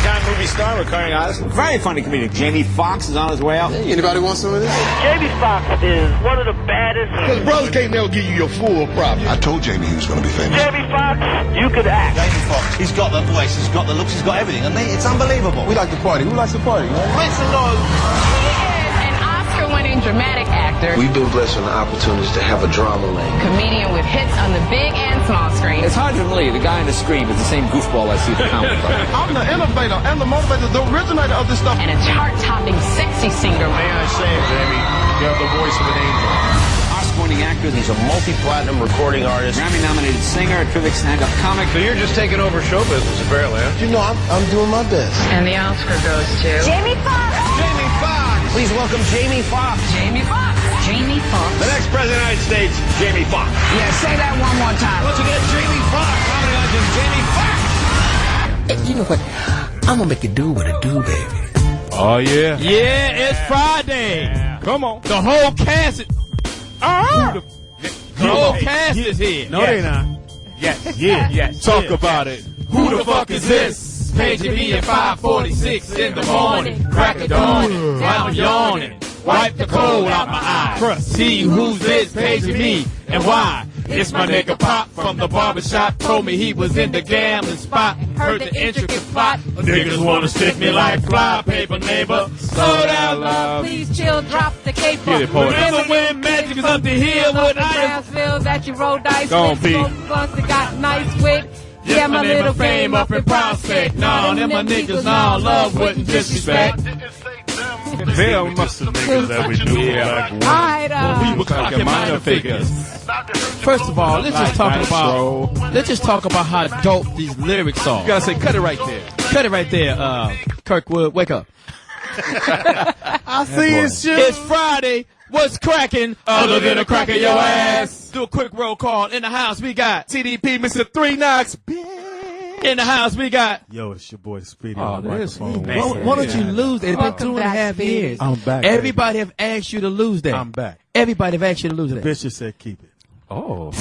big-time movie star, recurring artist, very funny comedian. Jamie Foxx is on his way out. Hey, anybody want some of this? Jamie Foxx is one of the baddest. Because brothers can't never give you your full props. I told Jamie he was going to be famous. Jamie Foxx, you could act. Jamie Foxx, he's got the voice, he's got the looks, he's got everything. I mean, it's unbelievable. We like to party. Who likes to party? Prince and Lord. Winning dramatic actor. We've been blessed with the opportunities to have a drama lane. Comedian with hits on the big and small screen. It's hard to believe the guy in the screen is the same goofball I see at the comic book. I'm the innovator and the motivator, the originator of this stuff. And a chart-topping sexy singer. May I say, Jamie, you have the voice of an angel. Oscar-winning actor, he's a multi-platinum recording artist, Grammy-nominated singer, a terrific stand-up comic. So you're just taking over show business, apparently, huh? You know, I'm doing my best. And the Oscar goes to Jamie Foxx. Jamie Foxx! Please welcome Jamie Foxx. Jamie Foxx. Jamie Foxx. The next president of the United States, Jamie Foxx. Yeah, say that one more time. Once again, Jamie Foxx, comedy legend Jamie Foxx. You know what? I'm going to make it do what it do, baby. Oh, yeah. Yeah, it's Friday. Yeah. Come on. The whole cast is... The whole cast is here. No, they're not. Yes. Yeah. Yes. Talk about it. Who the fuck is this? Paging me at 5:46 in the morning. Crack of dawn. Now I'm yawning. Wipe the cold out my eyes. See who's this paging me and why. It's my nigga Pop from the barbershop. Told me he was in the gambling spot. Heard the intricate plot. Niggas wanna stick me like fly paper, neighbor. Slow down, love. Please chill, drop the cape. Remember when Magic was up the hill with ice? Brownsville that you roll dice Gon' with. be. Guns that got nice with. Yeah, my little fame up in prospect. Nah, them my niggas, nah, love wouldn't disrespect. They must have niggas that we knew. Yeah. Like, Alright, We were clocking minor figures. First of all, let's just talk about how dope these lyrics are. You gotta say, cut it right there. Cut it right there, Kirkwood. Wake up. I see his shit. It's Friday. What's cracking other than a crack of your ass? Do a quick roll call. In the house, we got TDP, Mr. 3 Knocks. In the house, we got... Yo, it's your boy Speedy Oh, on the microphone. why don't you lose that? It's been Welcome 2.5 back, years. I'm back. Everybody have asked you to lose that. I'm back. Everybody have asked you to lose that. Bitch just said keep it. Oh.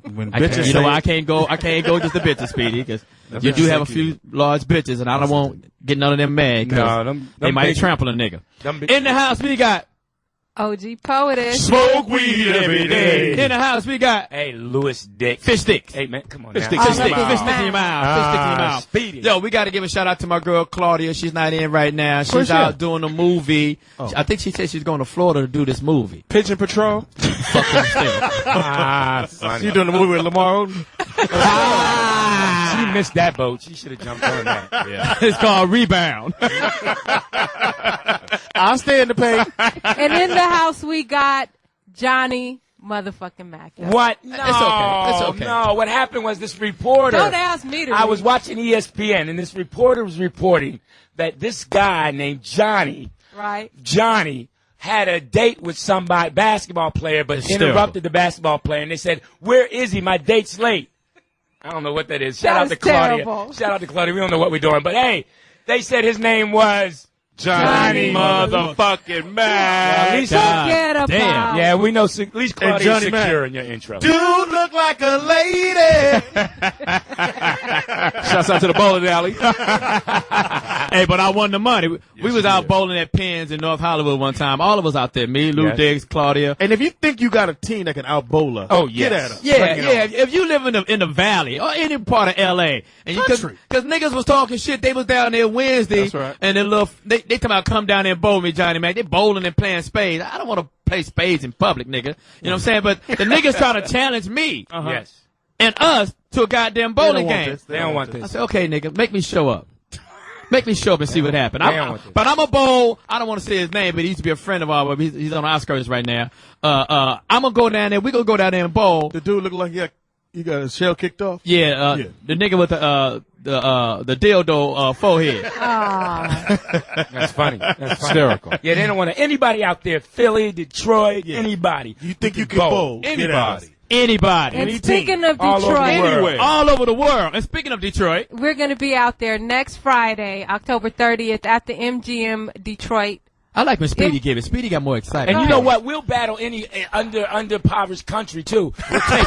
When You bitches know say, why I can't go just the bitches, Speedy, because you do have a few large bitches, and I don't want get none of them mad, because they might trample a nigga. In the house, we got OG Poetess. Smoke weed every day. In the house, we got Hey, Louis Dick. fish sticks. Hey, man, come on Fish now. sticks, fish sticks, fish sticks in your mouth. Fish sticks in your mouth. Speedy. Yo, we got to give a shout out to my girl Claudia. She's not in right now. She's Where's she out at? doing a movie. I think she said she's going to Florida to do this movie. Pigeon Patrol. Fuck them still. You doing the movie with Lamar Odom? She missed that boat. She should have jumped on that. Yeah. It's called Rebound. I'll stay in the paint. And in the house, we got Johnny motherfucking Mack. What? No. It's okay. It's okay. No, what happened was this reporter. Don't ask me to I read. was watching ESPN, and this reporter was reporting that this guy named Johnny Right. had a date with somebody, basketball player, but Hysterical. interrupted the basketball player, and they said, "Where is he? My date's late." I don't know what that is. Shout out to That's Claudia. terrible. Shout out to Claudia. We don't know what we're doing, but hey, they said his name was Johnny motherfucking Mack. at least, Forget about damn. yeah, we know. At least Claudia's Johnny Mack. secure in your intro. Dude look like a lady. Shouts out to the bowling alley. Hey, but I won the money. We was out bowling at Penn's in North Hollywood one time. All of us out there. Me, Lou Yes. Diggs, Claudia. And if you think you got a team that can out bowl us, Oh, get yes. at us. Yeah, Bring it yeah. on. If you live in the valley or any part of LA, and you Country. because niggas was talking shit, they was down there Wednesday, That's right. and they talking about come down there and bowl me, Johnny Mack. They bowling and playing spades. I don't want to play spades in public, nigga. You know what I'm saying? But the niggas trying to challenge me Yes. and us to a goddamn They don't bowling They want game. this. don't want I this. said, okay, nigga, make me show up. Make me show up and see what happened. They don't want this. But I'm a bowl. I don't want to say his name, but he used to be a friend of ours. But he's on the outskirts right now. I'm gonna go down there. We gonna go down there and bowl. The dude look like he got his shell kicked off. Yeah, Yeah. the nigga with the dildo forehead. That's funny. That's funny. Hysterical. Yeah, they don't want to. Anybody out there, Philly, Detroit, anybody. You think you can bowl? Get at us. Anybody. And speaking of All over the Detroit, world. Anywhere. All over the world. And speaking of Detroit, we're going to be out there next Friday, October 30th, at the MGM Detroit I like when Speedy give it. Speedy got more excitement. And you know what? We'll battle any underpowered country too. We'll take you.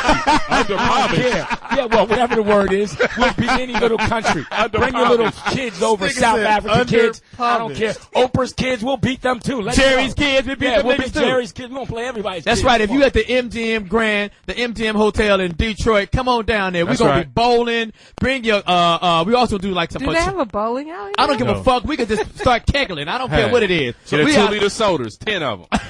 Underpowered. Yeah, well, whatever the word is, we'll beat any little country. Bring your little kids over, South African kids. I don't care. Oprah's kids, we'll beat them too. Jerry's kids, we beat them we'll niggas beat too. Jerry's kids. We won't play everybody's That's kids. right. If you at the MGM Grand, the MGM Hotel in Detroit, come on down there. We're gonna be bowling. Bring your we also do like some. Do they have a bowling alley? I don't give a fuck. We could just start kegling. I don't care what it is. So we 2-liter sodas, 10 of them.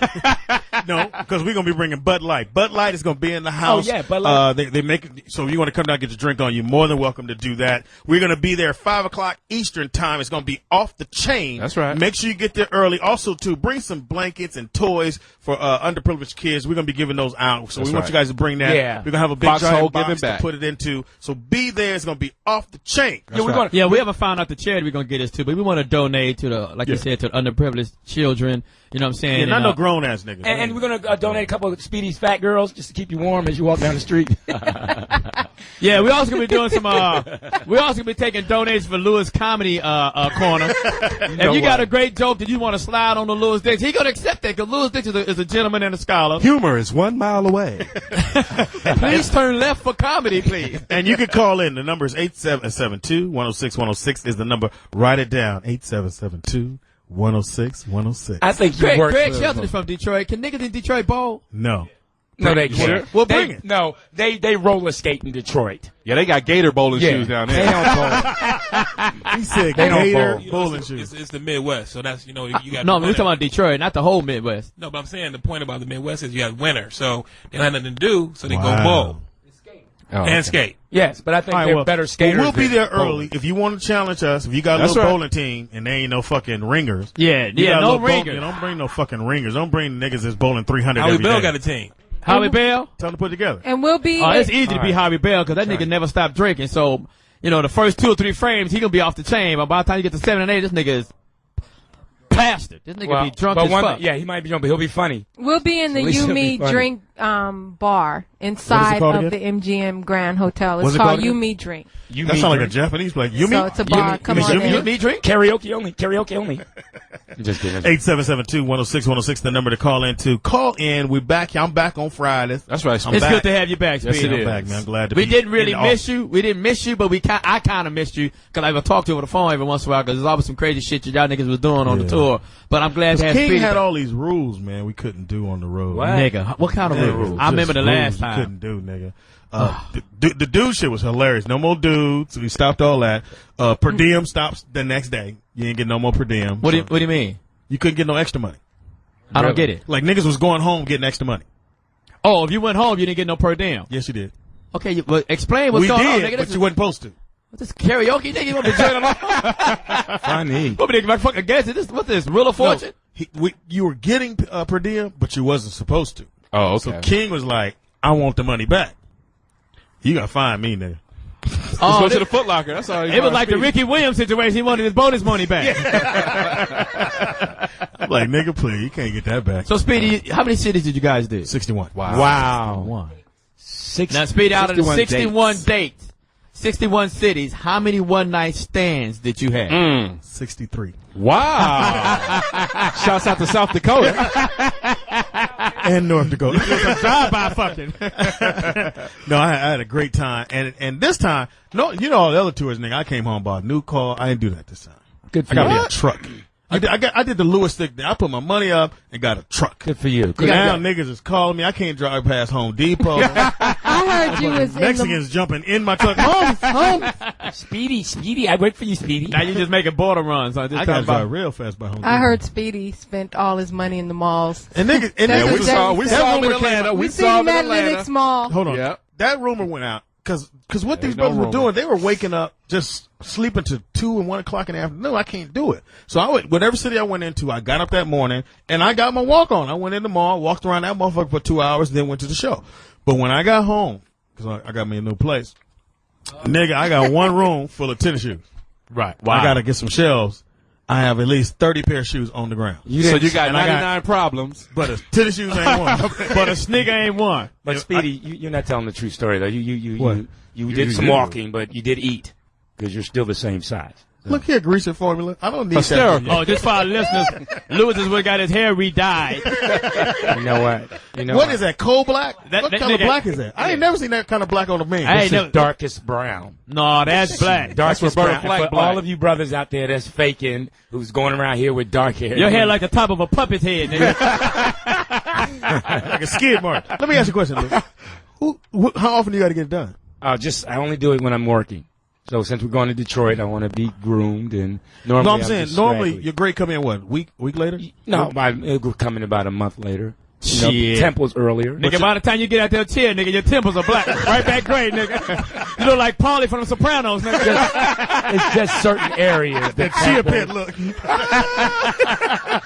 No, because we're gonna be bringing Bud Light. Bud Light is gonna be in the house. Oh yeah, Bud Light. They make it, so you want to come down and get your drink on. You're more than welcome to do that. We're gonna be there 5:00 Eastern time. It's gonna be off the chain. That's right. Make sure you get there early. Also, to bring some blankets and toys for underprivileged kids. We're gonna be giving those out. So we want you guys to bring that. Yeah. We're gonna have a big Foxhole giant giving box to back. put it into. So be there. It's gonna be off the chain. Yeah, we haven't found out the charity we're gonna get us to, but we want to donate to the, like you said, to the underprivileged children. You know what I'm saying? Yeah, not no grown ass niggas. And we're gonna donate a couple of Speedy's fat girls just to keep you warm as you walk down the street. Yeah, we also gonna be doing some. We also gonna be taking donations for Lewis Comedy Corner. If you got a great joke that you want to slide on the Lewis Dix, he gonna accept that because Lewis Dix is a gentleman and a scholar. Humor is 1 mile away. Please turn left for comedy, please. And you can call in. The number is 8772-106-106 is the number. Write it down. 8772-106-106. I think you work. Greg Shelton is from Detroit. Can niggas in Detroit bowl? No. No, they can't. Well, bring it. No, they roller skate in Detroit. Yeah, they got gator bowling shoes down there. They don't bowl. He said They don't gator bowl. bowling shoes. It's the Midwest, so that's, you know, you got. No, we're talking about Detroit, not the whole Midwest. No, but I'm saying the point about the Midwest is you have winter, so they don't have nothing to do, so they go bowl and skate. Yes, but I think All right, they're well, better skaters. We'll be than there bowling. early. If you want to challenge us, if you got a That's little right. bowling team and they ain't no fucking ringers. Yeah, you got a no little ringers. Don't bring no fucking ringers. Don't bring niggas that's bowling 300 Howie every Bell day. got a team. Howie Bell? Tell them to put it together. And we'll be. Oh, it's easy to be Howie Bell because that nigga never stopped drinking. So, you know, the first 2 or 3 frames, he gonna be off the chain. But by the time you get to 7 and 8, this nigga is plastered. This nigga be drunk as fuck. Yeah, he might be drunk, but he'll be funny. We'll be in the At least You he'll Me be funny. Drink bar inside called of again? the MGM Grand Hotel. It's What's it called called You again? Me Drink. That sounds like a Japanese place. You So it's a bar. Come on in. You me drink? Karaoke only. Karaoke only. Just kidding. 8772-106-106, the number to call in to. Call in. We're back. I'm back on Fridays. That's right. I'm It's back. good to have you back, Yes, Speedy. it I'm is. back, man. I'm glad to We be didn't really in the miss office. you. We didn't miss you, but I kind of missed you because I talked to you over the phone every once in a while because there's always some crazy shit y'all niggas was doing on the tour. But I'm glad to have King Speedy had back. all these rules, man, we couldn't do on the road. Nigga, what kind of Yeah, rules? just I remember the rules last you time. couldn't do, nigga. The dude shit was hilarious. No more dudes. We stopped all that. Per diem stops the next day. You ain't get no more per diem. What do you mean? You couldn't get no extra money. I don't get it. Like niggas was going home getting extra money. Oh, if you went home, you didn't get no per diem. Yes, you did. Okay, well, explain what's We going on, did, nigga. but you wasn't supposed to. What's this karaoke, nigga? You want me to join along? Funny. What me to fucking guess it? What's this? Wheel of Fortune? You were getting per diem, but you wasn't supposed to. Oh, okay. So King was like, I want the money back. You gotta find me, nigga. Let's go to the Foot Locker. That's all. It was like the Ricky Williams situation. He wanted his bonus money back. I'm like, nigga, please, you can't get that back. So, Speedy, how many cities did you guys do? 61. Wow. Now, Speedy, out of the 61 dates, 61 cities, how many one-night stands did you have? 63. Wow. Shouts out to South Dakota. And North Dakota. Drive-by fucking. No, I had a great time. And this time, no, you know all the other tours, nigga, I came home, bought a new car. I didn't do that this time. Good for I got you. me a truck. I did the Lewis thing. I put my money up and got a truck. Good for you. Now niggas is calling me. I can't drive past Home Depot. I heard you was in the. Mexicans jumping in my truck. Home. Speedy. I wait for you, Speedy. Now you just making border runs. So I gotta drive real fast by Home Depot. I heard Speedy spent all his money in the malls. And niggas, and That's niggas what was- Jay we said. saw him in rumor came Atlanta. out. We We saw seen him him in at Atlanta. Linux Mall. Hold on. Yep. That rumor went out because what these no brothers were rumor. doing, they were waking up just sleeping to 2 and 1 o'clock in the afternoon. I can't do it. So whatever city I went into, I got up that morning and I got my walk on. I went in the mall, walked around that motherfucker for 2 hours, then went to the show. But when I got home, because I got me a new place, nigga, I got one room full of tennis shoes. Right. I got to get some shelves. I have at least 30 pair of shoes on the ground. So you got and I 99 problems. But a tennis shoes ain't one. But a sneaker ain't one. But Speedy, you're not telling the true story though. What? You did some walking, but you did eat because you're still the same size. Look here, greasy formula. I don't need Hysterical. that. Oh, just for our listeners, Lewis has got his hair re-dyed. You know what? What is that? Coal black? That What color nigga- black is that? I ain't never seen that kind of black on a man. I ain't This never- is darkest brown. No, that's black. Darkest Roberta brown. Flack For black. all of you brothers out there that's faking, who's going around here with dark hair. Your hair like the top of a puppet's head, nigga. Like a skid mark. Let me ask you a question, Lou. How often do you got to get it done? I only do it when I'm working. So since we're going to Detroit, I want to be groomed, and normally No, I'm saying just normally straggly. your grade come in what week later? No, it will come in about a month later. You know, Shit. temples earlier. Nigga, by the time you get out there chair, nigga, your temples are black. Right back gray, nigga. You look like Paulie from The Sopranos, nigga. It's just certain areas. That chia pet look.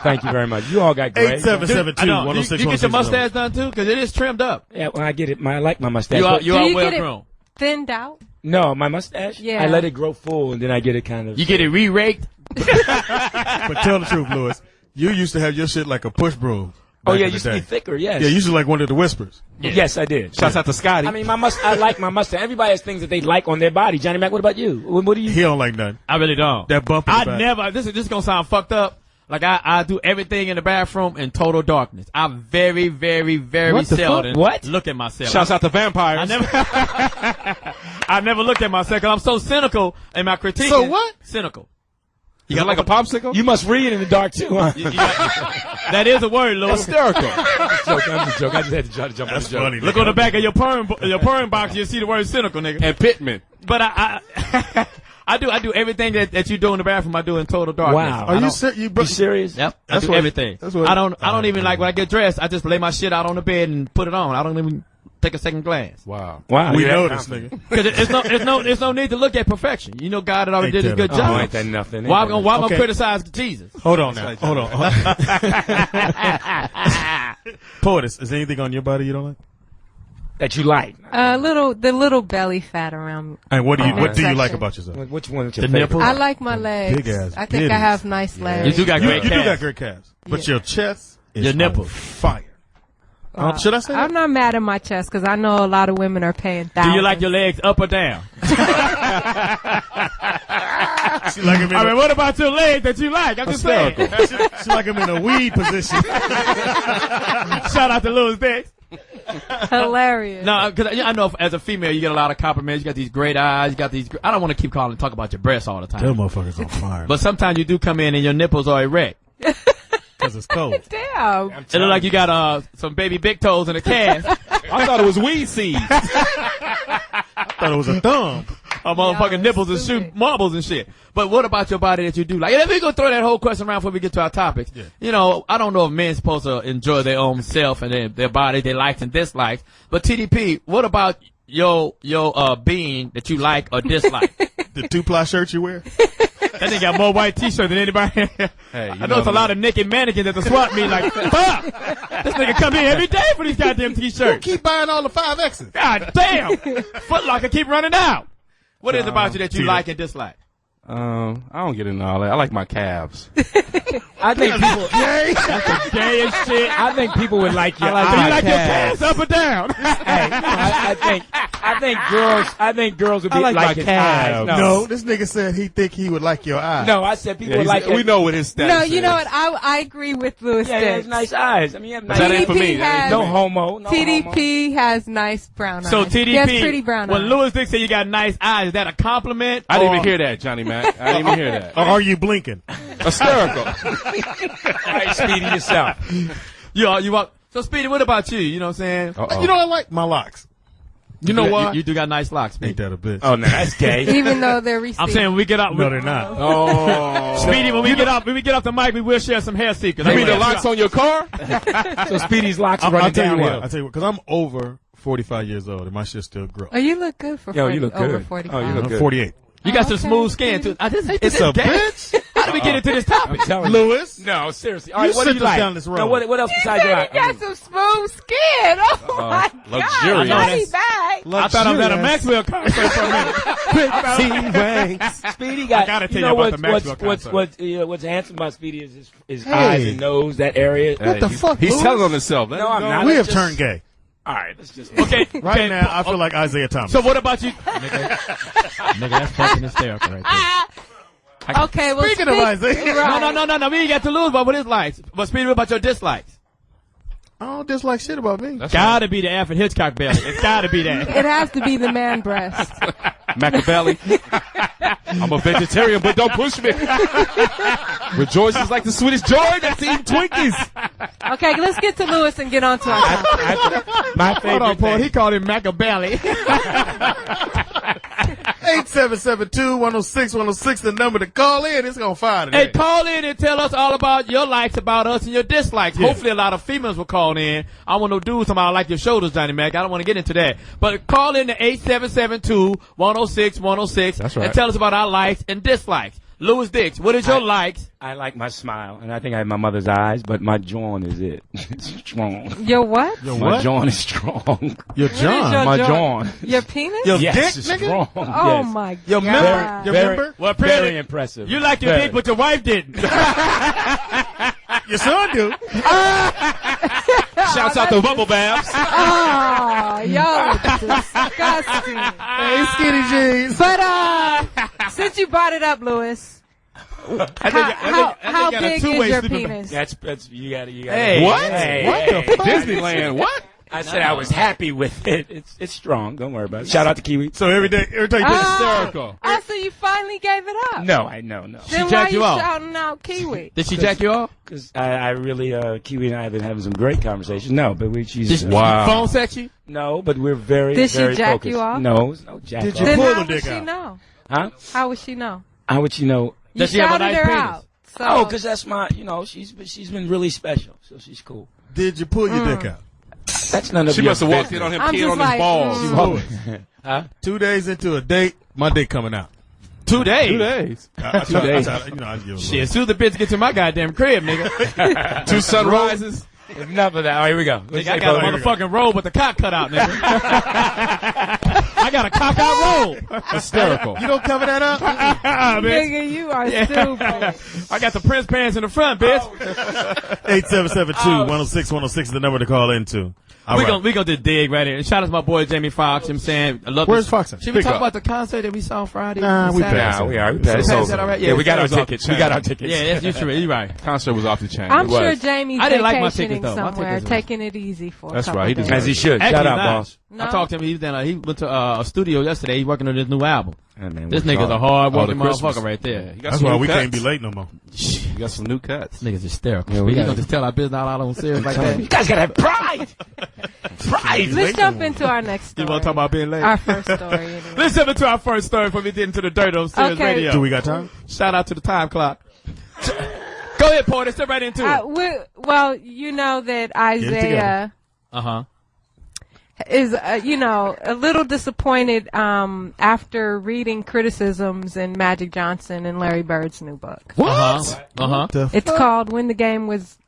Thank you very much. You all got great. 8772-106. You get your mustache done too, because it is trimmed up. Yeah, when I get it, I like my mustache. You are Do you well get it grown. thinned out? No, my mustache. Yeah. I let it grow full, and then I get it kind of. You get it re-raked. But tell the truth, Lewis. You used to have your shit like a push broom. Oh back yeah, in it the used to be day. thicker. Yes. Yeah, you used to like one of the whispers. Yes, I did. Shouts out to Scotty. I mean, I like my mustache. Everybody has things that they like on their body. Johnny Mack, what about you? What do you? He don't like nothing. I really don't. That bump in the I back. never. This is gonna sound fucked up. Like I do everything in the bathroom in total darkness. I very, very, very What the seldom fuck? What? look at myself. Shouts out to vampires. I never look at myself because I'm so cynical in my critique. So what? Cynical. You got like a popsicle? You must read in the dark too, huh? That is a word, Louis. Hysterical. I'm just joking. I just had to try to jump That's on the joke. funny. Look on the back of your perm box. You see the word cynical, nigga. And Pittman. But I do everything that you do in the bathroom. I do in total darkness. Wow. Are you serious? You serious? Yep. I That's do what- everything. that's what- I don't even like when I get dressed. I just lay my shit out on the bed and put it on. I don't even take a second glance. Wow. Wow. We you're know that this confident. nigga. Because there's no need to look at perfection. You know, God had already Ain't did a that good a- job. Oh, ain't that nothing? Why am I gonna Okay. criticize Jesus? Hold on now. Hold on. Poetess, is anything on your body you don't like? That you like? The little belly fat around. And what do you Midsection. like about yourself? Which one is your The favorite? nipples? I like my legs. Big ass I think I bitties. have nice legs. You do got You great do got calves. great calves, but Yeah. your chest is Your nipples. on fire. Should I say that? I'm not mad at my chest because I know a lot of women are paying Do thousands. you like your legs up or down? She like him in I mean, what about your legs that you like? I'm just saying. she like him in a weed position. Shout out to Louis Dix. Hilarious. No, because I know as a female you get a lot of compliments. You got these great eyes. You got these. I don't want to keep calling and talk about your breasts all the time. Them motherfuckers on fire. But sometimes you do come in and your nipples are erect. Because it's cold. Damn. It look like you got some baby big toes in a cast. I thought it was weed seeds. I thought it was a thumb. Motherfucking Y'all nipples and stupid. shoot marbles and shit. But what about your body that you do like? And if we gonna throw that whole question around before we get to our topics, you know, I don't know if men's supposed to enjoy their own self and their body, their likes and dislikes. But TDP, what about your being that you like or dislike? The 2-ply shirt you wear? That nigga got more white t-shirts than anybody. Hey, I know it's a lot of naked mannequins at the swap meet. Like, fuck! This nigga come in every day for these goddamn t-shirts. Keep buying all the 5X's. God damn! Foot Locker keep running out. What is it about you that you like and dislike? I don't get into all that. I like my calves. I think people. That's the gayest shit. I think people would like your Do eyes. you like your calves up or down? Hey, I think girls would be I like like my his calves. eyes. No, this nigga said he think he would like your eyes. No, I said people would like we it. know what his status No, you is. know what? I agree with Louis Yeah, he has Dix. nice eyes. I mean, you have nice That ain't for me. TDP That ain't has, No homo. No homo. TDP has nice brown eyes. So TDP, He has pretty brown when eyes. Louis Dix said you got nice eyes, is that a compliment? I didn't or- even hear that, Johnny Mack. I didn't even hear that. Or are you blinking? Hysterical. All right, Speedy, yourself. So Speedy, what about you? You know what I'm saying? You know, I like my locks. You know what? You do got nice locks, Speedy. Ain't that a bitch? Oh, no, that's gay. Even though they're receding. I'm saying when we get out. No, they're not. Oh. Speedy, when we get off the mic, we will share some hair secrets. You mean the locks on your car? So Speedy's locks are I'll running tell you downhill. what. I'll tell you what. Because I'm over 45 years old and my shit still grows. Oh, you look good for Yo, 40, you look over good. 45. Oh, you look I'm good. 48. You got some Okay. smooth skin too. Is It's this a gay? bitch. How did we get into this topic? I'm telling you. Lewis. No, seriously. All You right, what do sent you us like? down this road. Now, what else You besides said your you got some smooth skin. Oh, my God. luxurious. Honey bag. I thought I was at a Maxwell concert for a minute. Speedy got. I gotta tell you you know about the Maxwell what's handsome about Speedy is his eyes and nose, that area. What the fuck, He's Lewis? telling on himself. Let No, him I'm go. not. We have Just- turned gay. All right, let's just. Okay, Right now, I feel like Isaiah Thomas. So what about you? Nigga, that's fucking hysterical right there. Okay, well, Speaking of Isaiah. Right. No. We ain't got to lose about what his likes. But Speedy, what about your dislikes? I don't dislike shit about me. That's gotta be the Alfred Hitchcock belly. It's gotta be that. It has to be the man breast. Machiavelli. I'm a vegetarian, but don't push me. Rejoice is like the sweetest joy that's eating Twinkies. Okay, let's get to Lewis and get on to our topic. My favorite. Hold on, Paul. He called him Machiavelli. 877-2-106-106, the number to call in. It's gonna fire today. Hey, call in and tell us all about your likes about us and your dislikes. Yeah. Hopefully a lot of females will call in. I want no dudes talking about I like your shoulders, Johnny Mack. I don't want to get into that. But call in to 877-2-106-106 That's right. and tell us about our likes and dislikes. Louis Dix, what is your likes? I like my smile, and I think I have my mother's eyes, but my jaw is it. It's strong. Your what? My jaw is strong. Your jaw? My jaw. Your penis? Your yes, dick, it's nigga? strong. Oh, yes. my Your God. member? Your member? Well, very impressive. You like your dick, but your wife didn't. Your son do. Shouts out to Bubble Babs. Oh, yo, disgusting. Hey, skinny jeans. But, since you brought it up, Lewis, how big is your penis? That's you got it. Hey, what? Hey, what hey, the fuck? Disneyland? What? I said I was happy with it. It's strong. Don't worry about it. Shout out to Kiwi. So every time you do hysterical. So you finally gave it up? No. Then She why jacked are you you off. shouting out Kiwi? Did she jack you off? Because I really, Kiwi and I have been having some great conversations. No, but she's Did she phone sex you? No, but we're very, Did she very jack focused. you off? No, jack Did off. you Then pull how the would dick she out? know? Huh? How would she know? How would you know? You Does she have a shouted nice her penis? out. So. Oh, because that's my, she's been really special, so she's cool. Did you pull your dick out? That's none of She your must have walked in business. on him peeing on his balls. Huh? 2 days into a date, my dick coming out. 2 days. 2 days. 2 days. days. I give a Shit, as soon as the bitch get to my goddamn crib, nigga. 2 sunrises. Enough of that. All right, here we go. Nigga, I got a motherfucking roll with the cock cut out, nigga. I got a cock out roll. Hysterical. You don't cover that up? Nigga, you are stupid. I got the Prince pants in the front, bitch. 877-2-106-106 is the number to call into. We gonna just dig right in. Shout out to my boy Jamie Foxx. I'm saying, I love Where's this. Foxx at? Should we Pick talk up. about the concert that we saw Friday? Nah, we Saturday? passed. Nah, we are. We It's passed. Passed that already? Yeah, we got our it was off the tickets. chain. We got our tickets. Yeah, that's true. You're right. Concert was off the chain. I'm It was. sure Jamie's I didn't like my vacationing tickets, though. My somewhere, tickets were- taking it easy for That's a couple right. He days. deserves As he should. Actually, Shout out, not. boss. No. I talked to him. He went to a studio yesterday. He's working on his new album. Hey, man, This we're nigga's a sorry. hard working Oh, the Christmas. motherfucker right there. Yeah, he got That's some why new we cuts. can't be late no more. You got some new cuts. This nigga's hysterical. Yeah, we we gonna got just tell our business out on serious like that. You guys gotta have pride. Pride. Let's jump into our next story. You want to talk about being late? Our first story. Anyway. Let's jump into our first story before we get into the dirt on Serious Okay. Radio. Do we got time? Shout out to the time clock. Go ahead, Porter. Step right into it. Well, you know that Isaiah is, a little disappointed after reading criticisms in Magic Johnson and Larry Bird's new book. What? It's called When the Game Was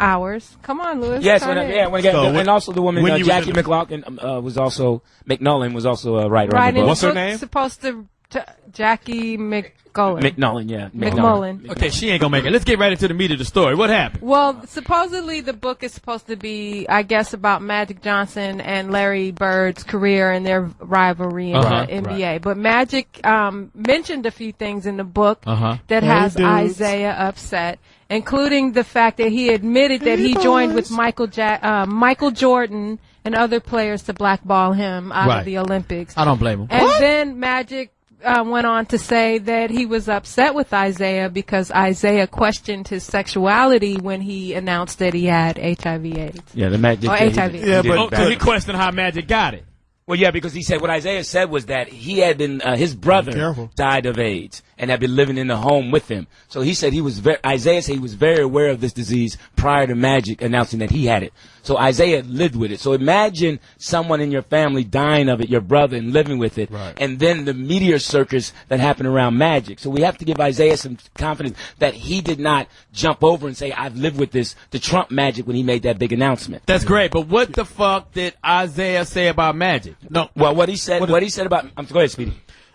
Ours. Come on, Lewis. Yes, turn it. and also the woman when you Jackie was in McLaughlin was also McNullen was also a writer Right, on the and book. the book's supposed to Jackie McNullen, yeah. McMullen. Okay, she ain't gonna make it. Let's get right into the meat of the story. What happened? Well, supposedly the book is supposed to be, I guess, about Magic Johnson and Larry Bird's career and their rivalry in the NBA. But Magic mentioned a few things in the book that has Isaiah upset, including the fact that he admitted that he joined with Michael Jordan and other players to blackball him out of the Olympics. I don't blame him. And then Magic went on to say that he was upset with Isaiah because Isaiah questioned his sexuality when he announced that he had HIV/AIDS. Yeah, the Magic. Or HIV. Yeah, but So he questioned how Magic got it. Well, yeah, because he said what Isaiah said was that he had been his brother died of AIDS and had been living in the home with him. So he said Isaiah said he was very aware of this disease prior to Magic announcing that he had it. So Isaiah lived with it. So imagine someone in your family dying of it, your brother, and living with it, and then the meteor circus that happened around Magic. So we have to give Isaiah some confidence that he did not jump over and say, "I've lived with this," to trump Magic when he made that big announcement. That's great, but what the fuck did Isaiah say about Magic? no. Well, what he said about, go ahead, Speedy.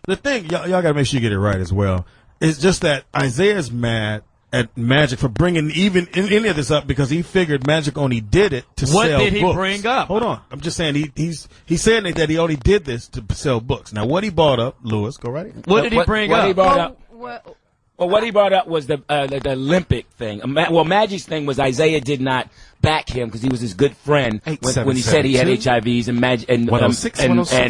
The thing, y'all got to make sure you get it right as well. It's just that Isaiah's mad at Magic for bringing even any of this up because he figured Magic only did it to sell books. What did he bring up? Hold on. I'm just saying he's saying that he only did this to sell books. Now, what he brought up, Lewis, go right ahead. What did he bring up? What he brought up? Well, what he brought up was the Olympic thing. Well, Magic's thing was Isaiah did not back him because he was his good friend when he said he had HIVs, and 106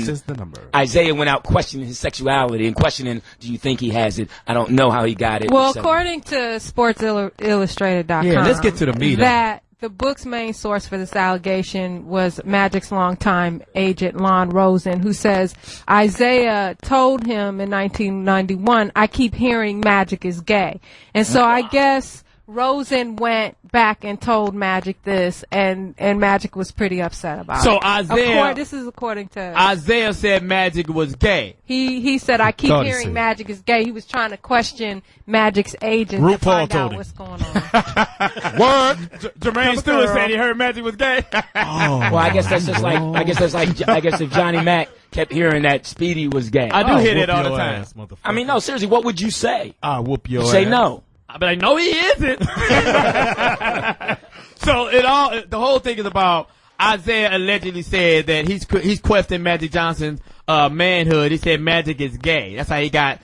is the number. Isaiah went out questioning his sexuality and questioning, do you think he has it? I don't know how he got it. Well, according to SportsIllustrated.com, yeah, let's get to the meat. That the book's main source for this allegation was Magic's longtime agent, Lon Rosen, who says Isaiah told him in 1991, I keep hearing Magic is gay. And so I guess Rosen went back and told Magic this, and Magic was pretty upset about it. So Isaiah, this is according to Isaiah said Magic was gay. He said I keep hearing Magic is gay. He was trying to question Magic's agent to find out what's going on. Word, Jermaine Stewart said he heard Magic was gay. Well, I guess that's just like I guess if Johnny Mack kept hearing that Speedy was gay. I do hear that all the time. I mean, no, seriously, what would you say? I'll whoop your ass. Say no. But I know he isn't. So the whole thing is about Isaiah allegedly said that he's questioned Magic Johnson's manhood. He said Magic is gay. That's how he got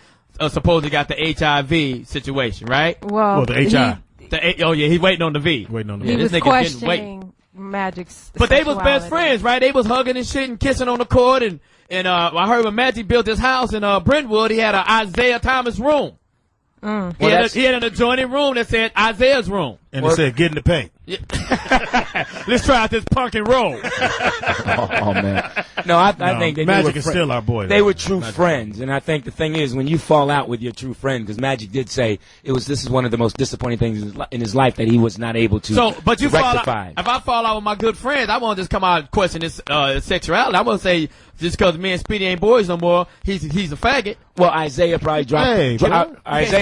supposedly got the HIV situation, right? Well, the HIV. He's waiting on the V. Waiting on the He V. was questioning Magic's But they was best friends, right? They was hugging and shit and kissing on the court, and I heard when Magic built his house in Brentwood, he had an Isaiah Thomas room. He had an adjoining room that said Isaiah's room. And it said, get in the paint. Yeah. Let's try out this punk and roll. Oh man. No, I think Magic is still our boy. They were true friends, and I think the thing is when you fall out with your true friend, because Magic did say this is one of the most disappointing things in his life that he was not able to rectify. If I fall out with my good friends, I won't just come out and question his sexuality. I'm gonna say just because me and Speedy ain't boys no more, he's a faggot. Well, Isaiah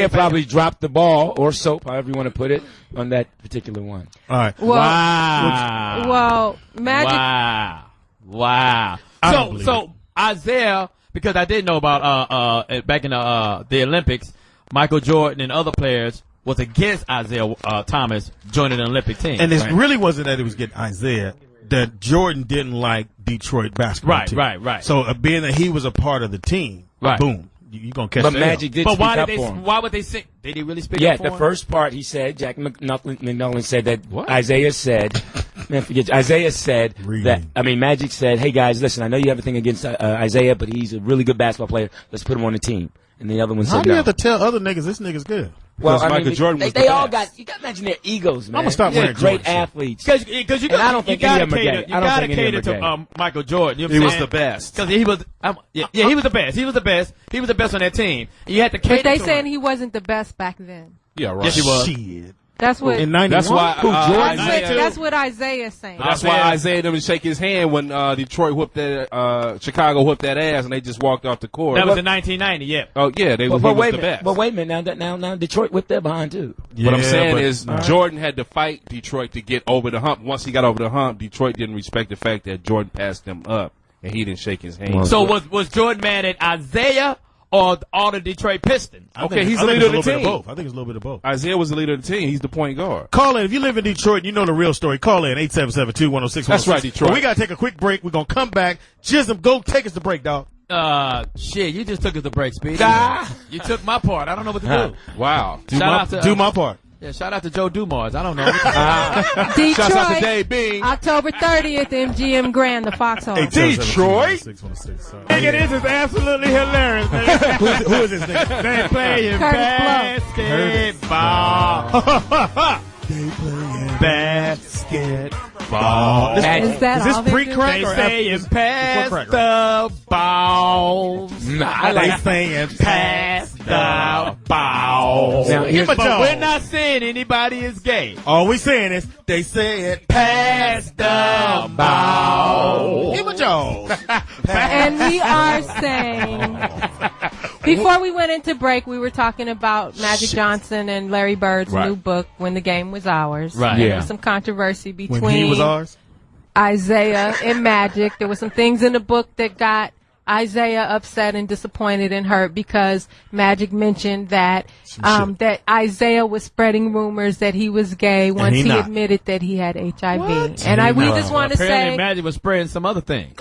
probably dropped the ball or soap, however you want to put it, on that particular one. All right. Well, Magic. Wow. So Isaiah, because I did know about back in the Olympics, Michael Jordan and other players was against Isaiah Thomas joining the Olympic team. And it really wasn't that it was getting Isaiah. That Jordan didn't like Detroit basketball team. Right. So being that he was a part of the team, boom, you're going to catch But the Magic did But speak up for him. why would they sing? Did he really speak up for him? Yeah, the first part he said, Jack McNullen said that Isaiah said, Isaiah said that, Magic said, hey guys, listen, I know you have a thing against Isaiah, but he's a really good basketball player. Let's put him on the team. And the other one said How do you have to tell other niggas this nigga's good? Well, Michael Jordan was they all got, you got to imagine their egos, man. I'm going to stop wearing great athletes. Because you gotta cater to Michael Jordan. You know he was the best. Because he was, he was the best. He was the best. He was the best on that team. You had to cater But they to saying him. he wasn't the best back then. Yeah, right. Yes, he was. Shit. That's what. In 91? That's why That's what Isaiah's saying. That's why Isaiah didn't shake his hand when Detroit whooped that Chicago whooped that ass and they just walked off the court. That was in 1990. Yeah. Oh yeah, he was the best. But wait a minute, now Detroit whipped their behind too. What I'm saying is Jordan had to fight Detroit to get over the hump. Once he got over the hump, Detroit didn't respect the fact that Jordan passed him up and he didn't shake his hand. So was Jordan mad at Isaiah or all the Detroit Pistons? He's the leader of the team. I think it's a little bit of both. Isaiah was the leader of the team. He's the point guard. Call in. If you live in Detroit and you know the real story, call in 877-210-6106. That's right, Detroit. But we got to take a quick break. We're going to come back. Jism, go take us to break, dog. Shit, you just took us to break, Speedy. You took my part. I don't know what to do. Wow. Do my part. Yeah, shout out to Joe Dumars. I don't know. Detroit, Shout out to Dave Bing. October 30th, MGM Grand, the Foxhole. Detroit? Nigga, this is absolutely hilarious, man. Who is this nigga? They playing basketball. They playing basketball. Is this pre-crack They or saying pass the ball. They saying pass the ball. Now, But we're not saying anybody is gay. All we saying is they said Pass the ball. Give a Jones. And we are saying, before we went into break, we were talking about Magic Johnson and Larry Bird's new book, When the Game Was Ours. Right. There was some controversy between When he was ours? Isaiah and Magic. There were some things in the book that got Isaiah upset and disappointed and hurt because Magic mentioned that that Isaiah was spreading rumors that he was gay once he admitted that he had HIV. What? We just want to say Magic was spreading some other thing.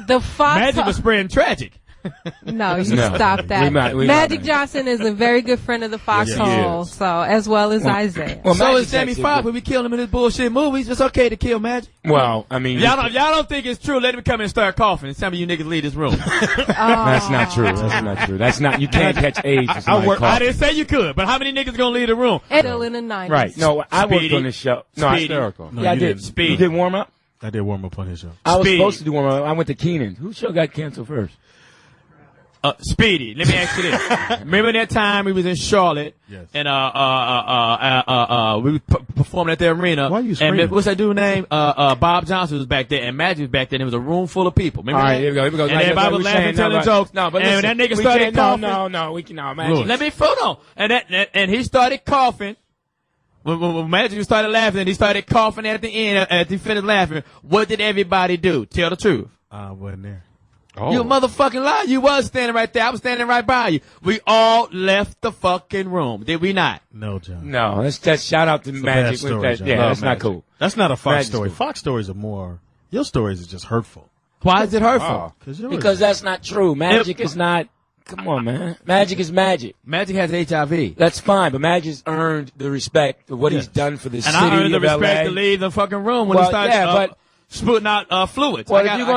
the Fox Magic was spreading tragic. No, you stop that. Magic Johnson is a very good friend of the Foxhole, so as well as Isaiah. Well, so is Sammy Foxx. When we kill him in his bullshit movies, it's okay to kill Magic. Well, I mean, y'all don't think it's true? Let him come in and start coughing. Some of you niggas leave this room. That's not true. That's not true. That's not. You can't catch AIDS. I didn't say you could, but how many niggas gonna leave the room? Still in the 90s. Right. No, I worked on this show. No, hysterical. No, yeah, I did. Speedy. You did warm up. I did warm up on his show. I was supposed to do warm up. I went to Keenan. Whose show got canceled first? Speedy, let me ask you this. Remember that time we was in Charlotte? Yes. And we performed at the arena. Why are you screaming? And what's that dude's name? Bob Johnson was back there, and Magic was back there, and it was a room full of people. Remember All right, that? here we go. And everybody was laughing, telling jokes. No, but and listen, when that nigga started coughing. No, we can. No, Magic. Let me hold on. And he started coughing. When Magic started laughing, and he started coughing at the end, at the finished laughing, what did everybody do? Tell the truth. I wasn't there. Oh. You a motherfucking liar. You was standing right there. I was standing right by you. We all left the fucking room. Did we not? No, John. No, that's shout out to Magic. Story, with that. Yeah, that's not cool. That's not a Fox Magic's story. cool. Fox stories are more. Your stories is just hurtful. Why is it hurtful? Because that's not true. Magic is not. Come on, man. Magic is magic. Magic has HIV. That's fine, but Magic's earned the respect of what he's done for the city of And I earned the respect LA. to leave the fucking room when he started spitting out fluids. Well, if you're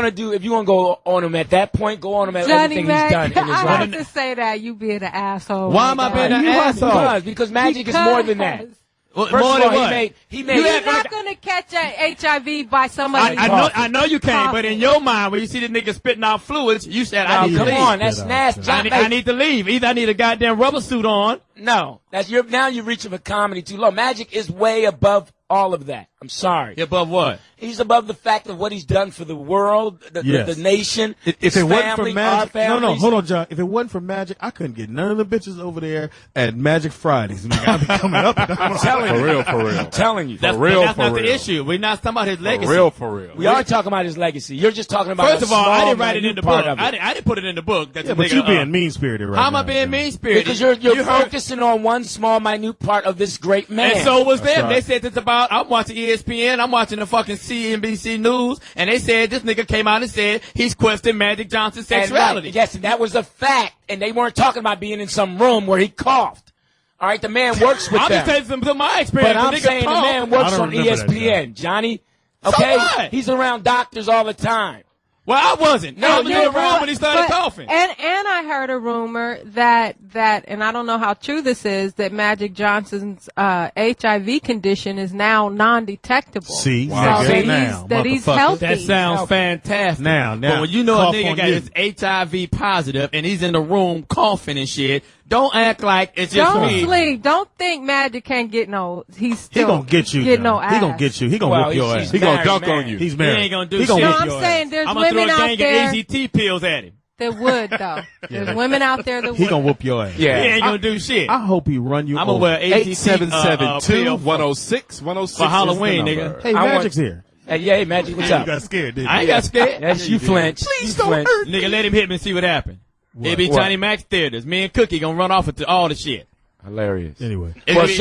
gonna go on him at that point, go on him at everything he's done in his I life. like to say that you being an asshole. Why am I being an asshole? Because Magic is more than that. Well, First more of all, than what? he made. You're not going to catch HIV by somebody. I know you can't, but in your mind, when you see the nigga spitting out fluids, you said, I need to leave. Come on, that's nasty. I need to leave. Either I need a goddamn rubber suit on. No, now you're reaching for comedy too low. Magic is way above all of that. I'm sorry. Above what? He's above the fact of what he's done for the world, the nation, if it wasn't for family, Magic, our hold on, John. If it wasn't for Magic, I couldn't get none of the bitches over there at Magic Fridays. I'd be coming up. I'm telling you. For real. I'm telling you. That's not the issue. We're not talking about his legacy. For real. We are talking about his legacy. You're just talking about. First of all, I didn't write it in the book. I didn't put it in the book. Yeah, but you being mean spirited right now. How am I being mean spirited? Because you're focusing on one small, minute part of this great man. And so was them. Right. They said it's about. I'm watching ESPN. I'm watching the fucking CNBC News, and they said this nigga came out and said he's questioned Magic Johnson's sexuality. And yes, and that was a fact. And they weren't talking about being in some room where he coughed. All right, the man works with I'm them. just saying from my experience. But I'm saying the man works on ESPN, Johnny. Okay, so he's around doctors all the time. Well, I wasn't. No, you in the room when he started coughing. And I heard a rumor that, and I don't know how true this is, that Magic Johnson's HIV condition is now non-detectable. See, wow. So now, that he's healthy. That sounds fantastic. Now, but when you know a nigga got his HIV positive and he's in the room coughing and shit, don't act like it's just me. Don't sleep. Don't think Magic can't get no. He's still gonna get you. Get no ass. He gonna get you. He gonna whoop your ass. He gonna dunk on you. He's married. He ain't gonna do shit. No, I'm saying there's women out there. I'm gonna throw a gang of AZT pills at him. That would though. There's women out there that would. He gonna whoop your ass. Yeah. He ain't gonna do shit. I hope he run you. I'm gonna wear AZT 877-2-106-106 for Halloween, nigga. Hey, Magic's here. Hey, Magic, what's up? You got scared, didn't you? I ain't got scared. Yes, you flinch. Please don't hurt me. Nigga, let him hit me and see what happened. It'll be Johnny Mack's theaters. Me and Cookie gonna run off into all the shit. Hilarious. Anyway. It's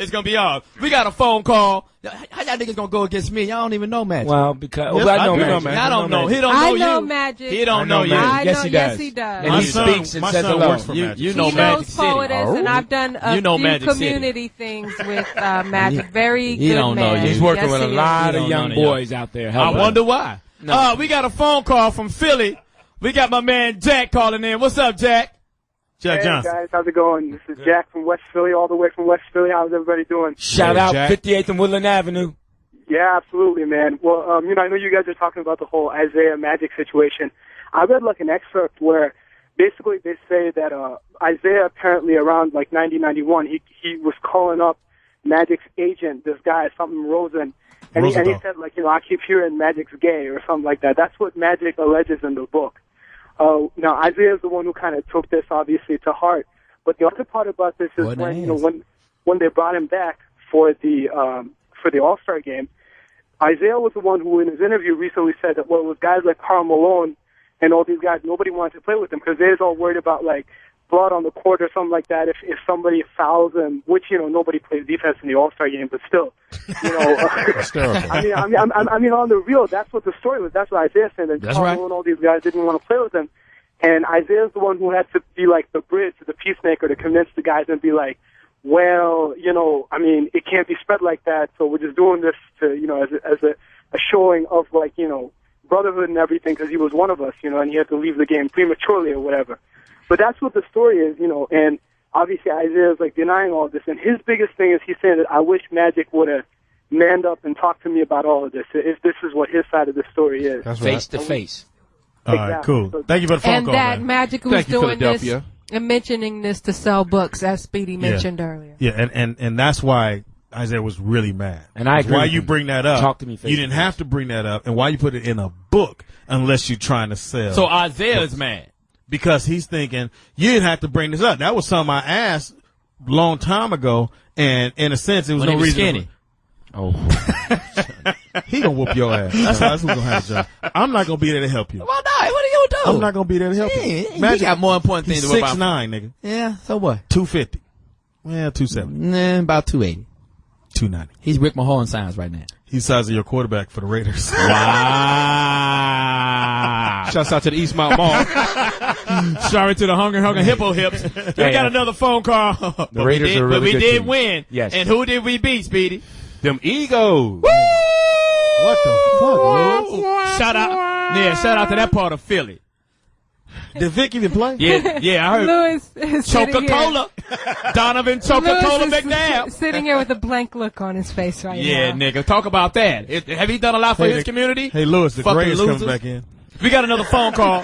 gonna be ours. We got a phone call. How y'all niggas gonna go against me? Y'all don't even know Magic. Well, because yes, I know Magic. Magic. I don't know. He don't know you. I know Magic. He don't know you. Yes, he does. And he speaks and says hello. You know he Magic knows Poetess, City. and I've done a few Magic community things with Magic. Very he good don't man. know you. He's working yes, with a lot of young boys out there. I wonder why. No. We got a phone call from Philly. We got my man Jack calling in. What's up, Jack? Jack Johnson. Hey guys, how's it going? This is Jack from West Philly, all the way from West Philly. How's everybody doing? Shout out Jack. 58th and Woodland Avenue. Yeah, absolutely, man. Well, I know you guys are talking about the whole Isaiah Magic situation. I read like an excerpt where basically they say that Isaiah apparently around like 90-91, he was calling up Magic's agent, this guy, something Rosen, and he said like, I keep hearing Magic's gay or something like that. That's what Magic alleges in the book. Now Isaiah is the one who kind of took this obviously to heart, but the other part about this is when they brought him back for the All-Star game, Isaiah was the one who in his interview recently said that it was guys like Karl Malone and all these guys, nobody wanted to play with him because they was all worried about like blood on the court or something like that if somebody fouls him, which nobody plays defense in the All-Star game, but still, I mean on the real, that's what the story was. That's what Isaiah said. That Karl Malone and all these guys didn't want to play with him. And Isaiah's the one who had to be like the bridge, the peacemaker, to convince the guys and be like, well, you know, I mean, it can't be spread like that, so we're just doing this to, you know, as a showing of, like, you know, brotherhood and everything, because he was one of us, you know, and he had to leave the game prematurely or whatever. But that's what the story is, you know, and obviously Isaiah's, like, denying all this, and his biggest thing is he's saying that I wish Magic would have manned up and talked to me about all of this, if this is what his side of the story is. That's right. Face to face. All right, cool. Thank you for the phone call, And that man. Magic was doing this and mentioning this to sell books, as Speedy mentioned earlier. Yeah, and that's why Isaiah was really mad. And I agree. Why you bring that up? Talk to me face You didn't to face. have to bring that up, and why you put it in a book unless you're trying to sell. So Isaiah's mad because he's thinking you didn't have to bring this up. That was something I asked a long time ago, and in a sense, it was when no he was reason. skinny. He gonna whoop your ass. That's what's gonna happen. I'm not gonna be there to help you. Well, no, what are you gonna do? I'm not gonna be there to help you. He got more important things to worry about. 6'9", nigga. Yeah, so what? 250. Well, 270. Nah, about 280. 290. He's Rick Mahorn size right now. He's the size of your quarterback for the Raiders. Wow. Shouts out to the Eastmount Mall. Sorry to the Hungry Hippo Hips. We got another phone call. The Raiders are a really but we good did team. win. Yes. And who did we beat, Speedy? Them Egos. What the fuck, Lewis? Shout out to that part of Philly. Did Vic even play? Yeah, I heard. Lewis is sitting Coca-Cola. Donovan Coca-Cola Lewis is McNabb. sitting here with a blank look on his face right Yeah, now. nigga. Talk about that. Have he done a lot for his community? Hey, Lewis, the Fucking Gray is coming losers. back in. We got another phone call.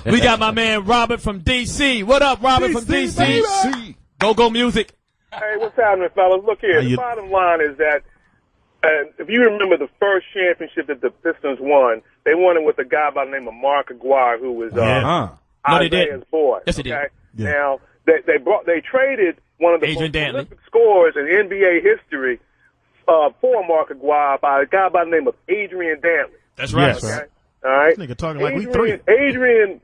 We got my man Robert from D.C. What up, Robert from D.C.? Go music. Hey, what's happening, fellas? Look here. The bottom line is that if you remember the first championship that the Pistons won, they won it with a guy by the name of Mark Aguirre, who was Isaiah's boy. Yes, they did. Yeah. Now they traded one of the most Dantley. prolific scorers in NBA history for Mark Aguirre by a guy by the name of Adrian Dantley. That's right. Yes. Okay? All right. This nigga talking like we three. Adrian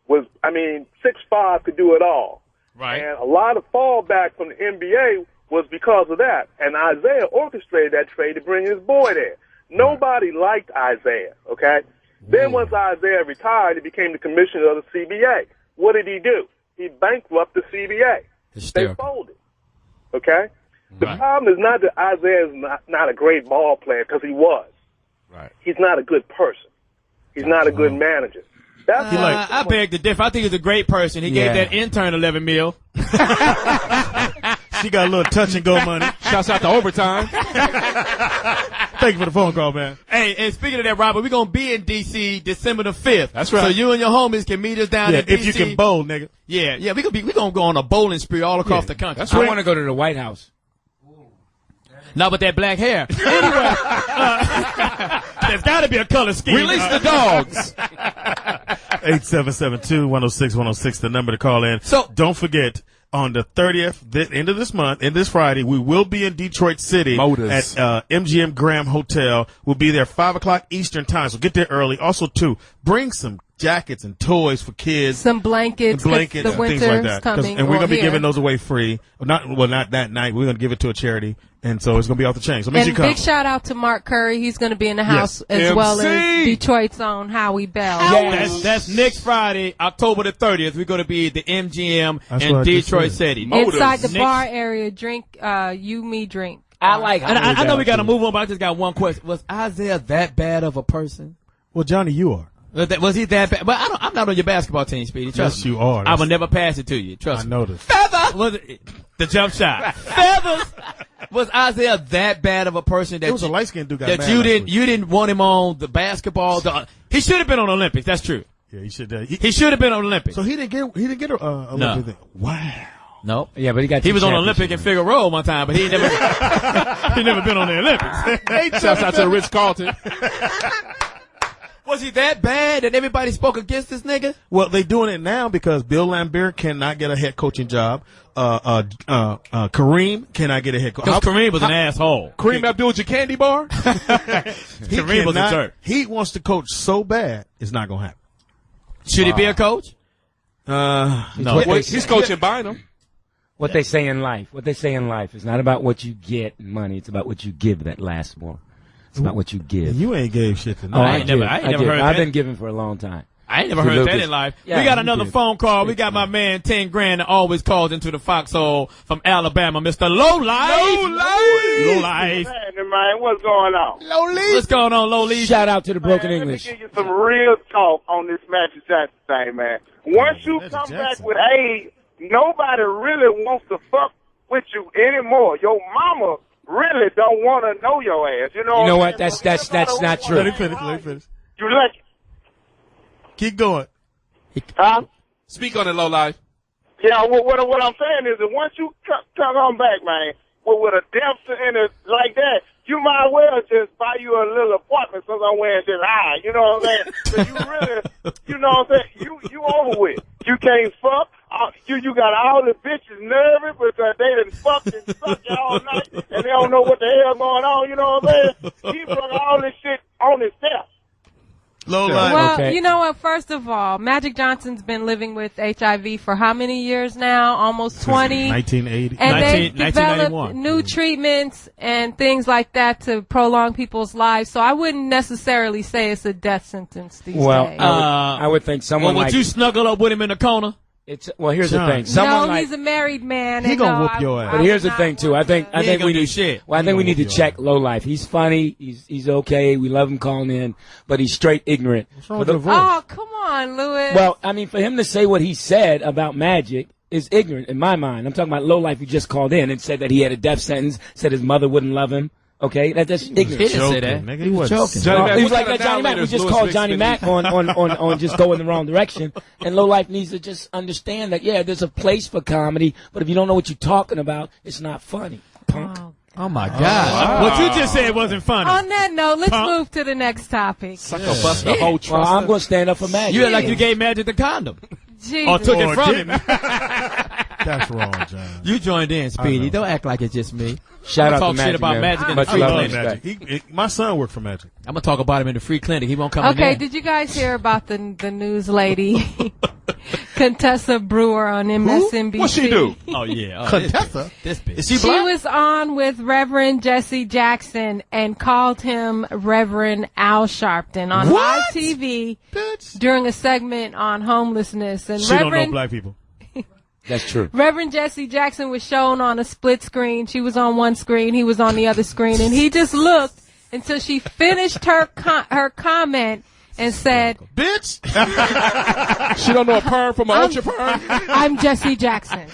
was, 6'5", could do it all. Right. And a lot of fallback from the NBA was because of that. And Isaiah orchestrated that trade to bring his boy there. Nobody liked Isaiah, okay? Then once Isaiah retired, he became the commissioner of the CBA. What did he do? He bankrupted the CBA. They folded, okay? The problem is not that Isaiah is not a great ball player, because he was. Right. He's not a good person. He's not a good manager. That's I beg to differ. I think he's a great person. He gave that intern $11 million. She got a little touch and go money. Shouts out to overtime. Thank you for the phone call, man. Hey, and speaking of that, Robert, we're going to be in D.C. December the 5th. That's right. So you and your homies can meet us down in D.C. if you can bowl, nigga. Yeah, we're going to go on a bowling spree all across the country. I want to go to the White House. Not with that black hair. Anyway, there's got to be a color scheme. Release the dogs. 8772-106-106, the number to call in. So don't forget, on the 30th, the end of this month, this Friday, we will be in Detroit City Motors. at MGM Graham Hotel. We'll be there 5 o'clock Eastern time, so get there early. Also, too, bring some jackets and toys for kids. Some blankets. The The things like winter's that. coming. And we're going to be here. giving those away free. Not that night. We're going to give it to a charity. And so it's going to be off the chain. So make sure And you come. big shout out to Mark Curry. He's going to be in the house as well as Detroit's own Howie Bell. That's next Friday, October the 30th. We're going to be at the MGM in Detroit City. Inside the bar area, drink, you, me, drink. I like. And I know we got to move on, but I just got one question. Was Isaiah that bad of a person? Well, Johnny, you are. Was he that bad? But I'm not on your basketball team, Speedy. Trust Yes, me. you are. I will never pass it to you. Trust me. I noticed. Feather was the jump shot. Feathers. Was Isaiah that bad of a person that It was a light-skinned dude got that mad you last didn't week. you didn't want him on the basketball? He should have been on Olympics. That's true. Yeah, he should. He should have been on Olympics. So he didn't get a Olympic thing. Wow. No. Yeah, but He was on Olympic in Figueroa one time, but he never he never been on the Olympics. Shouts out to the Ritz Carlton. Was he that bad that everybody spoke against this nigga? Well, they doing it now because Bill Laimbeer cannot get a head coaching job. Kareem cannot get a head coach. Because Kareem was an asshole. Kareem Abdul-Jabbar candy bar. Kareem was a jerk. He wants to coach so bad, it's not going to happen. Should he be a coach? No. Well, he's coaching Bynum. What they say in life. What they say in life is not about what you get in money. It's about what you give that lasts more. It's about what you give. You ain't gave shit to Oh, nobody. I ain't never heard that. I've been giving for a long time. I ain't never heard that in life. Yeah, we got another phone call. We got my man 10 Grand that always calls into the Foxhole from Alabama, Mr. Lowlife. Lowlife. Man, what's going on? Lowlife. What's going on, Lowlife? Shout out to the Broken English. Let me give you some real talk on this Magic Johnson thing, man. Once you come back with AIDS, nobody really wants to fuck with you anymore. Your mama really don't want to know your ass. You know what? That's not true. Let me finish. You lucky. Keep going. Huh? Speak on it, Lowlife. Yeah, what I'm saying is that once you come on back, man, with a death sentence like that, you might as well just buy you a little apartment somewhere and just hide. You know what I'm saying? So you really, you know what I'm saying? You over with. You can't fuck. You got all the bitches nervous because they done fucked and sucked you all night and they don't know what the hell going on. You know what I'm saying? He brought all this shit on himself. Well, you know what? First of all, Magic Johnson's been living with HIV for how many years now? Almost 20. 1980. And they developed new treatments and things like that to prolong people's lives. So I wouldn't necessarily say it's a death sentence these days. I would think someone would you snuggle up with him in the corner? Here's the thing. He's a married man. He gonna whoop your ass. But here's the thing too. I think we need we need to check Lowlife. He's funny. He's okay. We love him calling in, but he's straight ignorant. Oh, come on, Louis. Well, I mean, for him to say what he said about Magic is ignorant in my mind. I'm talking about Lowlife who just called in and said that he had a death sentence, said his mother wouldn't love him. Okay, that's ignorant. He didn't say that. Nigga, he was joking. He was like that Johnny Mack. We just called Johnny Mack on just going the wrong direction. And Lowlife needs to just understand that, there's a place for comedy, but if you don't know what you're talking about, it's not funny. Punk. Oh my God. What you just said wasn't funny. On that note, let's move to the next topic. Bust the whole well, I'm going to stand up for Magic. You act like you gave Magic the condom. Jesus. Or took it from him. That's wrong, John. You joined in, Speedy. Don't act like it's just me. Shout out talk to Magic, shit about man. Magic in the Much free love, clinic. My son worked for Magic. I'm gonna talk about him in the free clinic. He won't come in Okay, there. did you guys hear about the news lady, Contessa Brewer on MSNBC? What'd she do? Oh yeah, Contessa. This bitch. Is she She black? was on with Reverend Jesse Jackson and called him Reverend Al Sharpton on live TV during a segment on homelessness. And She don't know black people. That's true. Reverend Jesse Jackson was shown on a split screen. She was on one screen, he was on the other screen, and he just looked until she finished her comment and said, "Bitch." She don't know a perm from an ultra perm. I'm Jesse Jackson.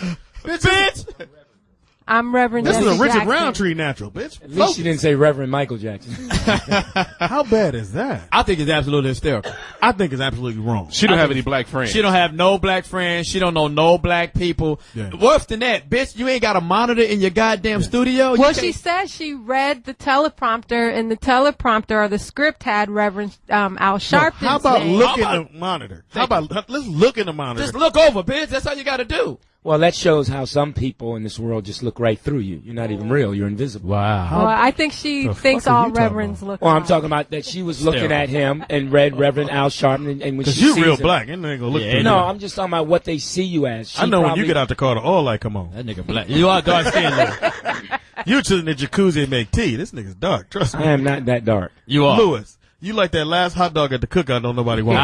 Bitch. I'm Reverend This Jesse is a Richard Jackson. Roundtree natural, bitch. At least she didn't say Reverend Michael Jackson. How bad is that? I think it's absolutely hysterical. I think it's absolutely wrong. She don't have any black friends. She don't have no black friends. She don't know no black people. Yeah. Worse than that, bitch, you ain't got a monitor in your goddamn studio. Well, she said she read the teleprompter, and the teleprompter or the script had Reverend Al Sharpton's How about name. look in the monitor? How about let's look in the monitor? Just look over, bitch. That's all you got to do. Well, that shows how some people in this world just look right through you. You're not even real. You're invisible. Wow. Well, I think she thinks all reverends look Well, I'm alike. talking about that she was looking at him and read Reverend Al Sharpton. And when she you sees real him, black. Ain't gonna look through No, you. I'm just talking about what they see you as. She I know when probably- you get out the car, the oil light come on. That nigga black. You are dark skinned. You to the jacuzzi and make tea. This nigga's dark. Trust me. I am not that dark. You are. Lewis, you like that last hot dog at the cookout don't nobody want.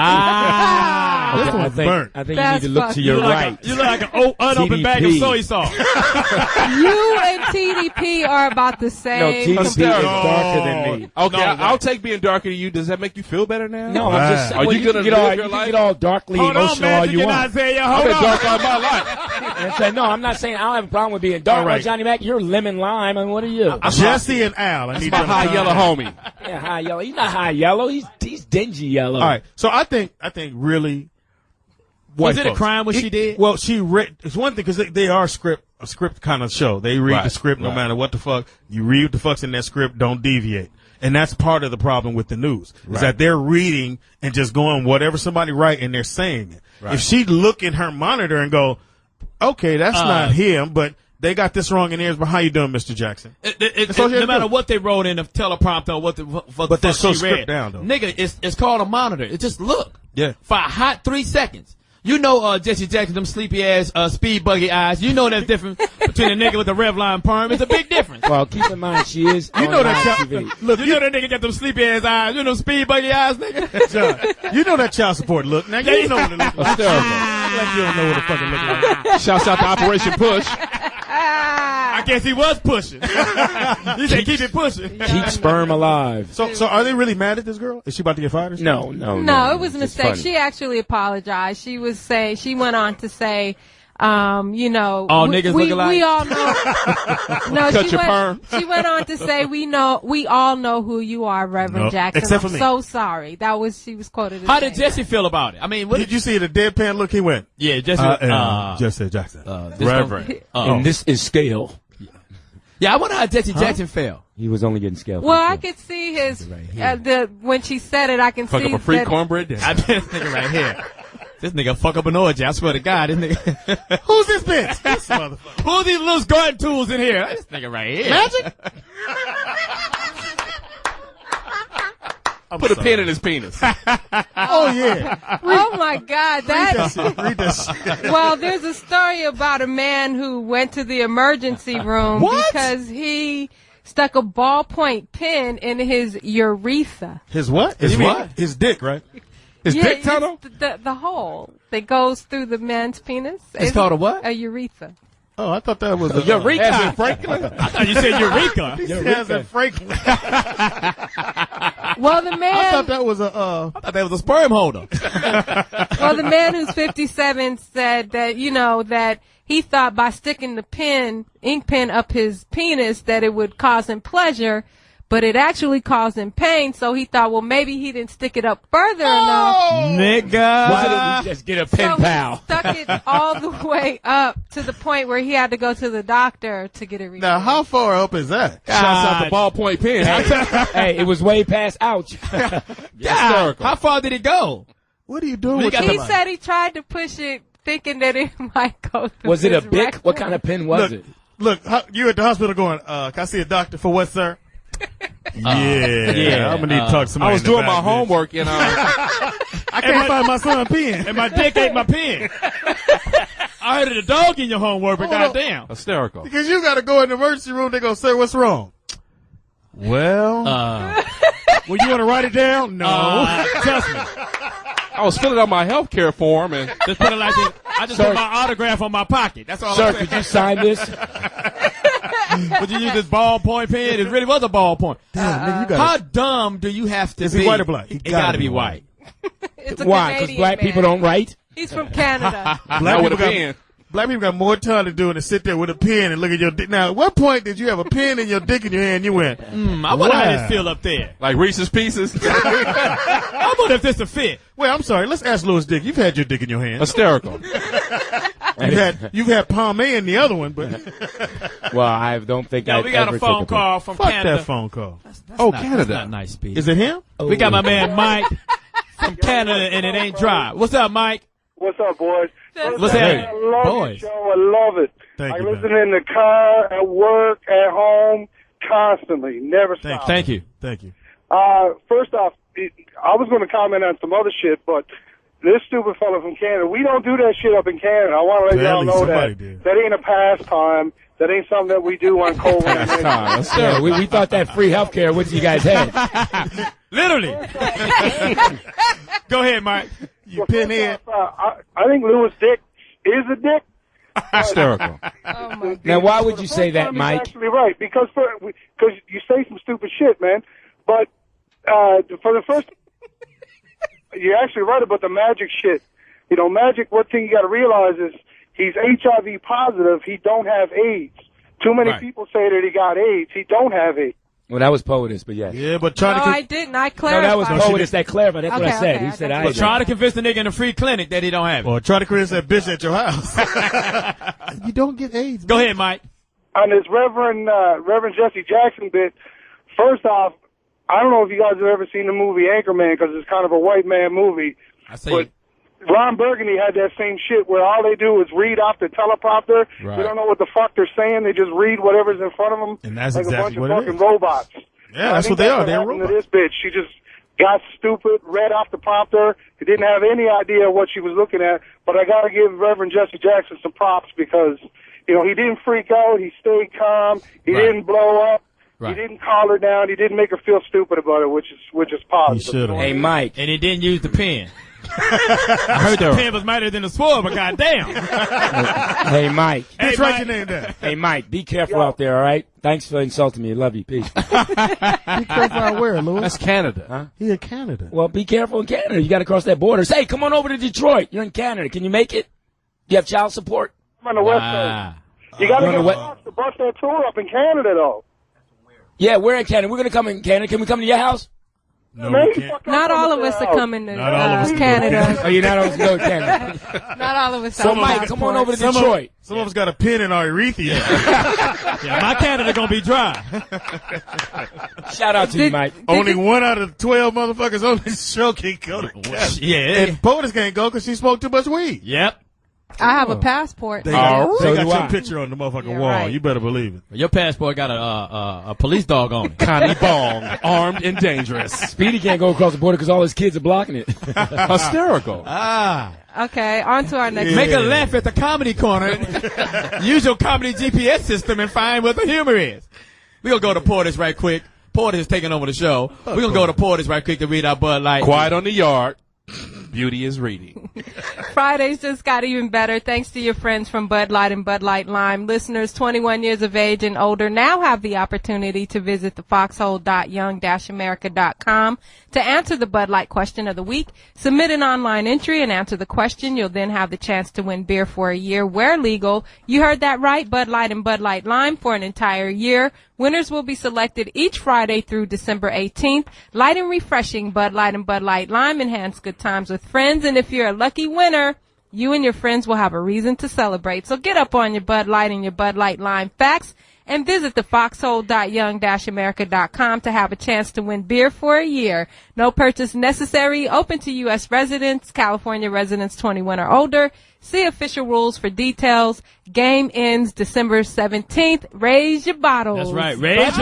This Okay, one's burnt. I think That's you need to look to your right. You look like an unopened bag of TDP. soy sauce. You and TDP are about the No, same. TDP is darker than me. Okay, I'll take being darker than you. Does that make you feel better now? No, I'm just Are you gonna get live all, your you life? can get all darkly Hold on, emotional all Magic you and want. Isaiah. I've Hold been on. dark all my life. And say, no, I'm not saying I don't have a problem with being dark. All right. Well, Johnny Mack, you're lemon lime. I mean, what are you? Jesse and Al. I need My you to high calm yellow down. homie. Yeah, high yellow. He's not high yellow. He's dingy yellow. All right. So I think really. Was white it a folks. crime what she did? Well, she read. It's one thing because they are a script kind of show. They read the Right, script no right. matter what the fuck. You read what the fuck's in that script. Don't deviate. And that's part of the problem with the news is that they're reading and just going whatever somebody write and they're saying it. Right. If she look in her monitor and go, okay, that's not him, but they got this wrong in theirs. But how you doing, Mr. Jackson? No matter what they wrote in the teleprompter or what the But they're fuck so she read. stripped down, though. Nigga, it's called a monitor. It just look. Yeah. For a hot 3 seconds. You know, Jesse Jackson, them sleepy ass, speed buggy eyes. You know that's different between a nigga with a Revlon perm. It's a big difference. Well, keep in mind, she is. You know that TV. Look, you know that nigga got them sleepy ass eyes. You know speed buggy eyes, nigga. John, you know that child support look. Now you know what it looks like. Like you don't know what the fuck it look like. Shouts out to Operation Push. I guess he was pushing. He said keep it pushing. Keep sperm alive. So are they really mad at this girl? Is she about to get fired? Or something? No, it was a mistake. funny. She actually apologized. She went on to say, you know, all niggas look alike. We all know. No, Cut your perm. she went on to say, we all know who you are, Reverend Jackson. except for I'm me. so sorry. She was quoted as How did saying Jesse feel about it? I mean, what Did you see the deadpan look he went? Yeah, Jesse. Jesse Jackson. Reverend. And this is scale. Yeah, I wonder how Jesse Jackson felt. He was only getting scale. Well, I could see his when she said it. I can Fuck see up a free that- cornbread dinner. I bet this nigga right here. This nigga fuck up an orgy. I swear to God, this nigga. Who's this bitch? This motherfucker. Who's these little garden tools in here? This nigga right here. Magic? Put a pin in his penis. Oh yeah. Oh my God, Read that shit. Well, there's a story about a man who went to the emergency room because he stuck a ballpoint pen in his urethra. His what? His what? His dick, right? His dick it's tunnel? the hole that goes through the man's penis. It's called a what? A urethra. Oh, I thought that was a Eureka. Franklin? I thought you said Eureka. As in Franklin. Well, the man. I thought that was a. I thought that was a sperm holder. Well, the man who's 57 said that, you know, that he thought by sticking the ink pen up his penis that it would cause him pleasure, but it actually caused him pain. So he thought, well, maybe he didn't stick it up further enough. Nigga. Why didn't we just get a pen So pal? he stuck it all the way up to the point where he had to go to the doctor to get it removed. Now, how far up is that? Shouts out the ballpoint pen. Hey, it was way past ouch. God, how far did it go? What are you doing? He said he tried to push it thinking that it might go through Was it a his Bic? rectum. What kind of pen was it? Look, you at the hospital going, can I see a doctor for what, sir? Yeah, I'm gonna need to talk to somebody. I was in the doing my back, bitch. homework and I can't find my son's pen. And my dick ain't my pen. I heard of the dog in your homework, but goddamn. hysterical. Because you gotta go in the emergency room, they go, sir, what's wrong? Well, well, you wanna write it down? No. Trust me. I was filling out my health care form and Just put it like this. I just put my autograph on my pocket. That's all Sir, I'm saying. could you sign this? Would you use this ballpoint pen? It really was a ballpoint. Damn, nigga, How dumb do you have to Is be? he white or black? It gotta be white. It's a Why? Because Canadian black man. people don't write? He's from Canada. Black with a people pen. Black people got more time to do than sit there with a pen and look at your dick. Now, at what point did you have a pen in your dick in your hand? You went, I wonder how this feel up there. like Reese's Pieces. I wonder if this a fit. Wait, I'm sorry. Let's ask Louis Dick. You've had your dick in your hand. Hysterical. You've had pomade in the other one, but Well, I don't think Yo, I've we got ever a phone took call from fuck Canada. that phone call. Canada. That's not nice, Speedy. Is it him? We got my man Mike from Canada, and it ain't dry. What's up, Mike? What's up, boys? What's happening? I love Boys. your show. I love it. Thank I you, listen in the car, at work, at home, constantly. Never stop. Thank you. Thank you. First off, I was going to comment on some other shit, but this stupid fella from Canada, we don't do that shit up in Canada. I want to let y'all know that. That ain't a pastime. That ain't something that we do on cold weather. Yeah, we thought that free health care was you guys had. Literally. Go ahead, Mike. You pinhead. I think Louis Dick is a dick. Hysterical. Oh my Now, why would you say that, He's Mike? actually right, because you say some stupid shit, man. But for the first, you're actually right about the Magic shit. You know, Magic. One thing you got to realize is he's HIV positive. He don't have AIDS. Too many people say that he got AIDS. He don't have AIDS. Well, that was Poetess, but yes. Yeah, but No, I didn't. I clarified. No, that was Poetess that clarified. That's what I said. Okay, He said But try to convince the nigga in the free clinic that he don't have it. Or try to create that bitch at your house. You don't get AIDS. Go ahead, Mike. On this Reverend Jesse Jackson bit, first off, I don't know if you guys have ever seen the movie Anchorman because it's kind of a white man movie. But Ron Burgundy had that same shit where all they do is read off the teleprompter. Right. They don't know what the fuck they're saying. They just read whatever's in front of them. And that's like exactly a bunch what of it fucking is. robots. Yeah, that's what they are. They're robots. robots. To this bitch, she just got stupid, read off the prompter. He didn't have any idea what she was looking at. But I got to give Reverend Jesse Jackson some props because, he didn't freak out. He stayed calm. He didn't blow up. He didn't call her down. He didn't make her feel stupid about it, which is positive. Hey, Mike. And he didn't use the pen. I heard the pen was mightier than the sword, but goddamn. Hey, Mike. Hey, write your name down. Hey, Mike, be careful out there, all right? Thanks for insulting me. I love you. Peace. Be careful out where, Louis? That's Canada. Huh? He in Canada. Well, be careful in Canada. You got to cross that border. Say, come on over to Detroit. You're in Canada. Can you make it? You have child support? I'm on the West Coast. You got to get Foxx to bust that tour up in Canada, though. Yeah, we're in Canada. We're going to come in Canada. Can we come to your house? No, we can't. Not all of us are coming to Canada. Oh, you're not all of us go to Canada. Not all of us. So, Mike, come on over to Detroit. Some of us got a pin in our urethra. Yeah, my Canada gonna be dry. Shout out to you, Mike. Only 1 out of 12 motherfuckers on this show can go to Canada. Yeah. And Poetess can't go because she smoked too much weed. Yep. I have a passport. They got So your picture on the motherfucking wall. right. You better believe it. Your passport got a police dog on it. Connie Bong, armed and dangerous. Speedy can't go across the border because all his kids are blocking it. Hysterical. Okay, on to our next. Make a left at the comedy corner. Use your comedy GPS system and find what the humor is. We're going to go to Poetess right quick. Poetess is taking over the show. We're going to go to Poetess right quick to read our Bud Light. Quiet on the yard. Beauty is reading. Fridays just got even better thanks to your friends from Bud Light and Bud Light Lime. Listeners 21 years of age and older now have the opportunity to visit the foxhole.young-america.com to answer the Bud Light question of the week. Submit an online entry and answer the question. You'll then have the chance to win beer for a year where legal. You heard that right, Bud Light and Bud Light Lime for an entire year. Winners will be selected each Friday through December 18th. Light and refreshing Bud Light and Bud Light Lime enhance good times with friends. And if you're a lucky winner, you and your friends will have a reason to celebrate. So get up on your Bud Light and your Bud Light Lime facts and visit the foxhole.young-america.com to have a chance to win beer for a year. No purchase necessary. Open to U.S. residents, California residents 21 or older. See official rules for details. Game ends December 17th. Raise your bottles. That's right. Raise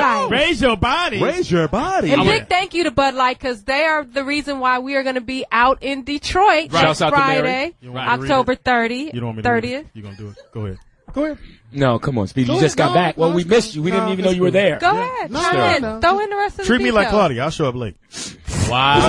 your body. Raise your body. And big thank you to Bud Light because they are the reason why we are going to be out in Detroit next Friday, October 30th. You don't want me to read it? You're going to do it. Go ahead. Go ahead. No, come on, Speedy. You just got back. Well, we missed you. We didn't even know you were there. Go ahead. Throw in the rest of the Treat me like details. Claudia. I'll show up late. Wow.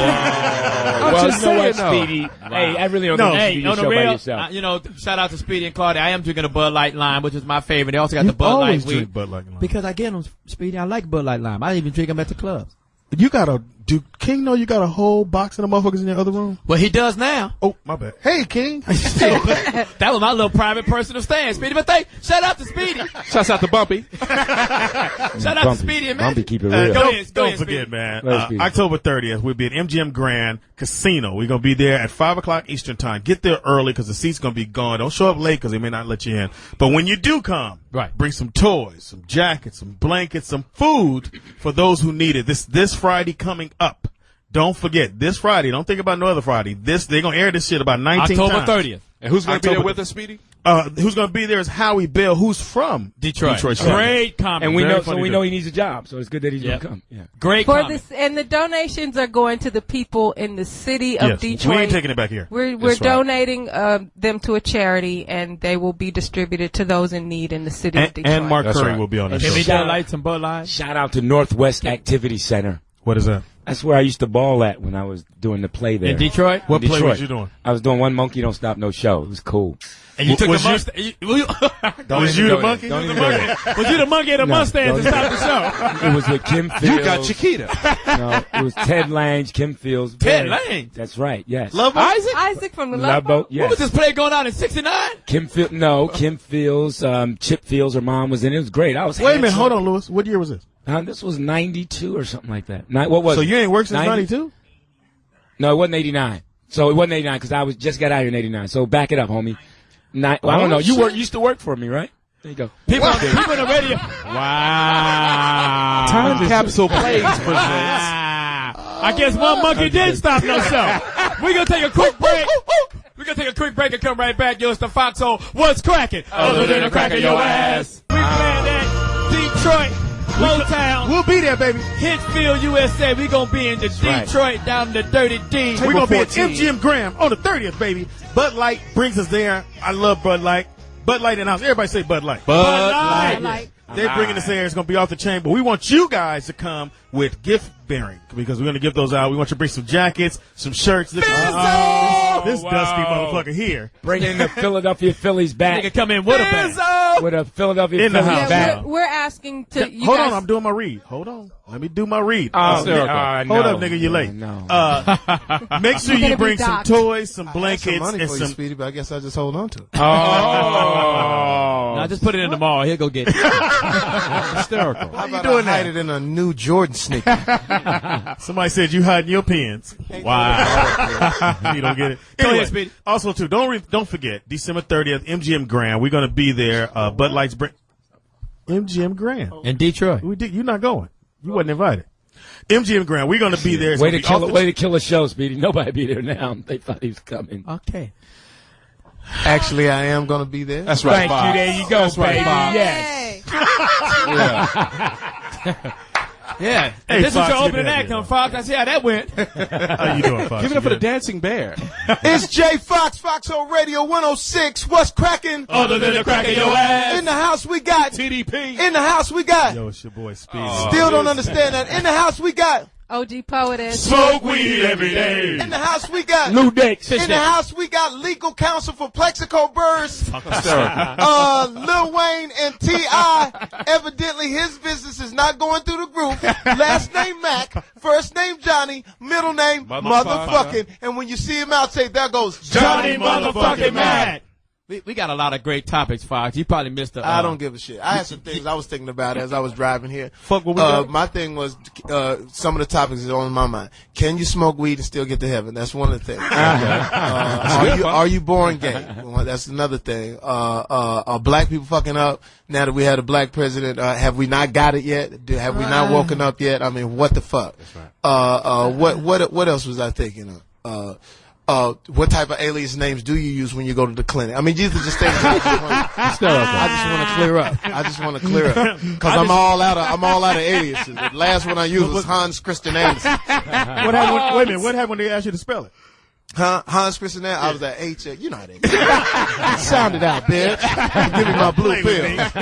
Well, you know what, Speedy? Hey, I really don't think you do the show by yourself. Shout out to Speedy and Claudia. I am drinking a Bud Light Lime, which is my favorite. They also got the Bud Light always weed. drink Bud Light Lime. Because I get them, Speedy. I like Bud Light Lime. I even drink them at the clubs. You got do King know you got a whole box of the motherfuckers in your other room? Well, he does now. Oh, my bad. Hey, King. That was my little private personal stand, Speedy. But shout out to Speedy. Shouts out to Bumpy. Shout out to Speedy and Bumpy, keep it real. Don't forget, man. October 30th, we'll be at MGM Grand Casino. We're going to be there at 5 o'clock Eastern Time. Get there early because the seat's going to be gone. Don't show up late because they may not let you in. But when you do come, bring some toys, some jackets, some blankets, some food for those who need it. This Friday coming up. Don't forget, this Friday. Don't think about no other Friday. They're going to air this shit about 19 times. October 30th. And who's going to be there with us, Speedy? Who's going to be there is Howie Bell, who's from Detroit. Great comedy. And we know he needs a job, so it's good that he's going to come. Yeah. Great For comedy. and the donations are going to the people in the city of Detroit. We ain't taking it back here. We're donating them to a charity, and they will be distributed to those in need in the city of Detroit. And Mark Curry will be on the show. Can we get lights and Bud Light? Shout out to Northwest Activity Center. What is that? That's where I used to ball at when I was doing the play there. In Detroit? What play was you doing? I was doing One Monkey Don't Stop No Show. It was cool. And you took was the Mustang. Was you the monkey? Don't even go there. Was you the monkey and the Mustang to stop the show? It was with Kim Fields. You got Chiquita. No, it was Ted Lange, Kim Fields. Ted Lange? That's right, yes. Love Boat? Isaac from the Love Boat, yes. What was this play going on in 69? Kim Fields, Chip Fields, her mom was in it. It was great. I was Wait a minute, hold on, Louis. What year was this? This was 92 or something like that. What was So it? you ain't worked since 92? No, it wasn't 89. So it wasn't 89 because I just got out here in 89. So back it up, homie. I don't know. You used to work for me, right? There you go. People on the radio. Wow. Time Capsule Plays presents. I guess One Monkey did stop no show. We're going to take a quick break. We're going to take a quick break and come right back. Yo, it's the Foxhole. What's cracking? Other than a crack of your ass. We playing that Detroit Motown. We'll be there, baby. Hitfield, USA. We gonna be in the Detroit, down in the Dirty D. We're gonna be at MGM Graham on the 30th, baby. Bud Light brings us there. I love Bud Light. Bud Light in the house. Everybody say Bud Light. Bud Light. They're bringing us there. It's going to be off the chain. But we want you guys to come with gift bearing because we're going to give those out. We want you to bring some jackets, some shirts. This dusty motherfucker here. Bring in the Philadelphia Phillies bat. Nigga come in with a bat. With a Philadelphia in the Phillies house. bat. We're asking to. Hold on, I'm doing my read. Hold on. Let me do my read. Hold up, nigga, you're late. Make sure you bring some toys, some blankets, some money and for some. you, Speedy, but I guess I just hold on to it. Now just put it in the mall. He'll go get it. Hysterical. How about I hide it in a new Jordan sneaker? Somebody said you hiding your pens. Wow. You don't get it. Anyway, Speedy. also, too, don't forget, December 30th, MGM Grand. We're going to be there. Bud Light's MGM Grand. In Detroit. You're not going. You wasn't invited. MGM Grand. We're going to be there. Way to kill a show, Speedy. Nobody be there now. They thought he was coming. Okay. Actually, I am going to be there. That's right, Thank you. There you go, That's baby. Right, yes. Yeah. Hey, this Fox, is your get opening that act here. on Fox. I see how that went. How you doing, Fox? Give it up for the dancing bear. It's J Fox, Foxhole Radio 106. What's cracking? Other than the crack of your ass. In the house we got TDP. In the house we got. Yo, it's your boy Speedy. Still don't understand that. In the house we got. OG Poetess. Smoke weed every day. In the house we got. Lou Dix. In the house we got legal counsel for Plexico Burrs. Lil Wayne and T.I. Evidently his business is not going through the roof. Last name Mack, first name Johnny, middle name motherfucking. And when you see him out, say, there goes Johnny motherfucking Mack. We got a lot of great topics, Fox. You probably missed the. I don't give a shit. I had some things I was thinking about as I was driving here. Fuck what we got. My thing was some of the topics is on my mind. Can you smoke weed and still get to heaven? That's one of the things. Are you born gay? Well, that's another thing. Are black people fucking up now that we had a black president? Have we not got it yet? Have we not woken up yet? I mean, what the fuck? That's right. What else was I thinking of? What type of alias names do you use when you go to the clinic? I mean, these are just things I just want to clear up. Because I'm all out of aliases. The last one I used was Hans Christian Andersen. What happened? Wait a minute. What happened when they asked you to spell it? Hans Christian Andersen. I was at H. You know how they sound it out, bitch. Give me my blue pills.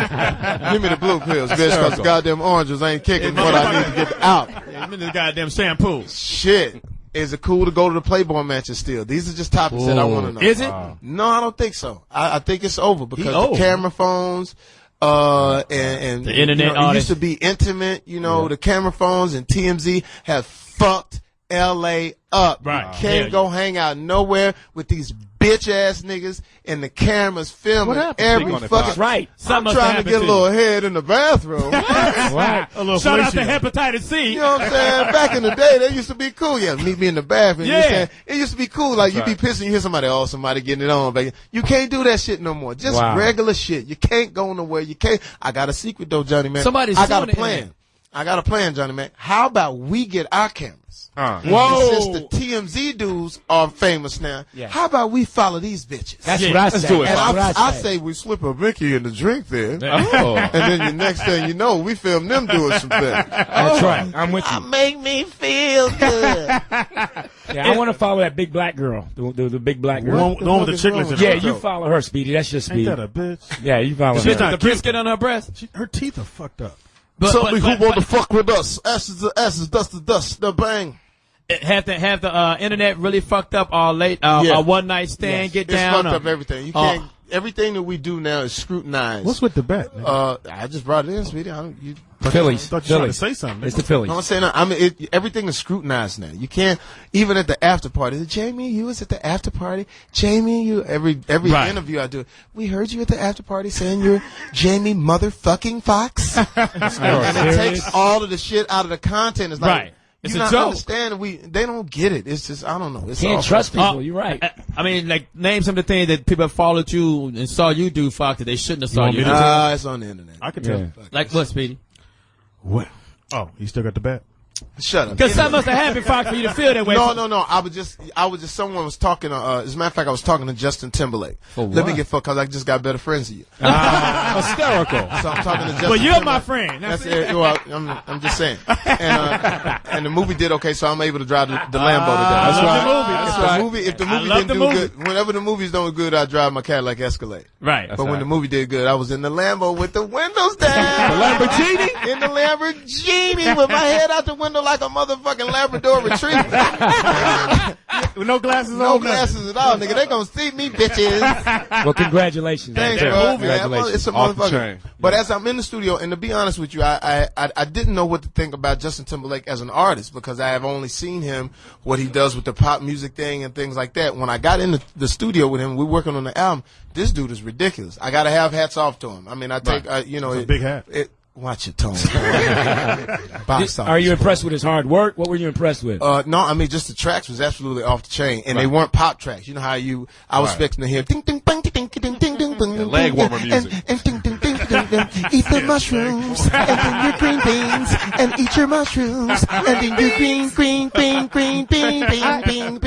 Give me the blue pills, bitch, because the goddamn oranges ain't kicking what I need to get out. Yeah, the goddamn shampoo. Shit. Is it cool to go to the Playboy matches still? These are just topics that I want to know. Is it? No, I don't think so. I think it's over because the camera phones, and the internet it used to be intimate, the camera phones and TMZ have fucked LA up. Right. You can't go hang out nowhere with these bitch ass niggas and the cameras filming every fucking. Right. I'm trying to get a little head in the bathroom. Right. A little Shout out to fellatio. hepatitis C. You know what I'm saying? Back in the day, that used to be cool. Yeah, meet me in the bathroom. Yeah. You know what I'm saying? It used to be cool. Like, you be pissing, you hear somebody getting it on, baby. You can't do that shit no more. Just regular shit. You can't go nowhere. You can't. I got a secret, though, Johnny Mack. I got a plan. I got a plan, Johnny Mack. How about we get our cameras? Whoa. Since the TMZ dudes are famous now, how about we follow these bitches? That's what I say. Let's do it. And That's what I say we slip a Mickey in the drink there. Oh. And then the next thing you know, we film them doing some things. That's right. I'm with you. Make me feel good. Yeah, I want to follow that big black girl. The big black girl. The one with the chicklets in her Yeah, throat. you follow her, Speedy. That's your Speedy. Ain't that a bitch? Yeah, you follow She's her. not The brisket on her breast. Her teeth are fucked up. Somebody who want to fuck with us. Ashes to ashes, dust to dust. The bang. Have the internet really fucked up all late? A one night stand, get It's down. fucked up everything. You can't. Everything that we do now is scrutinized. What's with the bet? I just brought it in, sweetie. Phillies. I thought you were trying to say something. It's the Phillies. No, I'm saying, everything is scrutinized now. You can't, even at the after party. Jamie, you was at the after party. Jamie, you, every interview I do, we heard you at the after party saying you're Jamie motherfucking Foxx. And it takes all of the shit out of the content. It's like, Right. It's you a not joke. understand. They don't get it. It's just, I don't know. It's Can't awful. trust people. You're right. I mean, like, name some of the things that people have followed you and saw you do, Fox, that they shouldn't have saw you do. It's on the internet. I can tell. Like what, Speedy? What? Oh, you still got the bet? Shut up. Because something must have happened, Fox, for you to feel that way. No. I was just, someone was talking, as a matter of fact, I was talking to Justin Timberlake. For what? Let me get fucked, because I just got better friends than you. Hysterical. So I'm talking to Justin Well, you're Timberlake. my friend. That's it. Well, I'm just saying. And the movie did okay, so I'm able to drive the Lambo today. I love the movie. If the movie didn't do good, whenever the movies don't do good, I drive my Cadillac Escalade. Right. But when the movie did good, I was in the Lambo with the windows down. The Lamborghini? In the Lamborghini with my head out the window like a motherfucking Labrador Retriever. With no glasses on. No glasses at all, nigga. They gonna see me, bitches. Well, congratulations. Thanks, bro. Man, it's a Off the motherfucker. chain. But as I'm in the studio, and to be honest with you, I didn't know what to think about Justin Timberlake as an artist, because I have only seen him, what he does with the pop music thing and things like that. When I got in the studio with him, we're working on the album. This dude is ridiculous. I gotta have hats off to him. I mean, I take, It's a big hat. Watch your tone. Are you impressed with his hard work? What were you impressed with? No, I mean, just the tracks was absolutely off the chain, and they weren't pop tracks. You know how I was expecting to hear ding ding bang ding ding ding ding ding leg warmer music. and ding ding ding ding ding. Eat the mushrooms and then your green beans and eat your mushrooms and then your green bean.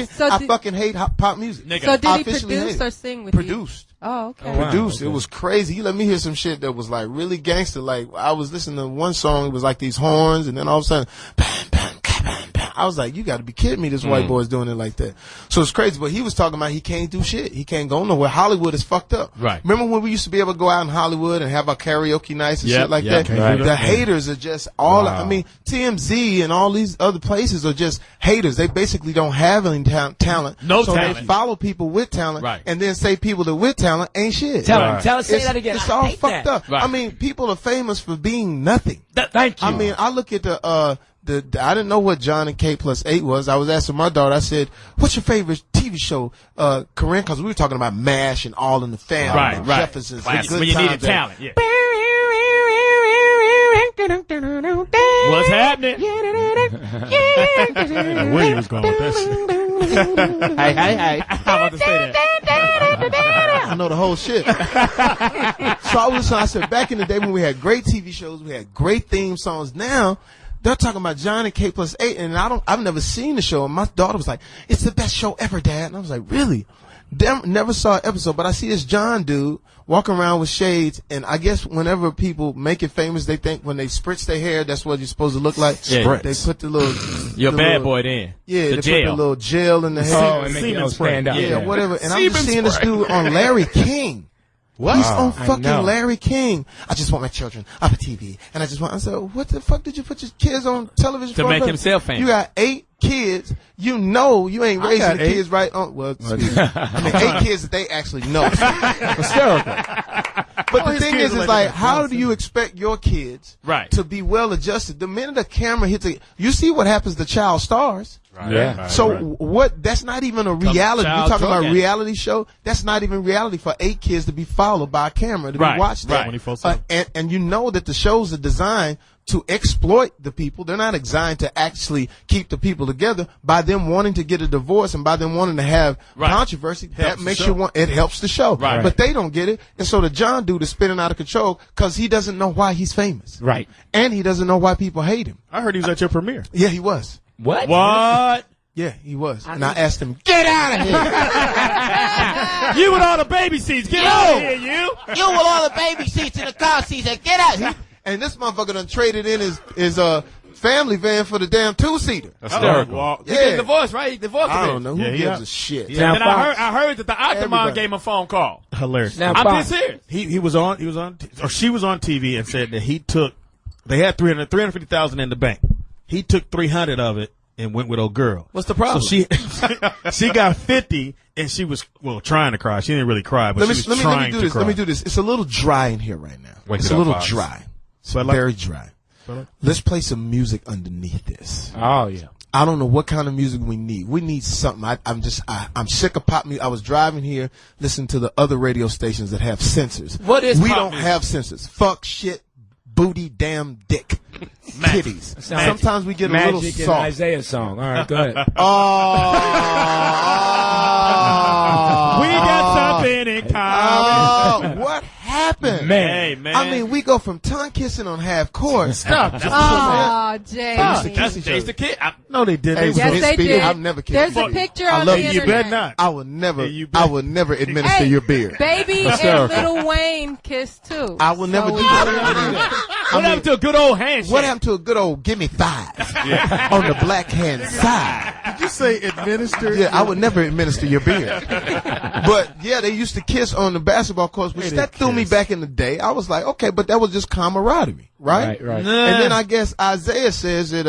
So I fucking hate pop music. So did I he officially hate produce it. or sing with you? Produced. Oh, okay. Produced. It was crazy. He let me hear some shit that was like really gangster. Like I was listening to one song, it was like these horns, and then all of a sudden, bam, bam, bam, bam. I was like, you got to be kidding me! This white boy's doing it like that. So it's crazy. But he was talking about he can't do shit. He can't go nowhere. Hollywood is fucked up. Right. Remember when we used to be able to go out in Hollywood and have our karaoke nights and shit like that? Right. The haters are just all. I mean, TMZ and all these other places are just haters. They basically don't have any talent. No so talent. they follow people with talent, Right. and then say people that with talent ain't shit. Say that again. It's I all hate fucked that. up. Right. I mean, people are famous for being nothing. Thank you. I mean, I look at the I didn't know what John and K+8 was. I was asking my daughter, I said, what's your favorite TV show, Corinne? Because we were talking about MASH and All in the Family. Right, and right. Jefferson's. Classic. Good When you needed Times, talent, yeah. What's happening? Where he was going with that shit. Hey. I'm about to say that. I know the whole shit. So I was listening. I said, back in the day when we had great TV shows, we had great theme songs. Now they're talking about John and K+8, and I've never seen the show. And my daughter was like, "It's the best show ever, Dad." And I was like, "Really?" Never saw an episode, but I see this John dude walking around with shades, and I guess whenever people make it famous, they think when they spritz their hair, that's what you're supposed to look like. Yeah. They put the little Your the bad little, boy then. Yeah, the they jail. put the little gel in the hair. and make Semen it spray. stand out. Yeah, whatever. And I'm just Semen seeing this spray. dude on Larry King. What? He's on I fucking know. Larry King. I just want my children off of TV. And I said, what the fuck did you put your kids on television To for? make himself famous. You got 8 kids. You know you ain't raising got the 8. kids right on. Well, excuse me. I mean, 8 kids that they actually know. Hysterical. But the thing is like, how do you expect your kids Right. to be well adjusted? The minute the camera hits you see what happens to child stars. Right. Yeah. Right. So what? That's not even a reality. child You're talking about drug reality show. That's not even reality for 8 kids to be followed by a camera to Right, be watched. right. 24/7. And you know that the shows are designed to exploit the people. They're not designed to actually keep the people together. By them wanting to get a divorce and by them wanting to have Right. controversy, that Helps the makes show. you want. It helps the show. Right. But they don't get it, and so the John dude is spinning out of control because he doesn't know why he's famous. Right. And he doesn't know why people hate him. I heard he was at your premiere. Yeah, he was. What? What? Yeah, he was. And I asked him, get out of here. You with all the baby seats. Get out of here, you. You with all the baby seats in the car seats, and get out. And this motherfucker done traded in his family van for the damn 2-seater. Hysterical. Well, He gets divorced, right? He divorced I him. don't know who Yeah, he gives out. a shit. And I Fox. heard that the Octomom Everybody. gave him a phone call. hilarious. Now, I'm Fox. being serious. He was on, or she was on TV and said that they had 350,000 in the bank. He took 300 of it and went with old girl. What's the problem? So she got 50 and she was, trying to cry. She didn't really cry, but Let me she was trying do to this. cry. Let me do this. It's a little dry in here right now. Wake It's it a up, little Fox. dry. It's But like- very dry. Let's play some music underneath this. Oh, yeah. I don't know what kind of music we need. We need something. I'm sick of pop music. I was driving here listening to the other radio stations that have censors. What is We pop don't music? have censors. Fuck, shit, booty, damn, dick, titties. Sometimes we get a little Magic and soft. Isaiah song. All right, go ahead. We got something in common. What happened? happened? Man. Hey, man. I mean, we go from tongue kissing on half court. Stop. Oh, Jay. That's the kid. No, they didn't. Hey, Yes, they Speedy, did. I've never kissed There's you. a picture I on love the you. You internet. better not. I will never administer Hey, your beer. Baby and Lil Wayne kissed too. I will never So do we- that. What happened to a good old handshake? What happened to a good old give me five on the black hand side? Did you say administer? Yeah, I would never administer your beer. But yeah, they used to kiss on the basketball courts, which They that didn't threw me kiss. back in the day. I was like, okay, but that was just camaraderie, right? Right. And then I guess Isaiah says that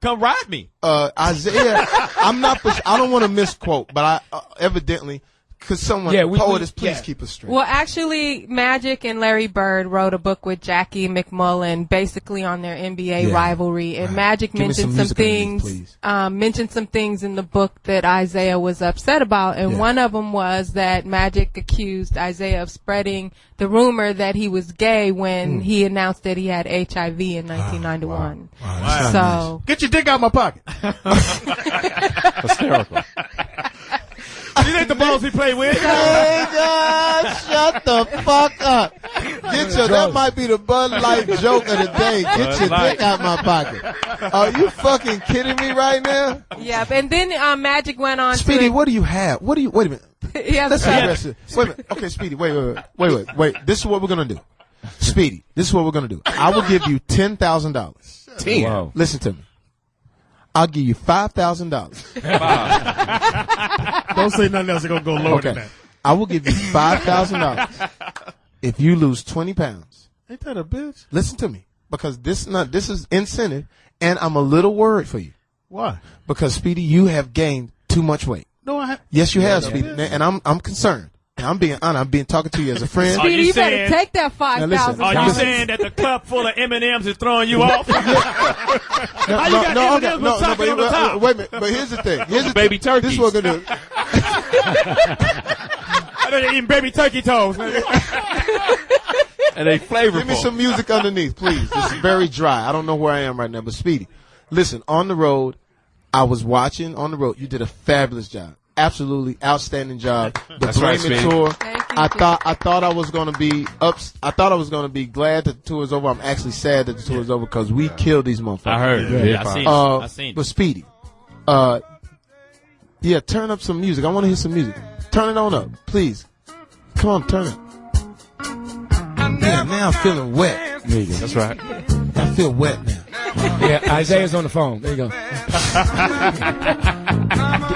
come ride me. Isaiah, I don't want to misquote, but I evidently, because someone, Poetess, please keep us straight. Well, actually, Magic and Larry Bird wrote a book with Jackie McMullen, basically on their NBA rivalry. And Magic mentioned some things, mentioned some things in the book that Isaiah was upset about. And one of them was that Magic accused Isaiah of spreading the rumor that he was gay when he announced that he had HIV in 1991. Wow. So nice. Get your dick out my pocket. Hysterical. These ain't the balls he played with. Hey, God, shut the fuck up. That might be the Bud Light joke of the day. Get your dick out my pocket. Are you fucking kidding me right now? yeah, and then Magic went on. Speedy, what do you have? Wait a minute. Let's address it. Wait a minute. Okay, Speedy, wait. This is what we're gonna do. Speedy, this is what we're gonna do. I will give you $10,000. Wow. Listen to me. I'll give you $5,000. Don't say nothing else. They're going to go lower than that. I will give you $5,000 if you lose 20 pounds. Ain't that a bitch? Listen to me, because this is incentive, and I'm a little worried for you. Why? Because, Speedy, you have gained too much weight. No, I have. Yes, you have, Speedy, and I'm concerned. And I'm being honest. I'm being talking to you as a friend. Speedy, you better take that $5,000. Are you saying that the cup full of M&Ms is throwing you off? Wait a minute. But here's the thing. Here's the baby turkey. This is what we're gonna do. I know they're eating baby turkey toes. And they flavorful. Give me some music underneath, please. It's very dry. I don't know where I am right now, but Speedy, listen. On the road, I was watching. On the road, you did a fabulous job. Absolutely outstanding job. The Blaming tour. I thought I was gonna be I thought I was gonna be glad that the tour is over. I'm actually sad that the tour is over because we killed these motherfuckers. I heard. I seen. But Speedy, turn up some music. I want to hear some music. Turn it on up, please. Come on, turn it. Yeah, now I'm feeling wet. There you go. That's right. I feel wet now. Yeah, Isaiah's on the phone. There you go.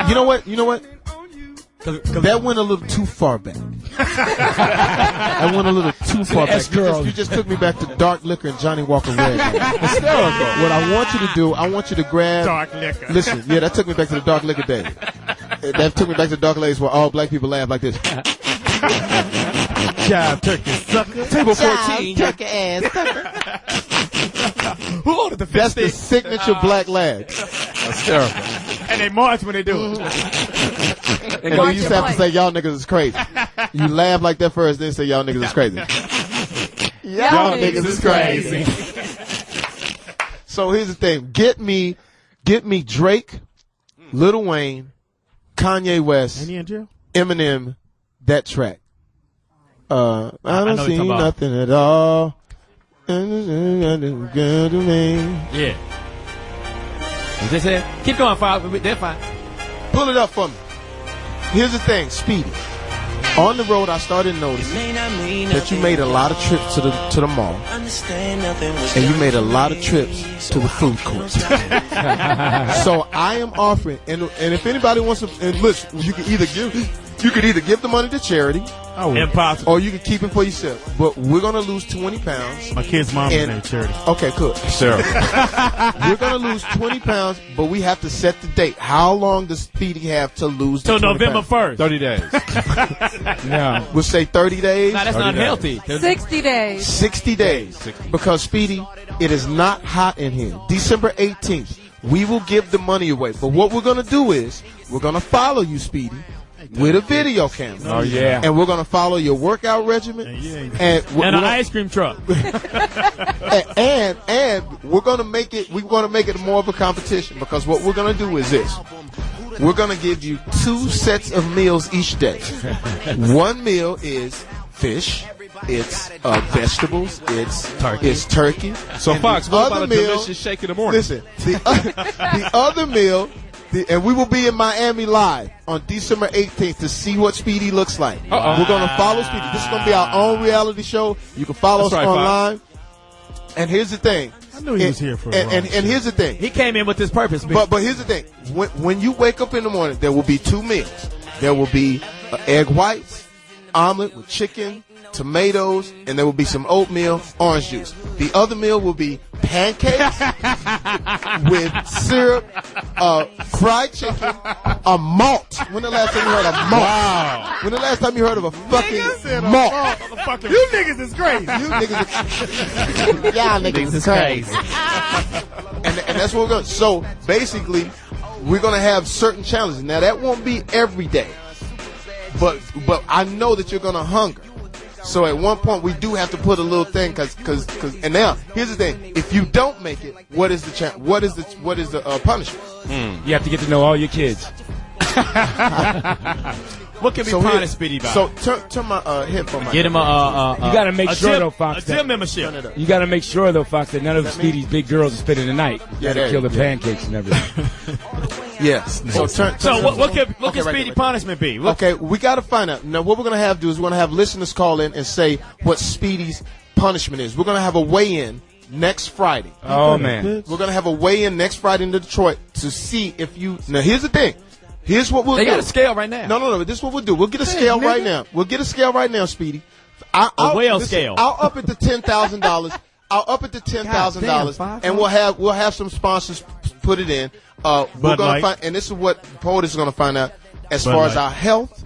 You know what? That went a little too far back. That went a little too far back. You just took me back to dark liquor and Johnny Walker Red. Hysterical. What I want you to do, I want you to grab. Dark liquor. Listen, yeah, that took me back to the dark liquor days. That took me back to the dark days where all black people laugh like this. Jive turkey sucker. Table 14. Turkey ass sucker. Who ordered the fish That's the stick? signature black laugh. Hysterical. And they march when they do it. And then you used to have to say y'all niggas is crazy. You laugh like that first, then say y'all niggas is crazy. Y'all niggas is crazy. So here's the thing. Get me Drake, Lil Wayne, Kanye West, Eminem, that track. I don't see nothing at all. Good to me. Yeah. Is this it? Keep going, Fox. They're fine. Pull it up for me. Here's the thing, Speedy. On the road, I started noticing that you made a lot of trips to the mall, and you made a lot of trips to the food court. So I am offering, and if anybody wants to, and listen, you could either give the money to charity, impossible, or you can keep it for yourself. But we're gonna lose 20 pounds. My kid's mom is named Charity. Okay, cool. Sarah. We're gonna lose 20 pounds, but we have to set the date. How long does Speedy have to lose? Till 20 November pounds? 1st. 30 days. No. We'll say 30 days. No, that's not healthy. 60 days. 60 days. Because, Speedy, it is not hot in here. December 18th, we will give the money away. But what we're going to do is, we're going to follow you, Speedy, with a video camera. Oh, yeah. And we're going to follow your workout regimen. And an ice cream truck. and we're going to make it, more of a competition, because what we're going to do is this. We're going to give you 2 sets of meals each day. One meal is fish, it's vegetables, it's turkey. So, And Fox, the what other about a meal- delicious shake in the morning? Listen, the other meal, and we will be in Miami live on December 18th to see what Speedy looks like. We're going to follow Speedy. This is going to be our own reality show. You can follow us online. And here's the thing. I knew he was here for a while. And here's the thing. He came in with this purpose, man. But here's the thing. When you wake up in the morning, there will be 2 meals. There will be egg whites, omelet with chicken, tomatoes, and there will be some oatmeal, orange juice. The other meal will be pancakes with syrup, fried chicken, a malt. When the last time you heard of malt? Wow. When the last time you heard of a fucking malt? You niggas is crazy. Y'all niggas is crazy. And that's what we're going to. So basically, we're going to have certain challenges. Now, that won't be every day. But I know that you're going to hunger. So at one point, we do have to put a little thing, cause, and now, here's the thing. If you don't make it, what is the punishment? You have to get to know all your kids. What can be punished, Speedy, by? So turn my headphone. Get him a You got to make sure, though, Fox. A gym membership. You got to make sure, though, Fox, that none of Speedy's big girls are spending the night. You got to kill the pancakes and everything. Yes. So what can Speedy punishment be? Okay, we got to find out. Now, what we're going to have to do is we're going to have listeners call in and say what Speedy's punishment is. We're going to have a weigh-in next Friday. Oh, man. We're going to have a weigh-in next Friday in Detroit to see if you... Now, here's the thing. Here's what we'll do. They got a scale right now. No. This is what we'll do. We'll get a scale right now. We'll get a scale right now, Speedy. A whale scale. I'll up it to $10,000. I'll up it to $10,000, and we'll have some sponsors put it in. We're gonna find, and this is what Poetess is gonna find out as far as our health,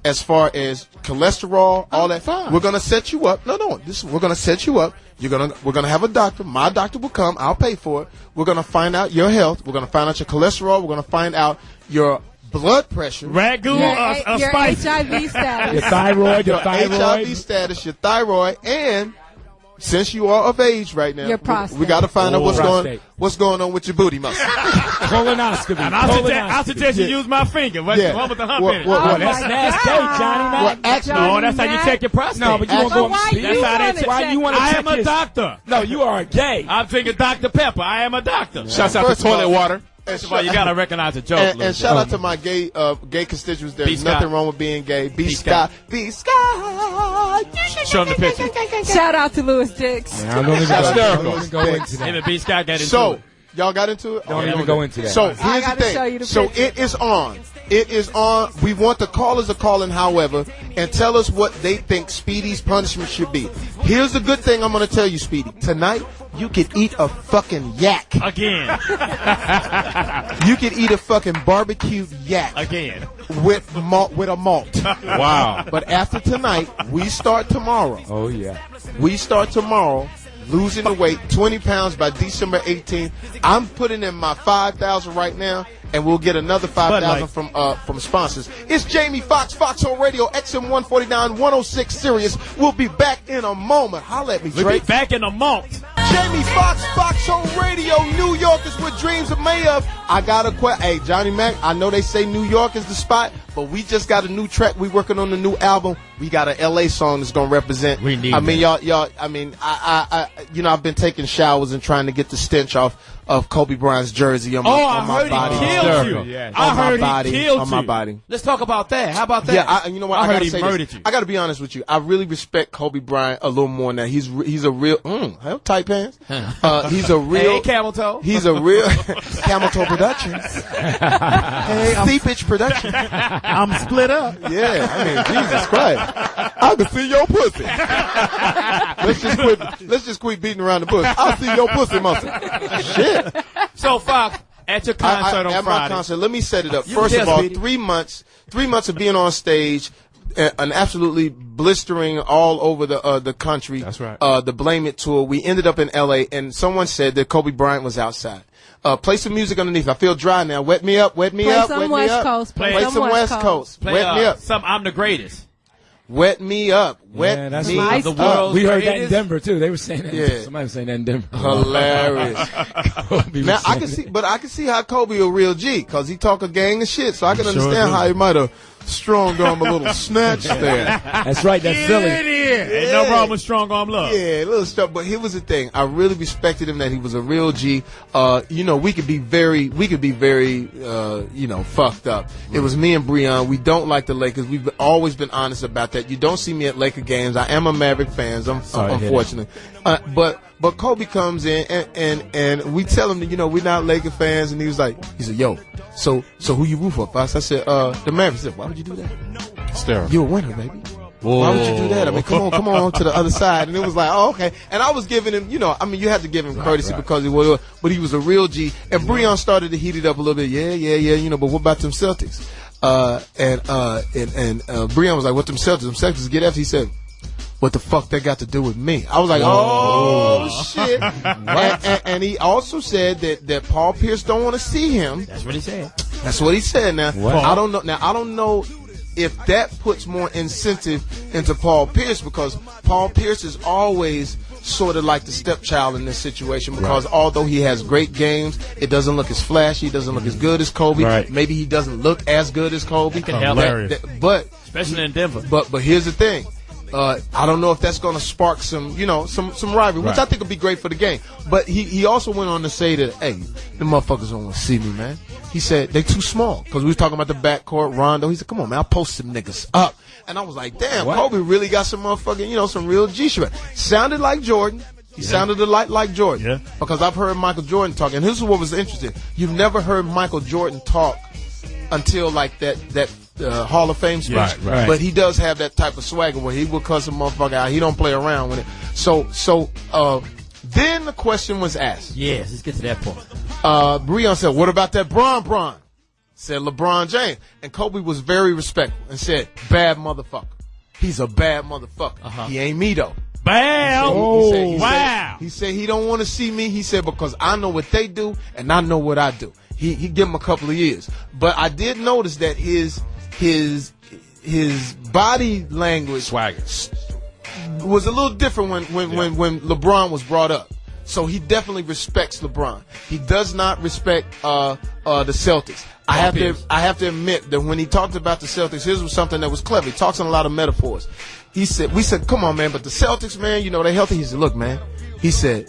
as far as cholesterol, all that. Fine. We're gonna set you up. We're gonna set you up. We're gonna have a doctor. My doctor will come. I'll pay for it. We're gonna find out your health. We're gonna find out your cholesterol. We're gonna find out your blood pressure, ragu, your spice, HIV status, your thyroid, HIV status, your thyroid, and since you are of age right now, your prostate. we got to find out what's going on with your booty muscle. Colonoscopy. And I suggest you use my finger. What's the one with the hump in it? That's nasty, Johnny Mack. No, that's how you check your prostate. No, but you won't go. Why you want to I check am a doctor. No, you are a gay. I'm thinking Dr. Pepper. I am a doctor. Shouts out to toilet water. First of all, you gotta recognize a joke. And shout out to my gay constituents. There's nothing wrong with being gay. Be Scott. Show them the picture. Shout out to Louis Dix. I don't even go into that. Him and B. Scott got into it. So y'all got into it. Don't even go into that. So here's the thing. So it is on. It is on. We want the callers to call in, however, and tell us what they think Speedy's punishment should be. Here's the good thing I'm going to tell you, Speedy. Tonight, you could eat a fucking yak. Again. You could eat a fucking barbecued yak. Again. With a malt. Wow. But after tonight, we start tomorrow. Oh, yeah. We start tomorrow. Losing the weight, 20 pounds by December 18th. I'm putting in my $5,000 right now, and we'll get another $5,000 from sponsors. It's Jamie Foxx, Foxhole Radio, XM 149, 106 Sirius. We'll be back in a moment. Holla at me, Drake. We'll be back in a month. Jamie Foxx, Foxhole Radio, New York is what dreams are made of. I got a question. Hey, Johnny Mack, I know they say New York is the spot, but we just got a new track. We working on the new album. We got a LA song that's gonna represent. We need. I mean, y'all. I mean, I've been taking showers and trying to get the stench off of Kobe Bryant's jersey on my body. He killed you. Yeah. I heard he killed you. On my body. Let's talk about that. How about that? Yeah, you know what? I gotta heard he say murdered this. you. I got to be honest with you. I really respect Kobe Bryant a little more now. He's a real tight pants. He's a real hey, camel toe. He's a real camel toe Productions. Hey, Seepage Production. I'm split up. Yeah, I mean, Jesus Christ. I can see your pussy. Let's just quit beating around the bush. I'll see your pussy muscle. Shit. So, Fox, at your concert on Friday. At my concert, let me set it up. First of all, 3 months of being on stage, an absolutely blistering all over the country. That's right. The Blame It tour. We ended up in L.A., and someone said that Kobe Bryant was outside. Play some music underneath. I feel dry now. Wet me up, wet me Play up, some wet West me up. Coast. Play some West Coast. Play, wet me up. Some I'm the greatest. Wet me up. Wet that's me nice. up. We heard that in Denver too. They were saying that. Yeah. Somebody was saying that in Denver. Hilarious. Now I can see how Kobe a real G, cause he talk a gang of shit. So I can understand how he might have strong arm, a little snatch there. That's right. That's silly. Ain't no problem with strong arm love. Yeah, a little stuff. But here was the thing. I really respected him that he was a real G. We could be very, fucked up. It was me and Breon. We don't like the Lakers. We've always been honest about that. You don't see me at Laker games. I am a Maverick fan, unfortunately. But Kobe comes in and we tell him that, we're not Laker fans, and he said, yo, so who you root for? Fox? I said, the Mavericks. He said, why would you do that? It's You're a winner, baby. Whoa. Why would you do that? I mean, come on to the other side. And it was like, oh, okay. And I was giving him, you had to give him courtesy because but he was a real G. And Breon started to heat it up a little bit. Yeah, but what about them Celtics? And Breon was like, what them Celtics? Them Celtics get after. He said, what the fuck that got to do with me? I was like, oh shit. And he also said that Paul Pierce don't want to see him. That's what he said. That's what he said. Now, what? I don't know. Now, I don't know if that puts more incentive into Paul Pierce, because Paul Pierce is always sort of like the stepchild in this situation, because although he has great games, it doesn't look as flashy, it doesn't look as good as Kobe. Right. Maybe he doesn't look as good as Kobe. But especially in Denver. But here's the thing. I don't know if that's going to spark some rivalry, which I think would be great for the game. But he also went on to say that, hey, the motherfuckers don't want to see me, man. He said they too small, because we was talking about the backcourt, Rondo. He said, come on, man, I'll post some niggas up. And I was like, damn, Kobe really got some motherfucking, some real G-shit. Sounded like Jordan. He sounded a lot like Jordan. Yeah. Because I've heard Michael Jordan talk, and this is what was interesting. You've never heard Michael Jordan talk until like that Hall of Fame speech. Right. But he does have that type of swagger where he will cuss a motherfucker out. He don't play around with it. So then the question was asked. Yes, let's get to that point. Breon said, what about that Bron? Said LeBron James. And Kobe was very respectful and said, bad motherfucker. He's a bad motherfucker. He ain't me though. Bam! Wow. He said he don't want to see me. He said because I know what they do and I know what I do. He give him a couple of years. But I did notice that his body language swagger was a little different when LeBron was brought up. So he definitely respects LeBron. He does not respect the Celtics. I have to admit that when he talked about the Celtics, here's something that was clever. He talks in a lot of metaphors. We said, come on, man, but the Celtics, man, they're healthy. He said, look, man, he said,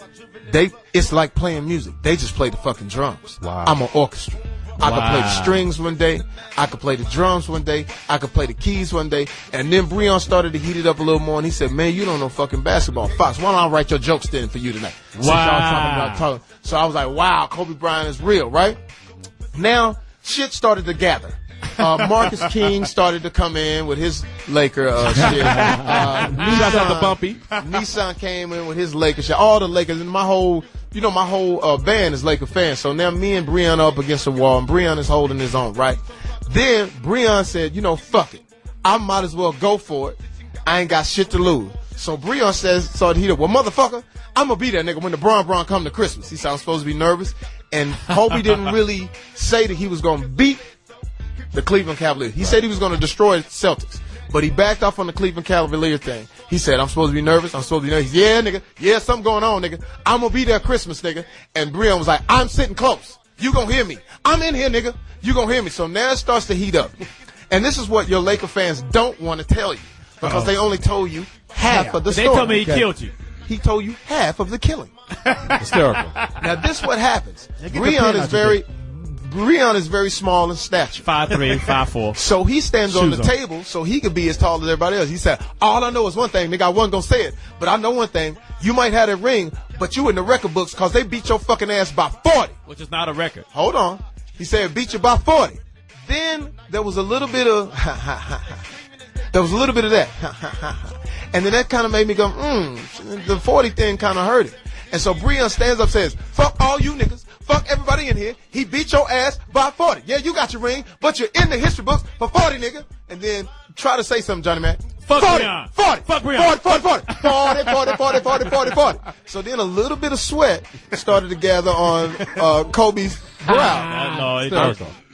it's like playing music. They just play the fucking drums. Wow. I'm an orchestra. I could play the strings one day. I could play the drums one day. I could play the keys one day. And then Breon started to heat it up a little more, and he said, man, you don't know fucking basketball. Fox, why don't I write your jokes then for you tonight? Wow. So I was like, wow, Kobe Bryant is real, right? Now, shit started to gather. Marcus King started to come in with his Laker shit. Nissan came in with his Laker shit. All the Lakers, and my whole band is Laker fans. So now me and Breon are up against the wall, and Breon is holding his own, right? Then Breon said, fuck it. I might as well go for it. I ain't got shit to lose. So Breon started to heat up. Well, motherfucker, I'm going to be that nigga when the Bron come to Christmas. He sounds supposed to be nervous. And Kobe didn't really say that he was going to beat the Cleveland Cavaliers. He said he was going to destroy the Celtics. But he backed off on the Cleveland Cavaliers thing. He said, I'm supposed to be nervous. I'm supposed to be nervous. Yeah, nigga. Yeah, something going on, nigga. I'm going to be there Christmas, nigga. And Breon was like, I'm sitting close. You going to hear me. I'm in here, nigga. You going to hear me. So now it starts to heat up. And this is what your Laker fans don't want to tell you. Because they only told you half of the story. They told me he killed you. He told you half of the killing. Hysterical. Now, this is what happens. Breon is very small in stature. 5'3", 5'4". So he stands on the table so he could be as tall as everybody else. He said, all I know is one thing, nigga, I wasn't going to say it, but I know one thing. You might have a ring, but you in the record books because they beat your fucking ass by 40. Which is not a record. Hold on. He said, beat you by 40. Then there was a little bit of, that. And then that kind of made me go, the 40 thing kind of hurt it. And so Breon stands up and says, fuck all you niggas. Fuck everybody in here. He beat your ass by 40. Yeah, you got your ring, but you're in the history books for 40, nigga. And then try to say something, Johnny Mack. Fuck 40, Breon. 40, Fuck Breon. 40. So then a little bit of sweat started to gather on Kobe's brow.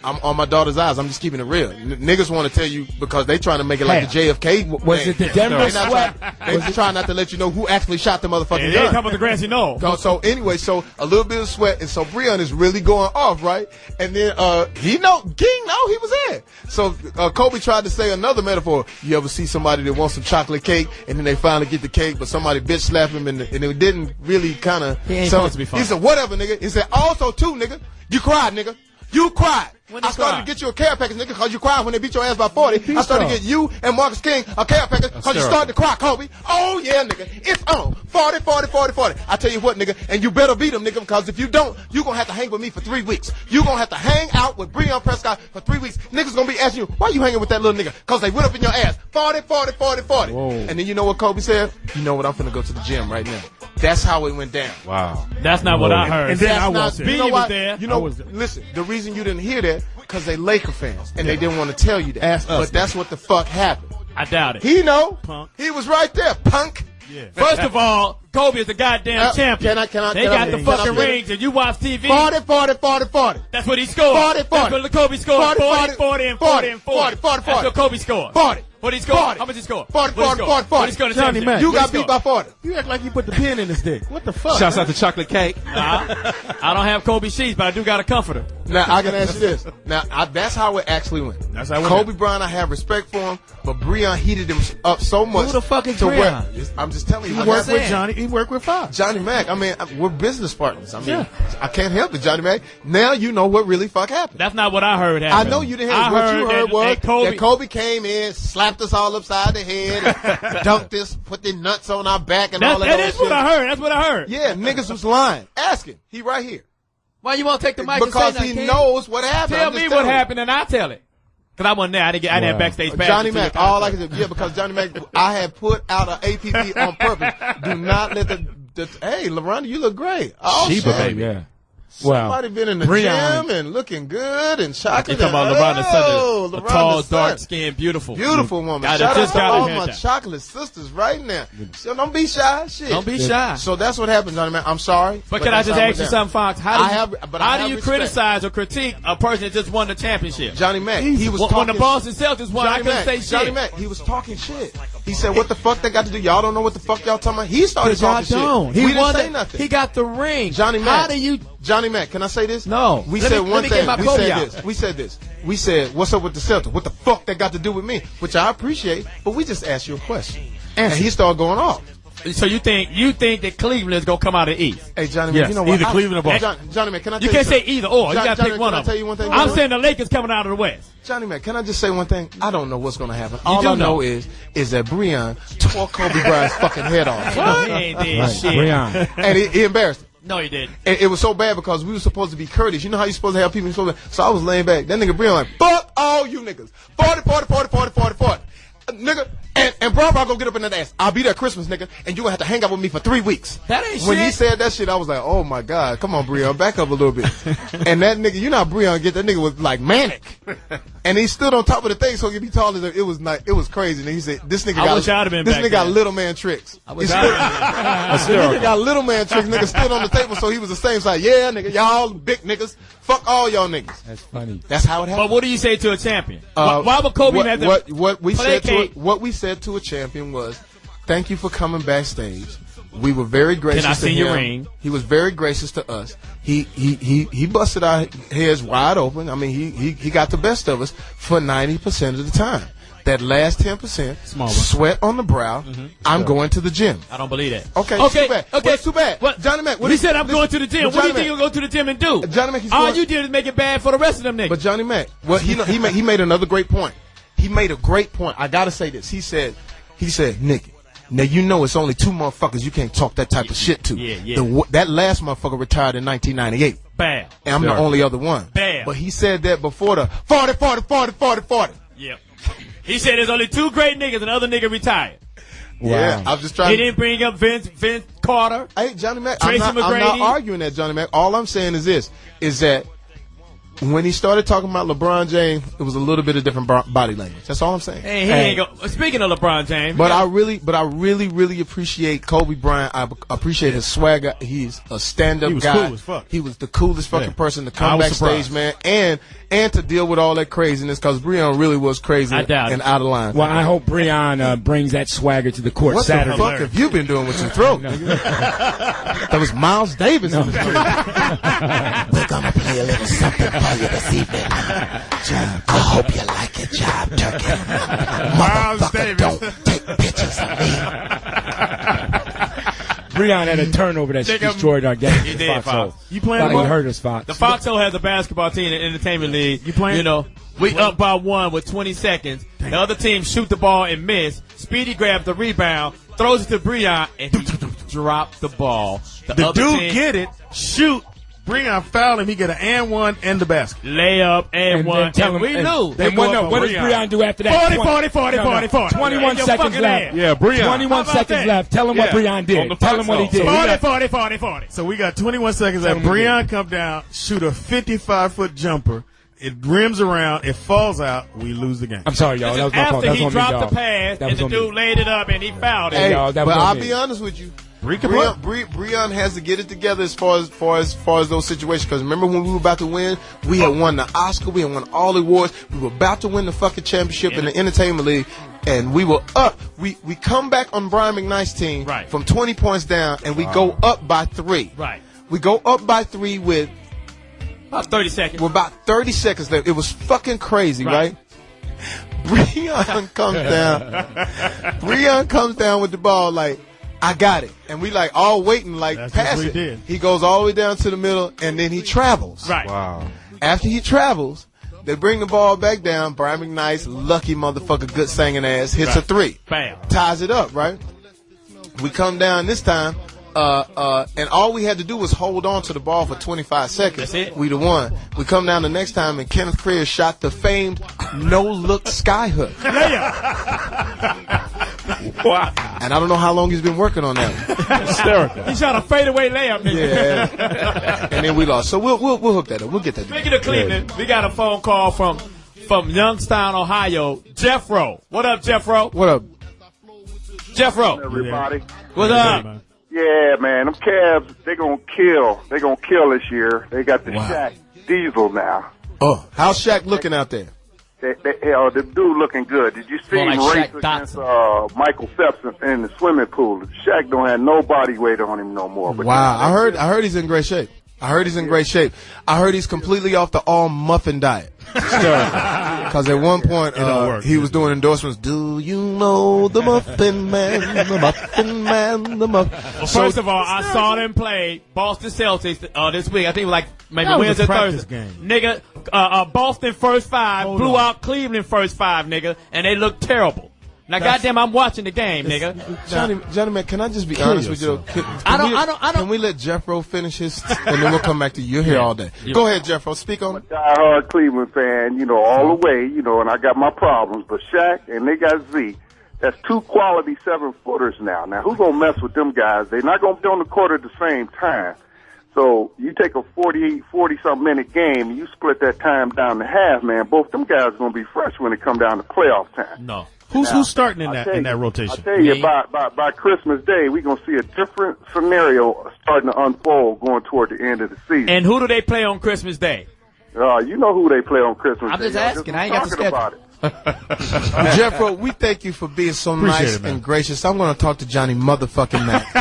I'm on my daughter's eyes. I'm just keeping it real. Niggas want to tell you because they trying to make it like the JFK. Was it the Denver sweat? They trying not to let you know who actually shot the motherfucking gun. They ain't come with the grassy knoll. So anyway, so a little bit of sweat, and so Breon is really going off, right? And then King know he was there. So Kobe tried to say another metaphor. You ever see somebody that wants some chocolate cake, and then they finally get the cake, but somebody bitch slap him, and it didn't really kind of. He ain't supposed to be funny. He said, "Whatever, nigga." He said, "Also, too, nigga, you cried, nigga. You cried. I started to get you a care package, nigga, because you cried when they beat your ass by 40. I started to get you and Marcus King a care package because you started to cry, Kobe. Oh, yeah, nigga. It's on. 40, 40, 40, 40. I tell you what, nigga, and you better beat him, nigga, because if you don't, you're going to have to hang with me for 3 weeks. You're going to have to hang out with Breon Prescott for 3 weeks. Niggas going to be asking you, why you hanging with that little nigga? Because they went up in your ass. 40, 40, 40, 40. Whoa. And then you know what Kobe said? You know what? I'm finna go to the gym right now. That's how it went down. Wow. That's not what I heard. And then I was there. You know was there. You know, listen, the reason you didn't hear that, because they Laker fans, and they didn't want to tell you that. But that's what the fuck happened. I doubt it. He know. Punk. He was right there, punk. Yeah. First of all, Kobe is the goddamn champion. They got the fucking rings, and you watch TV. 40, 40, 40, 40. That's what he scored. 40, 40. That's what Kobe scored. 40, 40, and 40, and 40. 40. That's what Kobe scored. 40. What he scored? 40. How much he scored? 40, 40, 40, 40. What he scored in Johnny Mack. You got beat by 40. You act like you put the pin in his dick. What the fuck? Shouts out to Chocolate Cake. I don't have Kobe sheets, but I do got a comforter. Now, I can ask you this. Now, that's how it actually went. That's how it Kobe went. Bryant, I have respect for him, but Breon heated him up so much. Who the fuck is to where, Breon? I'm just telling you. He worked with Johnny. He worked with Foxx. Johnny Mack. I mean, we're business partners. I mean, I can't help it, Johnny Mack. Now you know what really fuck happened. That's not what I heard happened. I know you didn't hear what you heard was Kobe, that Kobe came in, slapped us all upside the head, and dunked us, put the nuts on our back and all that. That is what I heard. That's what I heard. Yeah, niggas was lying. Ask him. He right here. Why you won't take the mic because and say he knows what happened. Tell me what happened and I'll tell it. Because I wasn't there. I didn't have backstage pass. Johnny Mack, all I can say, yeah, because Johnny Mack, I had put out an APB on purpose. Do not let hey, LaRonda, you look great. Oh, Sheba, shit. baby. Yeah. Somebody been in the gym and looking good and chocolate. You talking about LaRonda Sunday, a tall, dark-skinned, beautiful woman. Shout out to all my chocolate sisters right now. So don't be shy. Shit. Don't be shy. So that's what happened, Johnny Mack. I'm sorry. But can I just ask you something, Fox? How do you respect. criticize or critique a person that just won the championship? Johnny Mack, he was talking. When the Boston Celtics won, I couldn't say shit. Johnny Mack, he was talking shit. He said, "What the fuck they got to do? Y'all don't know what the fuck y'all talking about." He started talking shit. He didn't say nothing. He got the ring. Johnny Mack. How do you? Johnny Mack, can I say this? No. We said one thing. We said this. We said, what's up with the Celtics? What the fuck that got to do with me? Which I appreciate, but we just asked you a question. And he started going off. So you think that Cleveland is gonna come out of the East? Hey Johnny, Mack, you know what? Either Cleveland or Boston. Johnny Mack, can I tell you can't say either or. You gotta pick one of them. Can I tell you one thing? I'm saying the Lakers coming out of the West. Johnny Mack, can I just say one thing? I don't know what's gonna happen. All I know is that Breon tore Kobe Bryant's fucking head off. He ain't did shit. And he embarrassed him. No, he didn't. It was so bad because we were supposed to be courteous. You know how you supposed to have people so I was laying back. That nigga Breon like, fuck all you niggas. 40, 40, 40, 40, 40, 40. Nigga, and Bron gonna get up in that ass. I'll be there Christmas, nigga, and you gonna have to hang out with me for 3 weeks. That ain't when shit. he said that shit, I was like, oh my God, come on, Breon, back up a little bit. And that nigga, you know how Breon get, that nigga was like manic. And he stood on top of the thing so he could be taller than it was crazy. And he said, this nigga got little man tricks. This nigga got little man tricks. Nigga stood on the table so he was the same size. Yeah, nigga, y'all big niggas. Fuck all y'all niggas. That's funny. That's how it happened. But what do you say to a champion? Why would Kobe have to what we said to a champion was, thank you for coming backstage. We were very gracious to him. Can I see your ring? He was very gracious to us. He busted our heads wide open. I mean, he got the best of us for 90% of the time. That last 10%, sweat on the brow. I'm going to the gym. I don't believe that. Okay. Too bad. Okay. It's too bad. What? Johnny Mack. He said I'm going to the gym. What do you think he'll go to the gym and do? Johnny Mack. All you did is make it bad for the rest of them niggas. But Johnny Mack, well, he made another great point. He made a great point. I gotta say this. He said, Nick, now you know it's only 2 motherfuckers you can't talk that type of shit to. Yeah. That last motherfucker retired in 1998. Bad. And I'm the only other one. Bad. But he said that before the 40, 40, 40, 40, 40. Yep. He said there's only 2 great niggas and the other nigga retired. Wow. Yeah, I'm just trying. He didn't bring up Vince Carter. Hey, Johnny Mack, Tracy I'm not arguing that, Johnny Mack. All I'm saying is this: is that when he started talking about LeBron James, it was a little bit of different body language. That's all I'm saying. Hey, he ain't go. Speaking of LeBron James, but I really appreciate Kobe Bryant. I appreciate his swagger. He's a stand-up guy. He was cool as fuck. He was the coolest fucking person to come backstage, man, and to deal with all that craziness, because Breon really was crazy and out of line. Well, I hope Breon brings that swagger to the court what Saturday. What the fuck have you been doing with your throat? That was Miles Davis. We're gonna play a little something for you this evening. I hope you like it, Job Turkey. Motherfucker, don't take pictures of me. Breon had a turnover that destroyed our game. He did, Fox. You playing? You heard us, Fox. The Foxhole has a basketball team in the entertainment league. You playing? You know, we up by 1 with 20 seconds. Damn. The other team shoot the ball and miss. Speedy grabs the rebound, throws it to Breon, and he dropped the ball. The dude team get it, shoot. Breon foul him. He get an and one and the basket. Layup and one. And we knew. And what does Breon do after that? 40. 21 seconds left. Yeah, Breon. 21 seconds left. Tell him what Breon did. Tell him what he did. 40. So we got 21 seconds left. Breon come down, shoot a 55-foot jumper. It rims around. It falls out. We lose the game. I'm sorry, y'all. That was my fault. After he dropped the pass and the dude laid it up and he fouled it. Hey, but I'll be honest with you. Breon has to get it together as far as those situations. Because remember when we were about to win, we had won the Oscar, we had won all the awards. We were about to win the fucking championship in the Entertainment League, and we were up. We come back on Brian McKnight's team from 20 points down, and we go up by 3. Right. We go up by 3 with about 30 seconds. With about 30 seconds left. It was fucking crazy, right? Breon comes down. Breon comes down with the ball like, I got it. And we like all waiting like pass it. Did. He goes all the way down to the middle and then he travels. Right. Wow. After he travels, they bring the ball back down. Brian McKnight's lucky motherfucker, good singing ass, hits a 3. Bam. Ties it up, right? We come down this time, and all we had to do was hold on to the ball for 25 seconds. That's it. We the one. We come down the next time and Kenneth Craig shot the famed no-look skyhook. Wow. And I don't know how long he's been working on that. Hysterical. He shot a fadeaway layup, nigga. Yeah. And then we lost. So we'll hook that up. We'll get that. Speaking of Cleveland, we got a phone call from Youngstown, Ohio. Jeffro. What up, Jeffro? What up? Jeffro. Everybody. What's up? Yeah, man. Them Cavs, they gonna kill. They gonna kill this year. They got the Shaq Diesel now. Oh, how's Shaq looking out there? The dude looking good. Did you see him race against Michael Phelps in the swimming pool? Shaq don't have no body weight on him no more. But wow, I heard he's in great shape. I heard he's completely off the all muffin diet. Because at one point he was doing endorsements. Do you know the Muffin Man? The Muffin Man. The Muffin. Well, first of all, I saw them play Boston Celtics this week. I think it was like maybe Wednesday, Thursday. Nigga, Boston first 5 blew out Cleveland first 5, nigga, and they looked terrible. Now, goddamn, I'm watching the game, nigga. Johnny Mack, can I just be honest with you? Can we let Jeffro finish his, and then we'll come back to you. You're here all day. Go ahead, Jeffro. Speak on it. I'm a diehard Cleveland fan, all the way, and I got my problems. But Shaq and they got Z. That's 2 quality 7-footers now. Now, who's going to mess with them guys? They're not going to be on the court at the same time. So you take a 40-something minute game, and you split that time down to half, man. Both them guys are going to be fresh when it come down to playoff time. No. Who's starting in that rotation? I tell you, by Christmas Day, we're gonna see a different scenario starting to unfold going toward the end of the season. And who do they play on Christmas Day? You know who they play on Christmas Day. I'm just asking. I ain't got the schedule. About it. Jeffro, we thank you for being so nice and gracious. I'm going to talk to Johnny motherfucking Mack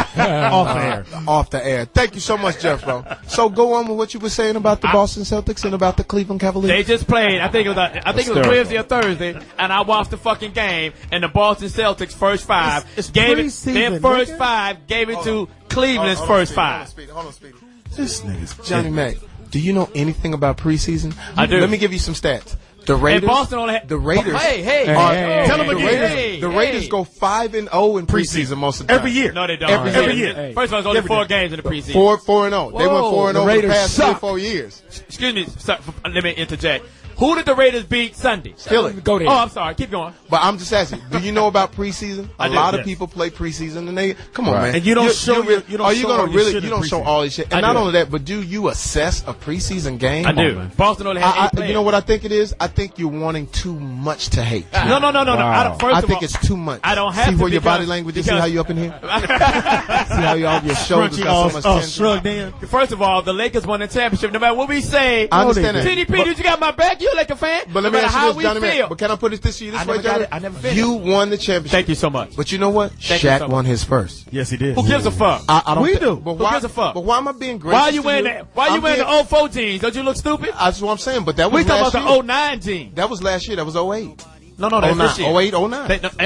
off the air. Thank you so much, Jeffro. So go on with what you were saying about the Boston Celtics and about the Cleveland Cavaliers. They just played. I think it was Wednesday or Thursday, and I watched the fucking game. And the Boston Celtics first 5 gave it their first 5 gave it to Cleveland's first 5. Hold on, Speedy. This nigga's Johnny Mack. Do you know anything about preseason? I do. Let me give you some stats. The Raiders. And Boston only had, the Raiders. Tell them again. The Raiders go 5-0 in preseason most of the time. Every year. No, they don't. Every year. First of all, it's only 4 games in the preseason. 4-0. They went 4-0 for the past 3 or 4 years. Excuse me. Sorry, let me interject. Who did the Raiders beat Sunday? Still it. Go there. Oh, I'm sorry. Keep going. But I'm just asking, do you know about preseason? A lot of people play preseason, and come on, man. And you don't show you don't show all this shit. And not only that, but do you assess a preseason game? I do. Boston only had 8 players. You know what I think it is? I think you're wanting too much to hate. No. Wow. I think it's too much. I don't have see to. Where your body language is? See how you up in here? See how you all your shoulders got so much tension? Shrugged in. First of all, the Lakers won the championship. No matter what we say, I understand that. TDP, did you got my back? You're like a fan. But let me ask you this, Johnny Mack. But can I put it this to you this way, Johnny? I never finished. You won the championship. Thank you so much. But you know what? Shaq won his first. Yes, he did. Who gives a fuck? I don't. We do. But who gives a fuck? But why am I being gracious? Why are you wearing that? Why are you wearing the 04 jeans? Don't you look stupid? That's what I'm saying. But that was we last talking year. about the 09 jeans. That was last year. That was 08. No, that's this year. 08, 09.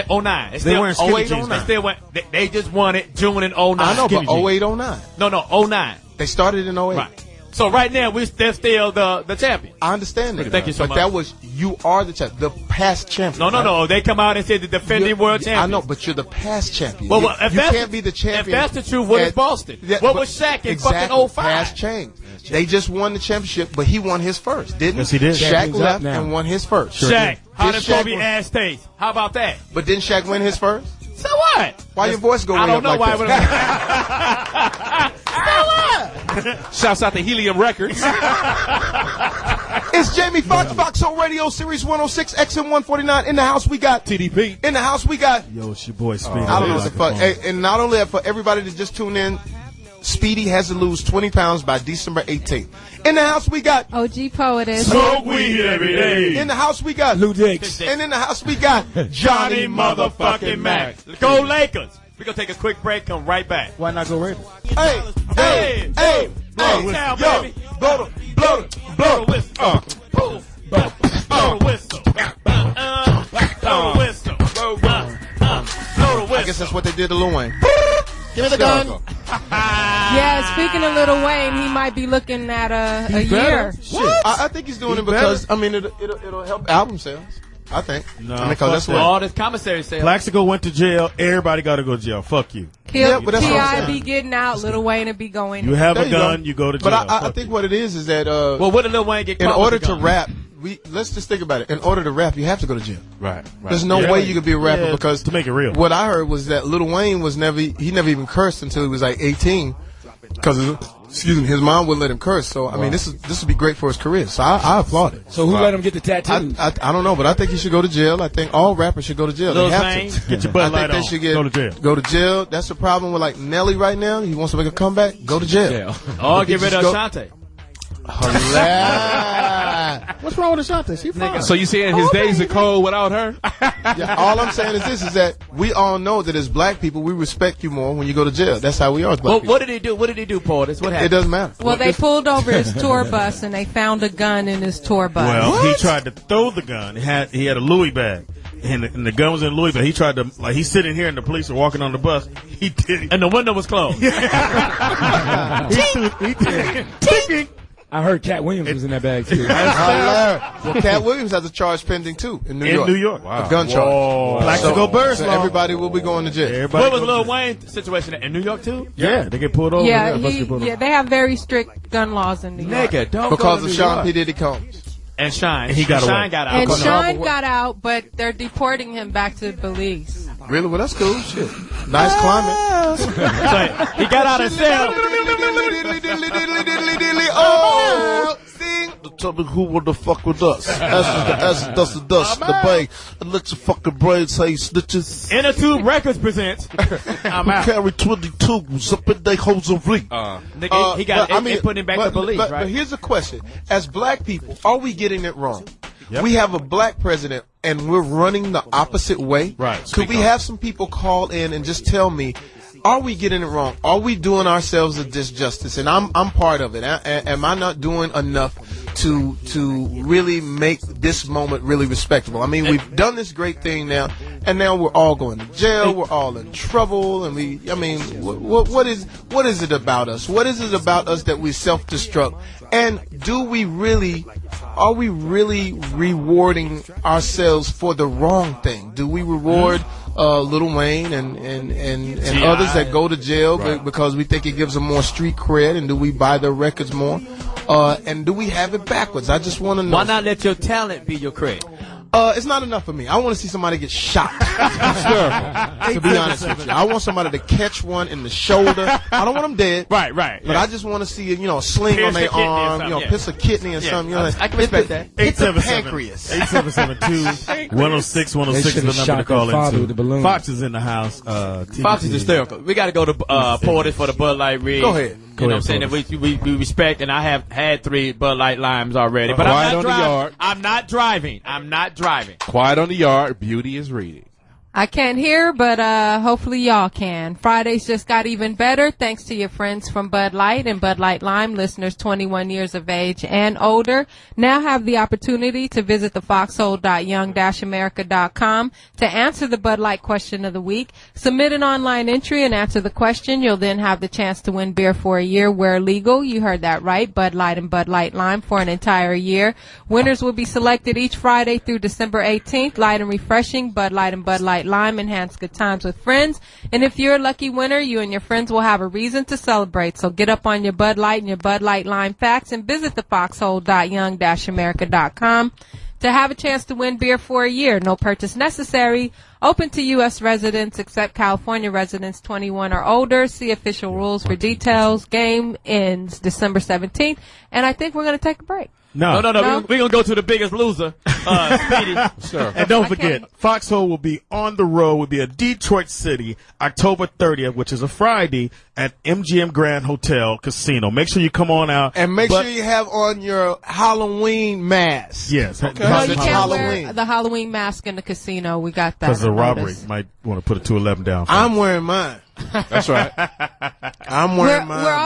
09. They weren't skinny 08, jeans. 09. They just won it June in 09. I know, but 08, 09. No, 09. They started in 08. Right. So right now they're still the champion. I understand that. Thank you so much. But you are the champion, the past champion. No. They come out and say the defending world champion. I know, but you're the past champion. Well, you can't be the champion. If that's the truth, what is Boston? What was Shaq in fucking 05? Past change. They just won the championship, but he won his first, didn't he? Yes, he did. Shaq left and won his first. Shaq, how does Kobe ass taste? How about that? But didn't Shaq win his first? So what? Why your voice go way up like that? I don't know why. Shouts out to Helium Records. It's Jamie Foxx, Foxhole Radio, Series 106, XM149. In the house, we got TDP. In the house, we got. Yo, it's your boy Speedy. I don't know what the fuck. Hey, and not only that, for everybody that just tuned in, Speedy has to lose 20 pounds by December 18th. In the house, we got OG Poetess. Smoke weed every day. In the house, we got Lou Dix. And in the house, we got Johnny motherfucking Mack. Go Lakers. We're going to take a quick break, come right back. Why not go Raiders? Hey. Blow the town, baby. Blow the whistle. Blow the whistle. Blow the whistle. Blow the whistle. I guess that's what they did to Lil Wayne. Give me the gun. Yeah, speaking of Lil Wayne, he might be looking at a year. I think he's doing it because, it'll help album sales. I think. No, because that's what all this commissary sales. Plaxico went to jail. Everybody got to go to jail. Fuck you. Yeah, but that's what I'm T.I. saying. be getting out. Lil Wayne will be going. You have There a you gun, go. you go to jail. But I think what it is that Well, what did Lil Wayne get in caught order with the to gun? rap, let's just think about it. In order to rap, you have to go to jail. Right. There's no way you could be a rapper because to make it real. What I heard was that Lil Wayne was never even cursed until he was like 18 because his mom wouldn't let him curse. So I mean, this would be great for his career. So I applaud it. So who let him get the tattoos? I don't know, but I think he should go to jail. I think all rappers should go to jail. Lil They have Wayne, to. Get your butt I light think on. they should Go to jail. Go to jail. That's the problem with like Nelly right now. He wants to make a comeback. Go to jail. Oh, get rid of Ashanti. What's wrong with Ashanti? She fine. So you saying his days are cold without her? Yeah, all I'm saying is this: is that we all know that as black people, we respect you more when you go to jail. That's how we are as black people. What did he do? What did he do, Poetess? What happened? It doesn't matter. Well, they pulled over his tour bus and they found a gun in his tour bus. Well, he tried to throw the gun. He had a Louis bag. And the gun was in Louis, but he tried to, like, he's sitting here and the police are walking on the bus. He did. And the window was closed. He did. I heard Cat Williams was in that bag, too. Well, Cat Williams has a charge pending, too, in New York. Wow. A gun charge. Plaxico Bird. So everybody will be going to jail. What was Lil Wayne's situation in New York, too? Yeah, they get pulled over. Yeah, they have very strict gun laws in New York. Nigga, don't Because go of to Sean New P. York. Diddy Combs. And Shine. And he got away. Shine got out. And Sean got out, but they're deporting him back to Belize. Really? Well, that's cool. Shit. Nice climate. So he got out of cell. Oh, Tell me who the fuck with us. That's the dust, the bang, and let your fucking brains say snitches. Inner Tube Records presents. I'm out. Carry 22s up in they hosiery. Nigga, he got it put him back to Belize, right? But here's a question. As black people, are we getting it wrong? Yep. We have a black president, and we're running the opposite way. Right. Could we have some people call in and just tell me, are we getting it wrong? Are we doing ourselves a disjustice? And I'm part of it. Am I not doing enough to really make this moment really respectable? I mean, we've done this great thing now, and now we're all going to jail. We're all in trouble, and what is it about us? What is it about us that we self-destruct? And are we really rewarding ourselves for the wrong thing? Do we reward Lil Wayne and others that go to jail because we think it gives them more street cred, and do we buy their records more? And do we have it backwards? I just want to know. Why not let your talent be your credit? It's not enough for me. I want to see somebody get shot. To be honest with you, I want somebody to catch one in the shoulder. I don't want them dead. Right. But I just want to see a sling on their arm, piss a kidney or something. I can respect that. Hit the pancreas. 877-2-106-106 is the number to call into. Fox is in the house. Fox is hysterical. We got to go to Poetess for the Bud Light read. Go ahead. You know what I'm saying? That we respect, and I have had 3 Bud Light limes already. But I'm not driving. Quiet on the yard. Beauty is reading. I can't hear, but hopefully y'all can. Fridays just got even better thanks to your friends from Bud Light and Bud Light Lime. Listeners 21 years of age and older now have the opportunity to visit the foxhole.young-america.com to answer the Bud Light question of the week. Submit an online entry and answer the question. You'll then have the chance to win beer for a year where legal. You heard that right. Bud Light and Bud Light Lime for an entire year. Winners will be selected each Friday through December 18th. Light and refreshing. Bud Light and Bud Light Lime enhance good times with friends. And if you're a lucky winner, you and your friends will have a reason to celebrate. So get up on your Bud Light and your Bud Light Lime facts and visit the foxhole.young-america.com to have a chance to win beer for a year. No purchase necessary. Open to U.S. residents except California residents 21 or older. See official rules for details. Game ends December 17th. And I think we're going to take a break. No. We're going to go to the biggest loser, Speedy. Sure. And don't forget, Foxhole will be on the road. Will be at Detroit City, October 30th, which is a Friday, at MGM Grand Hotel Casino. Make sure you come on out. And make sure you have on your Halloween mask. Yes. Okay. No, you can't wear the Halloween mask in the casino. We got that. Because the robbery might want to put a 211 down. I'm wearing mine. That's right. I'm wearing mine. We're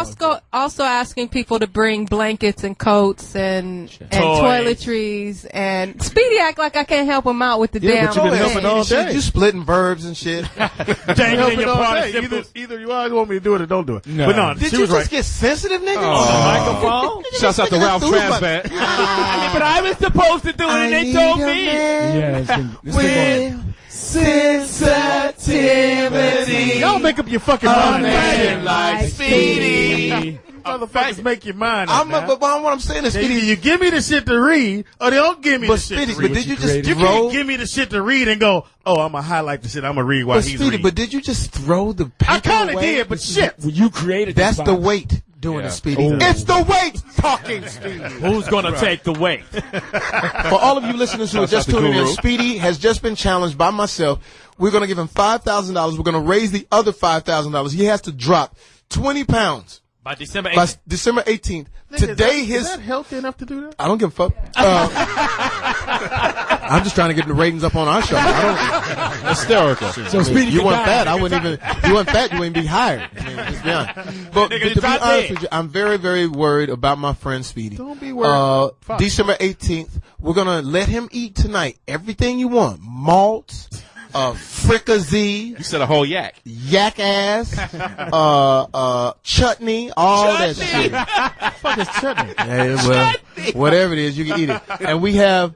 also asking people to bring blankets and coats and toiletries. And Speedy act like I can't help him out with the damn. But you've been helping all day. You splitting verbs and shit. Dangling your participle. Either you all want me to do it or don't do it. No. But no, Did she you was just right. get sensitive, nigga? On the microphone? Shouts out to Ralph Transbat. But I was supposed to do it, and they told me. With sensitivity. Y'all make up your fucking mind. Like Speedy. Motherfuckers make your mind. But what I'm saying is, Speedy, you give me the shit to read, or they don't give me the shit to read. But did you just you can't give me the shit to read and go, oh, I'm gonna highlight the shit I'm gonna read while he's reading. But did you just throw the paper I kind of away? did, but shit. Well, you created That's the weight doing it, Speedy. Ooh. It's the weight talking, Speedy. Who's going to take the weight? For all of you listeners who are just tuning in, Speedy has just been challenged by myself. We're going to give him $5,000. We're going to raise the other $5,000. He has to drop 20 pounds. By December 18th. By December 18th. Today, is that healthy enough to do that? I don't give a fuck. I'm just trying to get the ratings up on our show. Hysterical. So Speedy, you weren't fat. I wouldn't even. You weren't fat. You wouldn't be hired. I mean, just be honest. But to be honest with you, I'm very, very worried about my friend Speedy. Don't be worried. December 18th, we're gonna let him eat tonight everything you want: malt, fricassee. You said a whole yak. Yak ass, chutney, all that shit. What the fuck is chutney? Yeah, well, whatever it is, you can eat it. And we have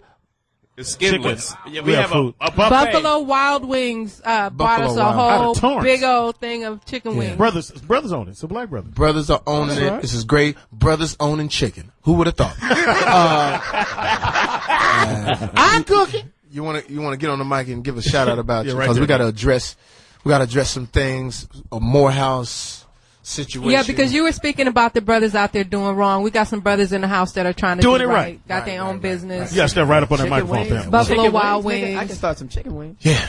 It's skinless. Yeah, we have a buffet. Buffalo Wild Wings bought us a whole big old thing of chicken wings. Brothers own it. It's a black brother. Brothers are owning it. Right. This is great. Brothers owning chicken. Who would have thought? I'm cooking. You want to get on the mic and give a shout out about you because we got to address some things. A Morhouse situation. Yeah, because you were speaking about the brothers out there doing wrong. We got some brothers in the house that are trying to do it right. Got their own business. Yeah, step right up on that microphone. Buffalo Wild Wings. I can start some chicken wings. Yeah.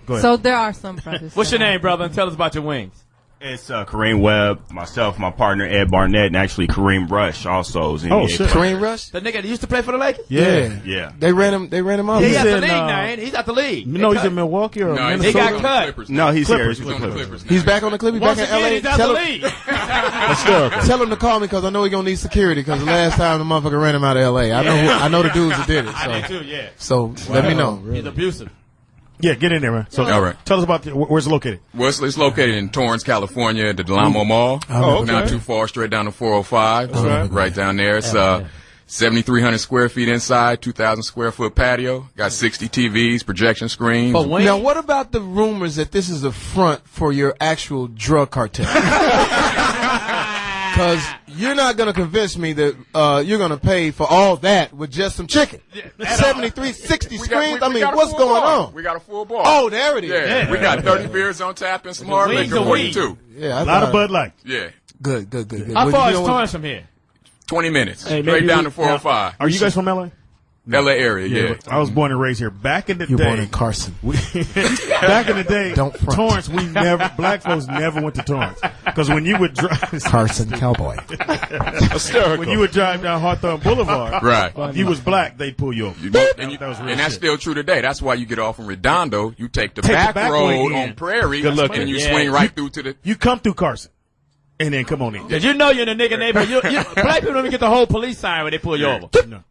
Go ahead. So there are some brothers. What's your name, brother? And tell us about your wings. It's Kareem Webb, myself, my partner Ed Barnett, and actually Kareem Rush also is in the shit. Kareem Rush? The nigga that used to play for the Lakers? Yeah. They ran him out. He's out the league now, ain't he? He's out the league. No, he's in Milwaukee or Minnesota. He got cut. No, he's Clippers. here. He's with the Clippers. He's back on the Clippers. He's back in LA. He's out the league. Tell him to call me because I know he's gonna need security because the last time the motherfucker ran him out of LA. I know the dudes that did it. So. I did too, yeah. So let me know. He's abusive. Yeah, get in there, man. So, all right. Tell us about where's it located? Well, it's located in Torrance, California, at the Delamo Mall. Okay. Not too far, straight down to 405. Right down there. It's 7,300 square feet inside, 2,000 square foot patio. Got 60 TVs, projection screens. Now, what about the rumors that this is a front for your actual drug cartel? Because you're not going to convince me that you're going to pay for all that with just some chicken. 73, 60 screens? I mean, what's going on? We got a full bar. Oh, there it is. Yeah. We got 30 beers on tap and some hard liquor for you, too. Yeah, a lot of Bud Light. Yeah. Good. How far is Torrance from here? 20 minutes. Hey, straight down to 405. Are you guys from LA? LA area, yeah. I was born and raised here. Back in the You're day, born in Carson. Back in the day, Don't front. Torrance, black folks never went to Torrance. Because when you would drive... Carson Cowboy. When you would drive down Hawthorne Boulevard, Right. if you was black, they'd pull you over. And That was real that's shit. still true today. That's why you get off from Redondo. You take the back road way in. on Prairie, Good looking. and you Yeah. swing right through to the... You come through Carson, and then come on in. Because you know you're in the nigga neighborhood. Black people don't even get the whole police sign when they pull you over. No.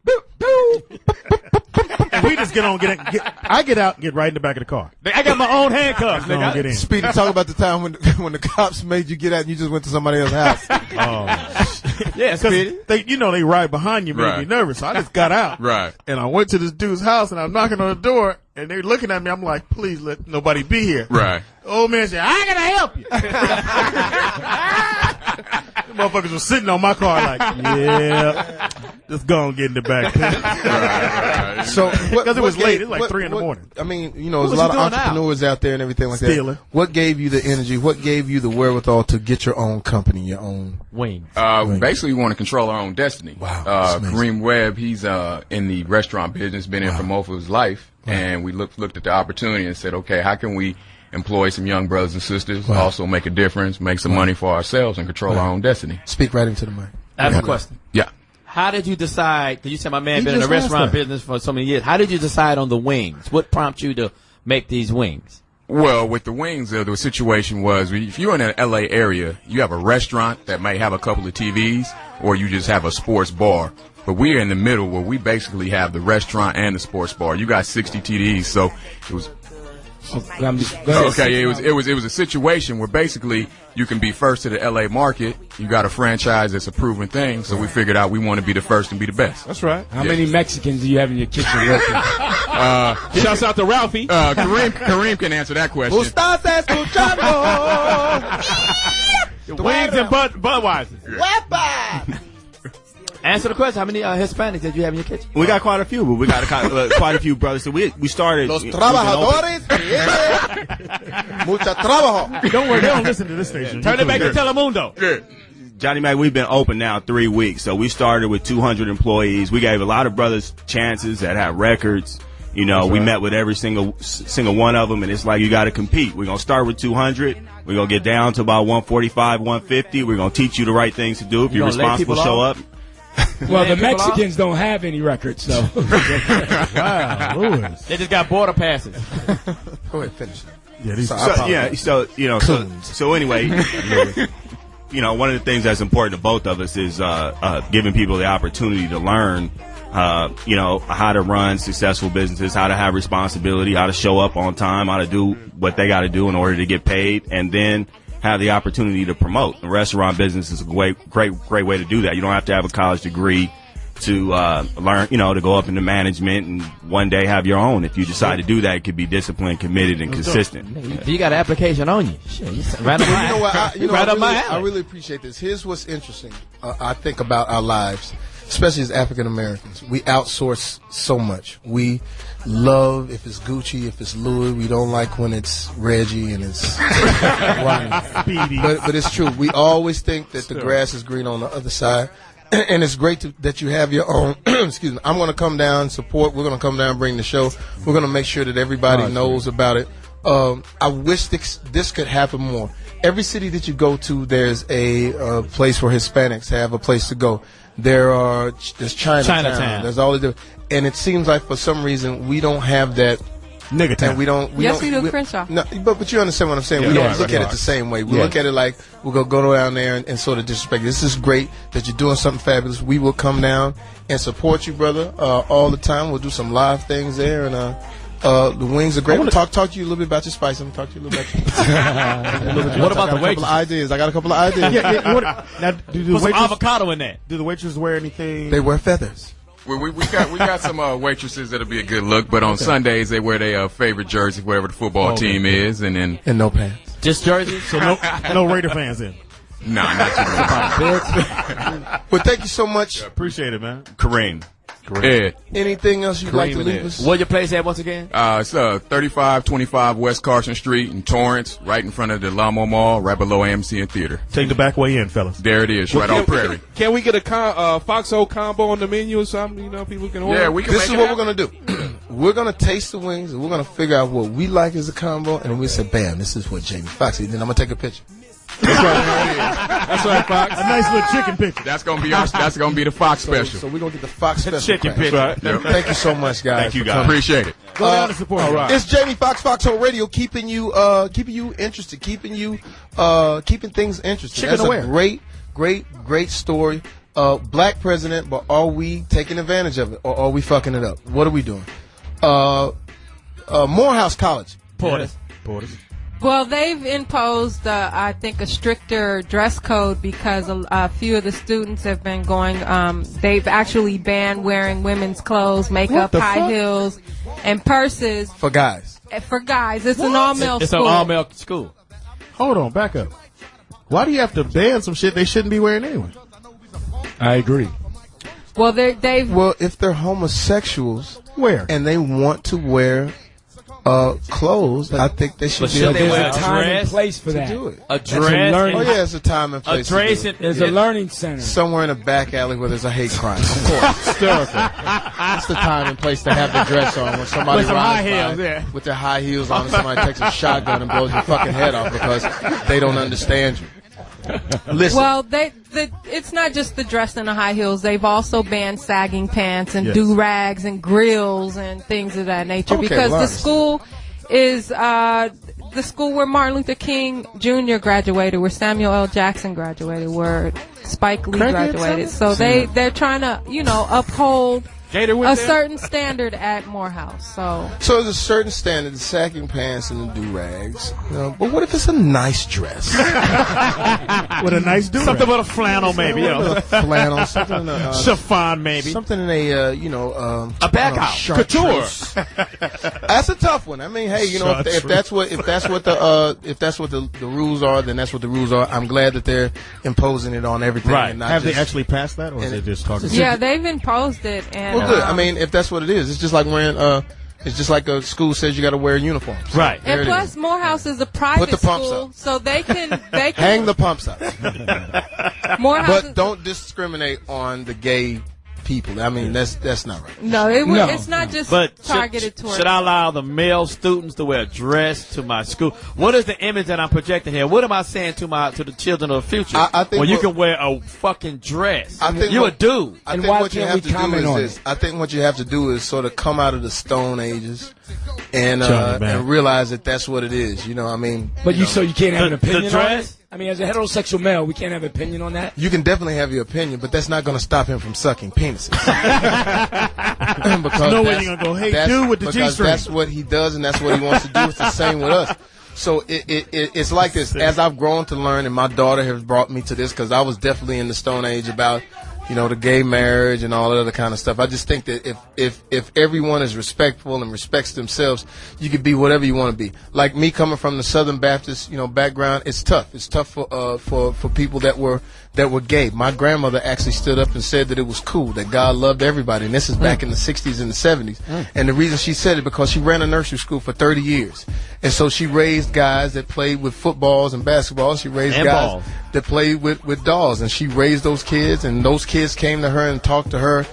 And we just I get out and get right in the back of the car. I got my own handcuffs, Go on, get nigga. in. Speedy, talk about the time when the cops made you get out and you just went to somebody else's house. Yeah, Speedy. They ride behind you, made me nervous. So I just got out. Right. And I went to this dude's house and I'm knocking on the door and they're looking at me. I'm like, please let nobody be here. Right. Old man said, I gotta help you. The motherfuckers were sitting on my car like, yeah, just go and get in the back. Right. So, because it was late. It was like 3 in the morning. I mean, there's a lot of entrepreneurs out there and everything like Stealing. that. What gave you the energy? What gave you the wherewithal to get your own company, your own wings? Basically, we want to control our own destiny. Wow. Kareem Webb, he's in the restaurant business, been in for most of his life, and we looked at the opportunity and said, okay, how can we employ some young brothers and sisters, also make a difference, make some money for ourselves, and control our own destiny? Speak right into the mic. I have a question. Yeah. How did you decide, because you said my man He been in the just asked restaurant that. business for so many years. How did you decide on the wings? What prompted you to make these wings? Well, with the wings, the situation was, if you're in an LA area, you have a restaurant that may have a couple of TVs, or you just have a sports bar. But we're in the middle where we basically have the restaurant and the sports bar. You got 60 TVs, so it was... Okay, it was a situation where basically you can be first to the LA market. You got a franchise that's a proven thing, so we figured out we want to be the first and be the best. That's right. How many Mexicans do you have in your kitchen working? Shouts out to Ralphie. Kareem can answer that question. The wings and Budweiser. Answer the question. How many Hispanics did you have in your kitchen? We got quite a few, but we got quite a few brothers. So we started. Los trabajadores. Mucha trabajo. Don't worry, they don't listen to this station. Turn it back to Telemundo. Johnny Mack, we've been open now 3 weeks. So we started with 200 employees. We gave a lot of brothers chances that have records. We met with every single one of them, and it's like you got to compete. We're going to start with 200. We're going to get down to about 145, 150. We're going to teach you the right things to do. If you're responsible, show up. Well, the Mexicans don't have any records, so. Wow, Louis. They just got border passes. Go ahead, finish it. So anyway, one of the things that's important to both of us is giving people the opportunity to learn, how to run successful businesses, how to have responsibility, how to show up on time, how to do what they got to do in order to get paid, and then have the opportunity to promote. The restaurant business is a great way to do that. You don't have to have a college degree to learn, to go up into management and one day have your own. If you decide to do that, it could be disciplined, committed, and consistent. You got an application on you. Shit, right up my alley. I really appreciate this. Here's what's interesting, I think, about our lives, especially as African Americans. We outsource so much. We love if it's Gucci, if it's Louis. We don't like when it's Reggie and it's Speedy. But it's true. We always think that the grass is green on the other side. And it's great that you have your own. Excuse me. I'm going to come down, support. We're going to come down and bring the show. We're going to make sure that everybody knows about it. I wish this could happen more. Every city that you go to, there's a place where Hispanics have a place to go. There's Chinatown. There's all the different. And it seems like for some reason we don't have that. Nigga time. We don't. We do, Crenshaw. No, but you understand what I'm saying. We don't look at it the same way. We look at it like we'll go down there and sort of disrespect. This is great that you're doing something fabulous. We will come down and support you, brother, all the time. We'll do some live things there, and the wings are great. We'll talk to you a little bit about your spice. I'm going to talk to you a little bit about What about the waitress? I got a couple of ideas. Now, Put some avocado in there. Do the waitresses wear anything? They wear feathers. We got some waitresses that'll be a good look, but on Sundays they wear their favorite jersey, whatever the football team is, and no pants. Just jerseys? So no Raider fans in. Nah, not too much. Well, thank you so much. Appreciate it, man. Kareem. Ed. Anything else you'd like to leave us? Where your place at once again? It's 3525 West Carson Street in Torrance, right in front of the Lamo Mall, right below AMC and Theater. Take the back way in, fellas. There it is, right on Prairie. Can we get a Foxhole combo on the menu or something? You know, people can order. Yeah, we can. This is what we're going to do. We're going to taste the wings, and we're going to figure out what we like as a combo, and then we say, bam, this is what Jamie Foxx eats. Then I'm going to take a picture. That's right, Fox. A nice little chicken picture. That's gonna be the Fox special. So we're gonna get the Fox special. Chicken picture. Right. Yep. Thank you so much, guys. Thank you, guys. Appreciate it. Go down to support. All right. It's Jamie Foxx, Foxhole Radio, keeping you interested, keeping things interesting. Chicken That's aware. a great story. Black president, but are we taking advantage of it, or are we fucking it up? What are we doing? Morhouse College. Poetess. Well, they've imposed, I think, a stricter dress code because a few of the students have been going. They've actually banned wearing women's clothes, makeup, high heels, and purses For guys. for guys. It's an all-male It's school. an all-male school. Hold on, back up. Why do you have to ban some shit they shouldn't be wearing anyway? I agree. Well, they've Well, if they're homosexuals, Where? and they want to wear clothes, I think they should But be should able they to wear a time and dress? place for to that. do it. A That's a dress? learning- Oh yeah, it's a time and A place. dress? to do it. There's a learning center. Somewhere in a back alley where there's a hate crime. Of course. Hysterical. That's the time and place to have the dress on when somebody With some rides high heels, by yeah. with their high heels on and somebody takes a shotgun and blows your fucking head off because they don't understand you. Listen. Well, it's not just the dress and the high heels. They've also banned sagging pants and do-rags and grills and things of that nature because the school is the school where Martin Luther King Jr. graduated, where Samuel L. Jackson graduated, where Spike Lee graduated. So they're trying to, uphold a certain standard at Morehouse. So there's a certain standard, the sagging pants and the do-rags. But what if it's a nice dress? With a nice do-rag. Something with a flannel, maybe. Flannel, something in a, chiffon, maybe. something in a, a bag out. Couture. That's a tough one. I mean, hey, if that's what the rules are, then that's what the rules are. I'm glad that they're imposing it on everything. Right. And not Have just, they actually passed that, or is it just talking? yeah, they've imposed it. And Well, good. I mean, if that's what it is, it's just like wearing. It's just like a school says you got to wear uniforms. Right. There and it plus, is. Morehouse is a private Put the pumps school, up. so they can Hang the pumps up. Morehouse. But don't discriminate on the gay people. I mean, that's not right. No, it's not just targeted towards. Should I allow the male students to wear a dress to my school? What is the image that I'm projecting here? What am I saying to the children of the future? I think when you can wear a fucking dress, I think you a dude. I think what you have to do is this. I think what you have to do is sort of come out of the Stone Ages and realize that that's what it is. I mean. But so you can't have an opinion the on dress? it? I mean, as a heterosexual male, we can't have an opinion on that? You can definitely have your opinion, but that's not going to stop him from sucking penises. Because no way you're going to go, hey, dude with the G-string. Because that's what he does, and that's what he wants to do. It's the same with us. So it's like this. As I've grown to learn, and my daughter has brought me to this, because I was definitely in the Stone Age about, the gay marriage and all that other kind of stuff. I just think that if everyone is respectful and respects themselves, you can be whatever you want to be. Like me coming from the Southern Baptist, background, it's tough. It's tough for people that were gay. My grandmother actually stood up and said that it was cool, that God loved everybody. And this is back in the 60s and the 70s. And the reason she said it, because she ran a nursery school for 30 years. And so she raised guys that played with footballs and basketball. She raised guys that played with dolls. And she raised those kids, and those kids came to her and talked to her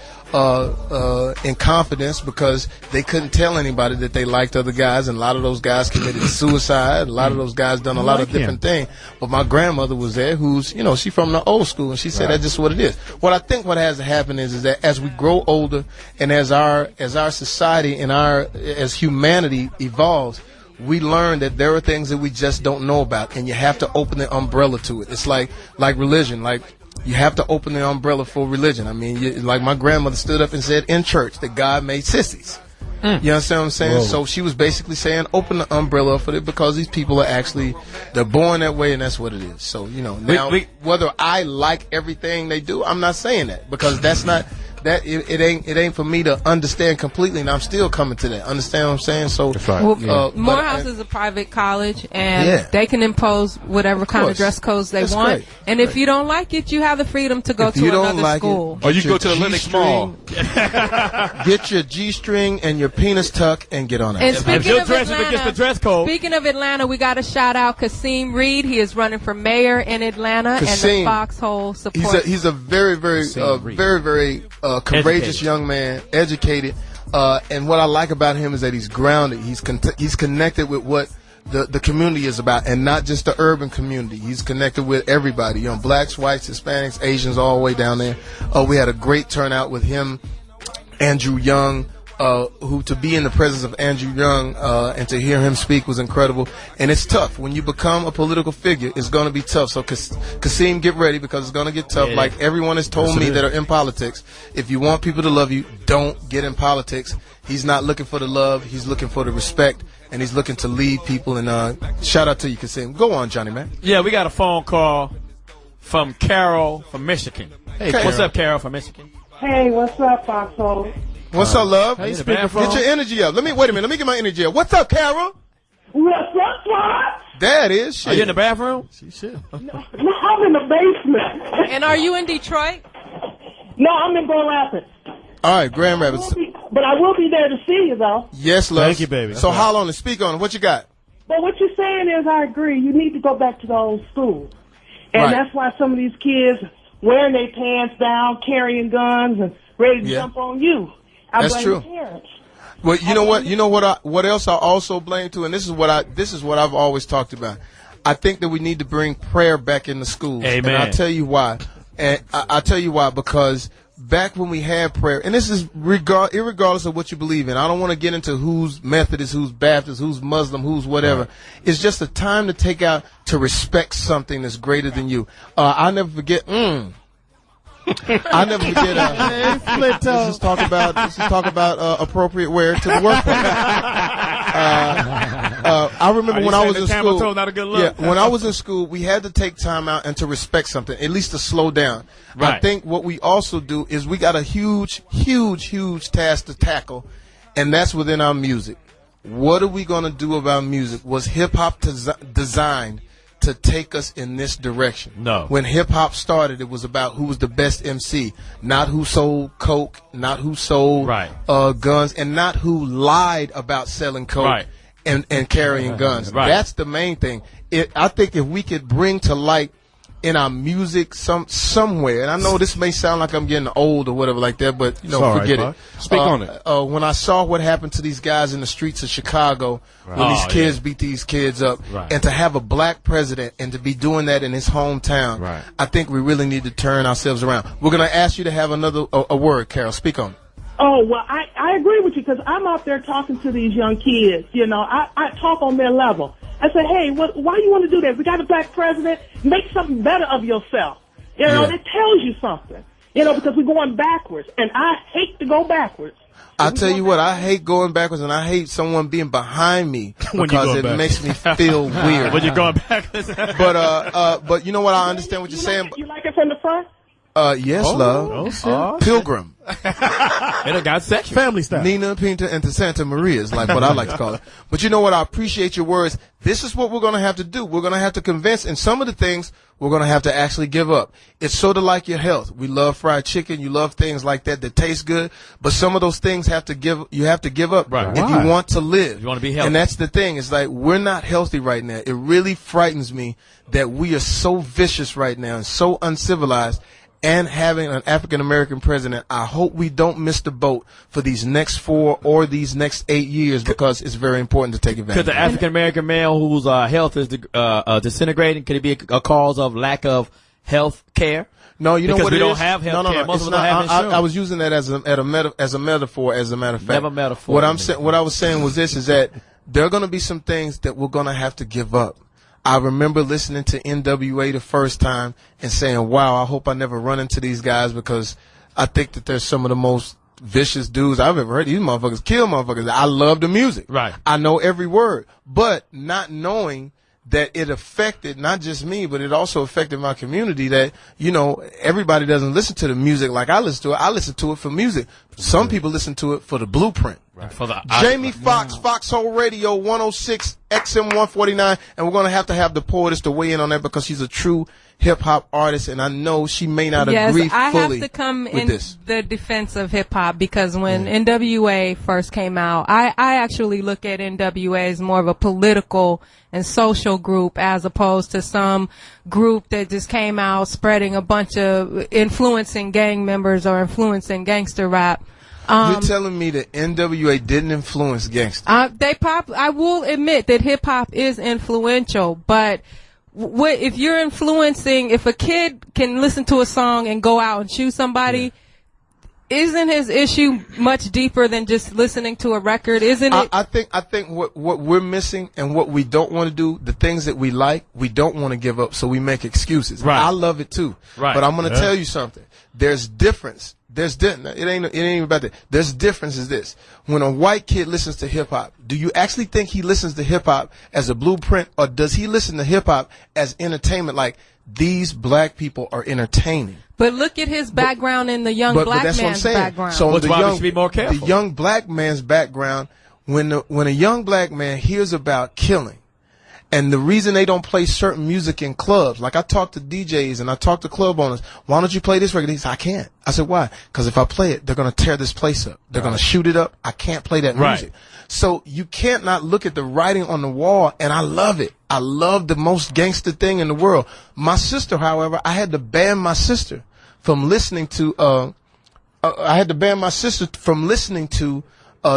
in confidence, because they couldn't tell anybody that they liked other guys, and a lot of those guys committed suicide. A lot of those guys done a lot of different things. But my grandmother was there, who's she from the old school, and she said that's just what it is. What I think what has to happen is that as we grow older, and as our society and as humanity evolves, we learn that there are things that we just don't know about, and you have to open the umbrella to it. It's like religion, you have to open the umbrella for religion. I mean, like my grandmother stood up and said in church that God made sissies. You understand what I'm saying? Whoa. So she was basically saying open the umbrella for it, because these people they're born that way, and that's what it is. So, now whether I like everything they do, I'm not saying that, because that's not that it ain't for me to understand completely, and I'm still coming to that. Understand what I'm saying? So, Morehouse is a private college, and they can impose whatever kind of dress codes they want. Great. And if you don't like it, you have the freedom to go to another school. Or you go to the Linux Mall. Get your G-string and your penis tuck and get on it. And speaking of Atlanta, we got to shout out Kasim Reed. He is running for mayor in Atlanta, and the Foxhole support. He's a very, very, very courageous young man, educated. And what I like about him is that he's grounded. He's connected with what the community is about, and not just the urban community. He's connected with everybody, blacks, whites, Hispanics, Asians, all the way down there. We had a great turnout with him, Andrew Young, who to be in the presence of Andrew Young and to hear him speak was incredible. And it's tough. When you become a political figure, it's going to be tough. So Kasim, get ready, because it's going to get tough. Yeah. Like everyone has told me that are in politics, if you want people to love you, don't get in politics. He's not looking for the love. He's looking for the respect, and he's looking to lead people. And shout out to you, Kasim. Go on, Johnny Mack. Yeah, we got a phone call from Carol from Michigan. Hey, what's up, Carol from Michigan? Hey, what's up, Foxhole? What's up, love? Hey, Get your energy up. Wait a minute. Let me get my energy up. What's up, Carol? What's up, Fox? That is shit. Are you in the bathroom? No, I'm in the basement. And are you in Detroit? No, I'm in Grand Rapids. All right, Grand Rapids. But I will be there to see you, though. Yes, love. Thank you, baby. So holler on it. Speak on it. What you got? But what you're saying is, I agree. You need to go back to the old school. And that's why some of these kids wearing their pants down, carrying guns, and ready to jump on you. I blame the parents. Well, you know what? What else I also blame too, and this is what I've always talked about. I think that we need to bring prayer back in the schools. Amen. And I'll tell you why. And I'll tell you why, because back when we had prayer, and this is irregardless of what you believe in. I don't want to get into who's Methodist, who's Baptist, who's Muslim, who's whatever. Right. It's just a time to take out to respect something that's greater than you. I'll never forget. I never forget. This is talk about appropriate wear to the workplace. I remember when I was in school. Not a good look. Yeah, when I was in school, we had to take time out and to respect something, at least to slow down. Right. I think what we also do is we got a huge task to tackle, and that's within our music. What are we going to do about music? Was hip hop designed to take us in this direction? No. When hip hop started, it was about who was the best MC, not who sold coke, not who sold guns, and not who lied about selling coke and carrying guns. Right. That's the main thing. I think if we could bring to light in our music somewhere, and I know this may sound like I'm getting old or whatever like that, but forget it. Speak on it. When I saw what happened to these guys in the streets of Chicago, when these kids beat these kids up, and to have a black president and to be doing that in his hometown, I think we really need to turn ourselves around. We're going to ask you to have another a word, Carol. Speak on it. Oh, well, I agree with you, because I'm out there talking to these young kids. I talk on their level. I say, hey, why you want to do that? We got a black president. Make something better of yourself. That tells you something. Because we're going backwards, and I hate to go backwards. I tell you what, I hate going backwards, and I hate someone being behind me because it makes me feel weird. When you're going backwards. But you know what? I understand what you're saying. You like it from the front? Yes, love. Pilgrim. It got section. Family style. Nina, Pinta, and to Santa Maria is like what I like to call it. But you know what? I appreciate your words. This is what we're going to have to do. We're going to have to convince, and some of the things we're going to have to actually give up. It's sort of like your health. We love fried chicken. You love things like that taste good. But some of those things you have to give up if you want to live. You want to be healthy. And that's the thing. It's like we're not healthy right now. It really frightens me that we are so vicious right now and so uncivilized. And having an African-American president, I hope we don't miss the boat for these next 4 or these next 8 years, because it's very important to take advantage. Could the African-American male whose health is disintegrating, could it be a cause of lack of health care? No, you know what we it don't is? have health care. Most of us don't have insurance. I was using that as a metaphor, as a matter of fact. Never metaphor. What I was saying was this, is that there are going to be some things that we're going to have to give up. I remember listening to NWA the first time and saying, wow, I hope I never run into these guys, because I think that they're some of the most vicious dudes I've ever heard. These motherfuckers kill motherfuckers. I love the music. Right. I know every word. But not knowing that it affected not just me, but it also affected my community. That, you know, everybody doesn't listen to the music like I listen to it. I listen to it for music. Some people listen to it for the blueprint. Right. For the Jamie Foxx, Foxhole Radio 106 XM 149, and we're going to have the poetess to weigh in on that because she's a true hip hop artist, and I know she may not agree I fully have to come with in this. the defense of hip hop because when NWA first came out, I actually look at NWA as more of a political and social group as opposed to some group that just came out spreading a bunch of influencing gang members or influencing gangster rap. You're telling me that NWA didn't influence gangster? I will admit that hip hop is influential, but if you're influencing, if a kid can listen to a song and go out and shoot somebody, isn't his issue much deeper than just listening to a record? Isn't it? I think what we're missing and what we don't want to do, the things that we like, we don't want to give up, so we make excuses. Right. I love it too. Right. But I'm going to tell you something. There's difference. It ain't even about that. There's difference is this. When a white kid listens to hip hop, do you actually think he listens to hip hop as a blueprint, or does he listen to hip hop as entertainment? Like, these black people are entertaining. But look at his background in the young black that's man's what I'm saying. background. So That's why we should be more careful. The young black man's background, when a young black man hears about killing, and the reason they don't play certain music in clubs, like I talk to DJs and I talk to club owners, why don't you play this record? He said, I can't. I said, why? Because if I play it, they're going to tear this place up. They're going to shoot it up. I can't play that music. So you can't not look at the writing on the wall, and I love it. I love the most gangster thing in the world. My sister, however, I had to ban my sister from listening to,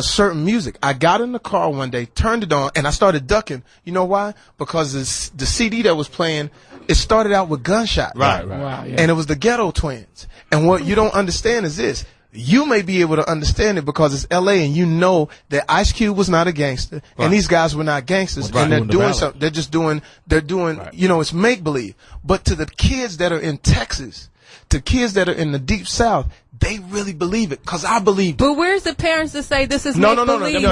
certain music. I got in the car one day, turned it on, and I started ducking. You know why? Because the CD that was playing, it started out with gunshot. Right. Wow, yeah. And it was the Ghetto Twins. And what you don't understand is this. You may be able to understand it because it's L.A. and you know that Ice Cube was not a gangster, and these guys were not gangsters, and they're doing something. They're doing, you know, it's make-believe. But to the kids that are in Texas, to kids that are in the Deep South, they really believe it, because I believe it. But where's the parents to say this is No. make-believe?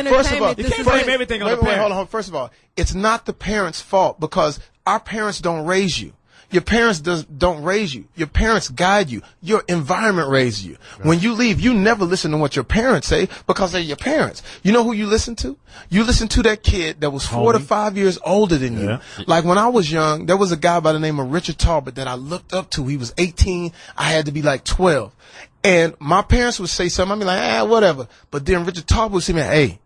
First of all, you can't blame everything on the parents. Hold on. First of all, it's not the parents' fault, because our parents don't raise you. Your parents don't raise you. Your parents guide you. Your environment raises you. Right. When you leave, you never listen to what your parents say because they're your parents. You know who you listen to? You listen to that kid that was 4 to 5 years older than you. Like when I was young, there was a guy by the name of Richard Talbot that I looked up to. He was 18. I had to be like 12. And my parents would say something. I'd be like, whatever. But then Richard Talbot would say, man, hey,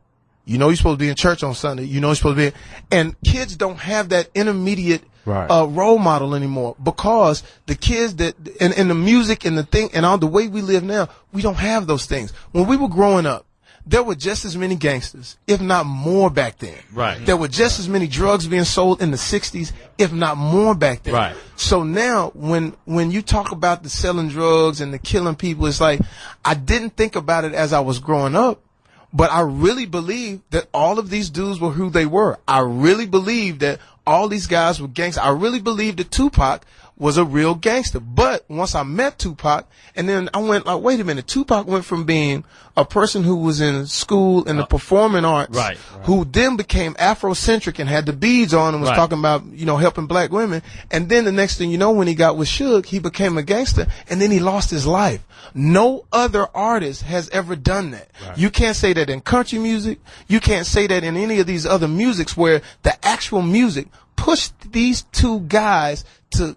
you know you're supposed to be in church on Sunday. You know you're supposed to be. And kids don't have that intermediate role model anymore, because the kids that and the music and the thing and all the way we live now, we don't have those things. When we were growing up, there were just as many gangsters, if not more back then. Right. There were just as many drugs being sold in the 60s, if not more back then. Right. So now when you talk about the selling drugs and the killing people, it's like, I didn't think about it as I was growing up. But I really believe that all of these dudes were who they were. I really believe that all these guys were gangsters. I really believe that Tupac was a real gangster. But once I met Tupac, and then I went like, wait a minute, Tupac went from being a person who was in school in the performing arts, who then became Afrocentric and had the beads on and was talking about, you know, helping black women. And then the next thing you know, when he got with Suge, he became a gangster, and then he lost his life. No other artist has ever done that. You can't say that in country music. You can't say that in any of these other musics where the actual music pushed these two guys to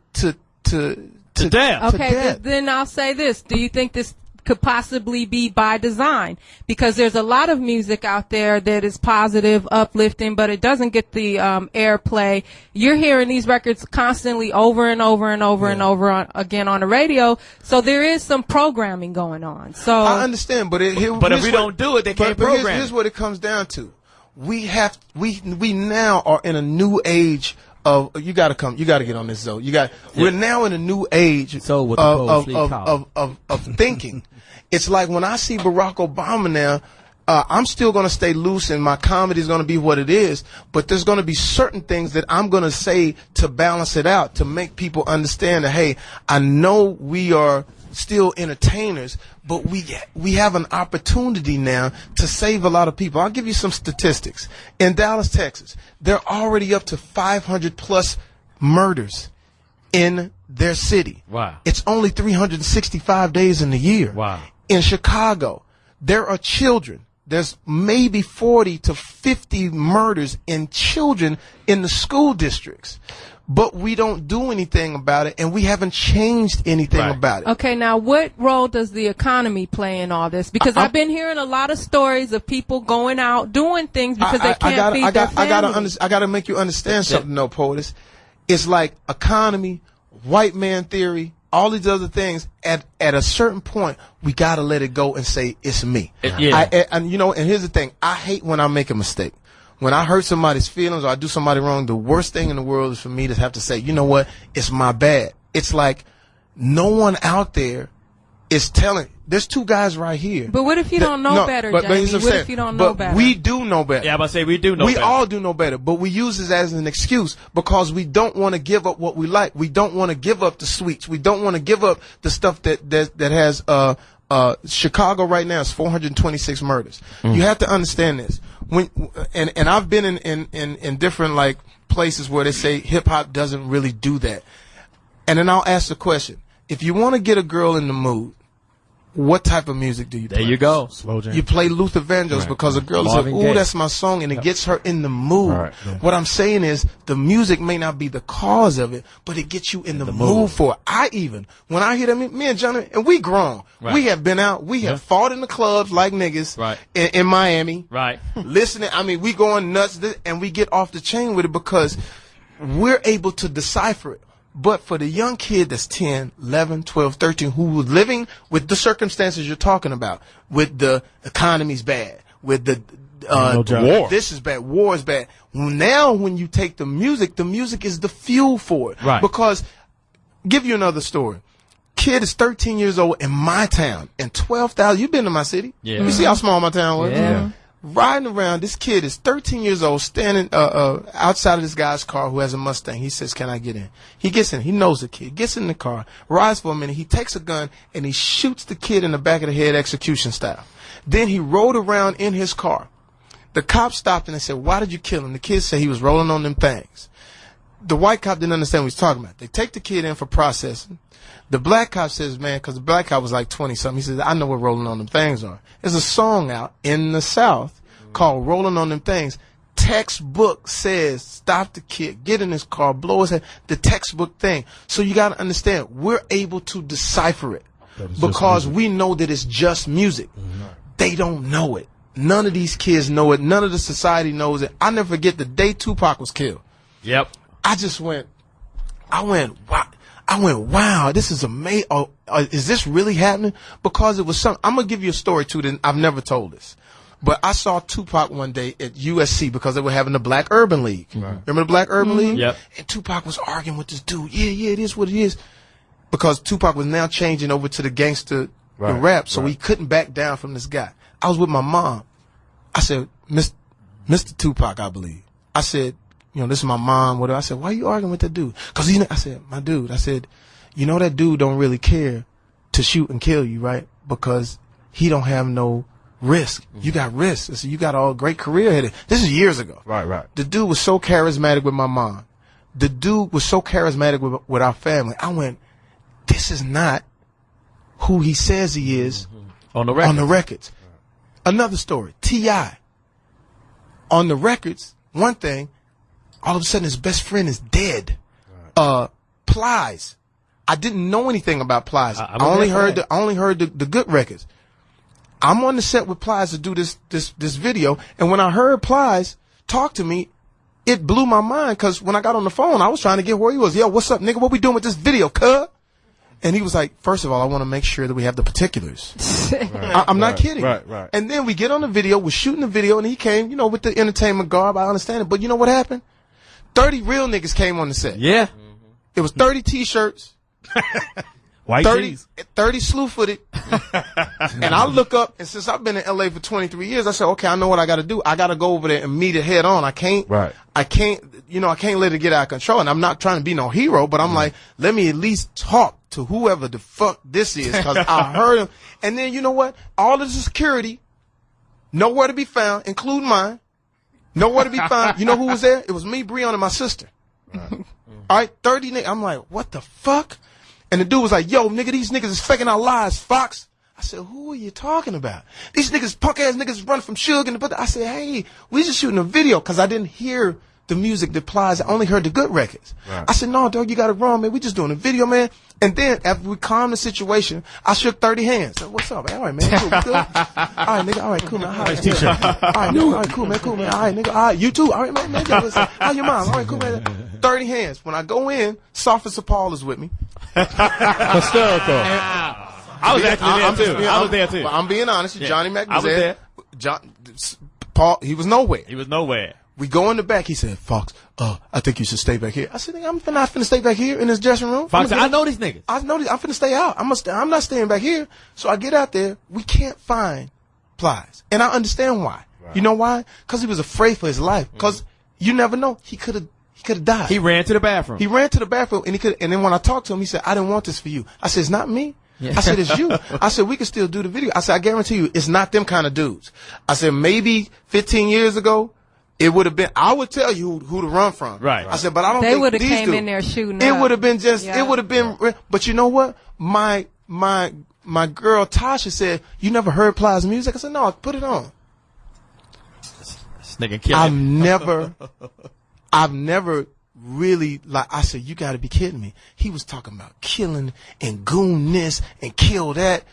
death. Okay, then I'll say this. Do you think this could possibly be by design? Because there's a lot of music out there that is positive, uplifting, but it doesn't get the airplay. You're hearing these records constantly over and over and over and over again on the radio, so there is some programming going on. So I understand, but if we don't do it, they can't program. Here's what it comes down to. We now are in a new age of, you gotta get on this, Zoe. We're now in a new age of thinking. It's like when I see Barack Obama now, I'm still going to stay loose and my comedy is going to be what it is, but there's going to be certain things that I'm going to say to balance it out, to make people understand that, hey, I know we are still entertainers, but we have an opportunity now to save a lot of people. I'll give you some statistics. In Dallas, Texas, they're already up to 500 plus murders in their city. Wow. It's only 365 days in the year. Wow. In Chicago, there are children. There's maybe 40 to 50 murders in children in the school districts. But we don't do anything about it, and we haven't changed anything about it. Okay, now what role does the economy play in all this? Because I've been hearing a lot of stories of people going out doing things because they can't feed their family. I gotta make you understand something, though, Poetess. It's like economy, white man theory, all these other things. At a certain point, we gotta let it go and say it's me. And here's the thing: I hate when I make a mistake. When I hurt somebody's feelings or I do somebody wrong, the worst thing in the world is for me to have to say, you know what, it's my bad. It's like no one out there is telling. There's two guys right here. But what if you don't know better, Jamie? What if you don't know better? We do know better. Yeah, I'm about to say we do know better. We all do know better, but we use this as an excuse because we don't want to give up what we like. We don't want to give up the sweets. We don't want to give up the stuff that has Chicago right now is 426 murders. You have to understand this. And I've been in different like places where they say hip hop doesn't really do that. And then I'll ask the question: if you want to get a girl in the mood, what type of music do you play? There you go. Slow jam. You play Luther Vandross because a girl says, ooh, that's my song, and it gets her in the mood. Right. Yeah. What I'm saying is the music may not be the cause of it, but it gets you in the mood for it. When I hear that, me and Johnny, and we grown. Right. We have been out. We have fought in the clubs like niggas in Miami. Right. Listening. I mean, we going nuts, and we get off the chain with it because we're able to decipher it. But for the young kid that's 10, 11, 12, 13, who was living with the circumstances you're talking about, with the economy's bad, with the war, this is bad, war is bad. Now when you take the music is the fuel for it. Right. Because, give you another story. Kid is 13 years old in my town, and 12,000, you've been to my city. Yeah. You see how small my town was? Yeah. Riding around, this kid is 13 years old, standing outside of this guy's car who has a Mustang. He says, can I get in? He gets in. He knows the kid. Gets in the car, rides for a minute. He takes a gun, and he shoots the kid in the back of the head execution style. Then he rode around in his car. The cop stopped and they said, why did you kill him? The kid said he was rolling on them things. The white cop didn't understand what he was talking about. They take the kid in for processing. The black cop says, man, because the black cop was like 20-something. He says, I know what rolling on them things are. There's a song out in the South called Rolling on Them Things. Textbook says, stop the kid, get in his car, blow his head. The textbook thing. So you got to understand, we're able to decipher it because we know that it's just music. They don't know it. None of these kids know it. None of the society knows it. I never forget the day Tupac was killed. Yep. I went, wow, this is amazing. Is this really happening? Because it was something. I'm going to give you a story, too, that I've never told this. But I saw Tupac one day at USC because they were having the Black Urban League. Right. Remember the Black Urban League? Yep. And Tupac was arguing with this dude. Yeah, it is what it is. Because Tupac was now changing over to the gangster the rap, so he couldn't back down from this guy. I was with my mom. I said, Mr. Tupac, I believe. I said, this is my mom. Whatever. I said, why are you arguing with that dude? Because I said, my dude. I said, that dude don't really care to shoot and kill you, right? Because he don't have no risk. You got risk. I said, you got a great career ahead. This is years ago. Right. The dude was so charismatic with my mom. The dude was so charismatic with our family. I went, this is not who he says he is on the records. Another story. T.I. On the records, one thing, all of a sudden his best friend is dead. Plies. I didn't know anything about Plies. I only heard the good records. I'm on the set with Plies to do this video, and when I heard Plies talk to me, it blew my mind because when I got on the phone, I was trying to get where he was. Yo, what's up, nigga? What we doing with this video, cuz? And he was like, first of all, I want to make sure that we have the particulars. I'm not kidding. Right. And then we get on the video, we're shooting the video, and he came, with the entertainment garb. I understand it. But you know what happened? 30 real niggas came on the set. Yeah. It was 30 T-shirts. White 30 slew-footed. And I look up, and since I've been in L.A. for 23 years, I said, okay, I know what I got to do. I got to go over there and meet it head on. I can't let it get out of control. And I'm not trying to be no hero, but I'm like, let me at least talk to whoever the fuck this is, because I heard him. And then you know what? All of the security, nowhere to be found, including mine. Nowhere to be found. You know who was there? It was me, Breon, and my sister. All right, 30 niggas. I'm like, what the fuck? And the dude was like, yo, nigga, these niggas is faking our lives, Fox. I said, who are you talking about? These niggas, punk ass niggas run from Suge and I said, hey, we just shooting a video, because I didn't hear the music that plays. I only heard the good records. Right. I said, no, dog, you got it wrong, man. We just doing a video, man. And then after we calmed the situation, I shook 30 hands. I said, what's up, man? All right, man. Cool, good. All right, nigga. All right, cool, man. All right, cool, man. All right, nigga. All right, cool, man. Cool, man. All right, nigga. All right, you too. All right, man. How your mom? All right, cool, man. 30 hands. When I go in, Sophus Paul is with me. Hysterical. I was actually there too. I was there too. I'm being honest. Johnny Mack was there. Paul, he was nowhere. He was nowhere. We go in the back. He said, Fox, I think you should stay back here. I said, I'm not finna stay back here in this dressing room. Fox, I know these niggas. I know these. I'm finna stay out. I'm not staying back here. So I get out there. We can't find Plies. And I understand why. Right. You know why? Because he was afraid for his life. Because you never know. He could have died. He ran to the bathroom. And then when I talked to him, he said, I didn't want this for you. I said, it's not me. Yeah. I said, it's you. I said, we can still do the video. I said, I guarantee you, it's not them kind of dudes. I said, maybe 15 years ago, it would have been, I would tell you who to run from. Right. I said, but I don't think they would have came dudes, in there shooting it up. would have been just, it would have been, but you know what? My girl Tasha said, you never heard Plies music? I said, no, put it on. This nigga killing. I've never really, like, I said, you gotta be kidding me. He was talking about killing and goon this and kill that.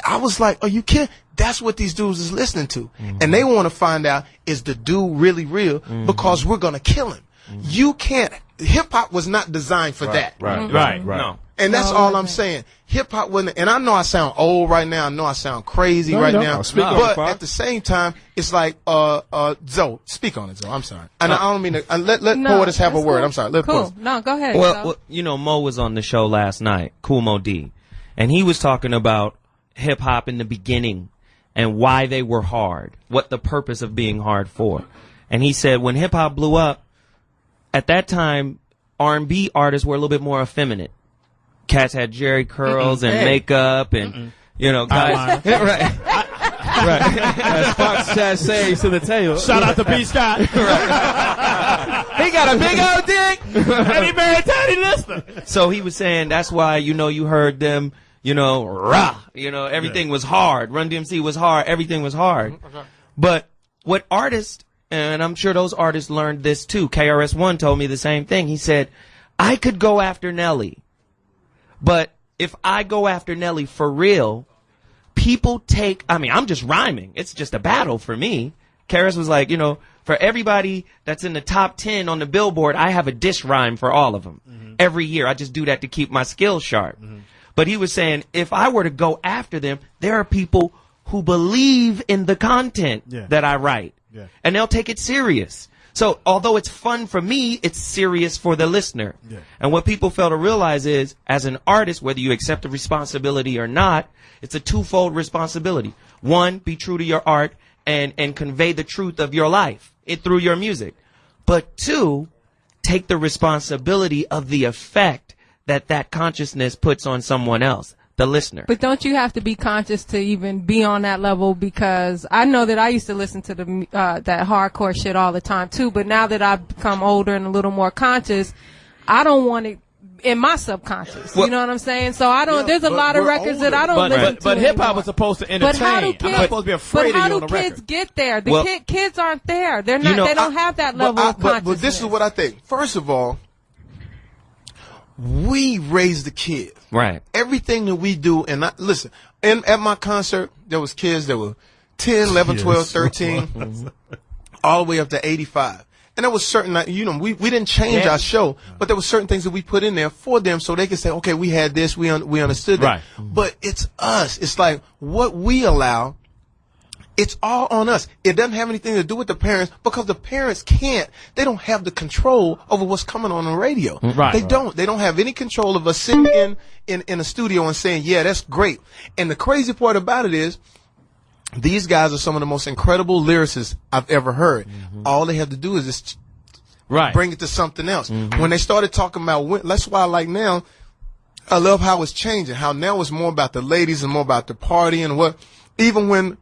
I was like, are you kidding? That's what these dudes is listening to. Mm-hmm. And they want to find out, is the dude really real? Mm-hmm. Because we're gonna kill him. Mm-hmm. You can't, hip hop was not designed for that. Right. No. And that's all I'm saying. Hip hop wasn't, and I know I sound old right now. I know I sound crazy right now. But at the same time, it's like, Zoe, speak on it, Zoe. I'm sorry. And I don't mean to, let Poetess have a word. Cool. I'm sorry. Let Poetess. No, go ahead. Well, you know, Mo was on the show last night, Cool Mo D, and he was talking about hip hop in the beginning and why they were hard, what the purpose of being hard for. And he said when hip hop blew up, at that time, R&B artists were a little bit more effeminate. Cats had jerry curls and makeup and, you know, guys. Right. As Fox Chat says to the table. Shout out to B. Scott. He got a big old dick. And he married Tiny Lister. So he was saying that's why, you know, you heard them, you know, rah. You know, everything was hard. Run DMC was hard. Everything was hard. But what artists, and I'm sure those artists learned this too. KRS-One told me the same thing. He said, I could go after Nelly. But if I go after Nelly for real, people take, I mean, I'm just rhyming. It's just a battle for me. Karis was like, you know, for everybody that's in the top 10 on the Billboard, I have a diss rhyme for all of them. Mm-hmm. Every year. I just do that to keep my skills sharp. Mm-hmm. But he was saying, if I were to go after them, there are people who believe in the content that I write. Yeah. And they'll take it serious. So although it's fun for me, it's serious for the listener. Yeah. And what people fail to realize is, as an artist, whether you accept the responsibility or not, it's a twofold responsibility. One, be true to your art and convey the truth of your life through your music. But two, take the responsibility of the effect that consciousness puts on someone else, the listener. But don't you have to be conscious to even be on that level? Because I know that I used to listen to the that hardcore shit all the time too. But now that I've become older and a little more conscious, I don't want it in my subconscious. You know what I'm saying? So I don't. There's a lot of records that I don't listen to. But hip hop was supposed to entertain. But how do kids, I'm not supposed to be afraid of you on the record. But how do kids get there? The kids aren't there. They're not. They don't have that level of consciousness. But this is what I think. First of all, we raise the kids. Right. Everything that we do, and listen, at my concert, there was kids that were 10, 11, 12, 13, all the way up to 85. And there was certain, you know, we didn't change our show, but there were certain things that we put in there for them so they could say, okay, we had this, we understood that. Right. But it's us. It's like what we allow. It's all on us. It doesn't have anything to do with the parents because the parents they don't have the control over what's coming on the radio. Right. They don't have any control of us sitting in a studio and saying, yeah, that's great. And the crazy part about it is these guys are some of the most incredible lyricists I've ever heard. Mm-hmm. All they have to do is just bring it to something else. Mm-hmm. When they started talking about, that's why like now, I love how it's changing. How now it's more about the ladies and more about the party and what. Even when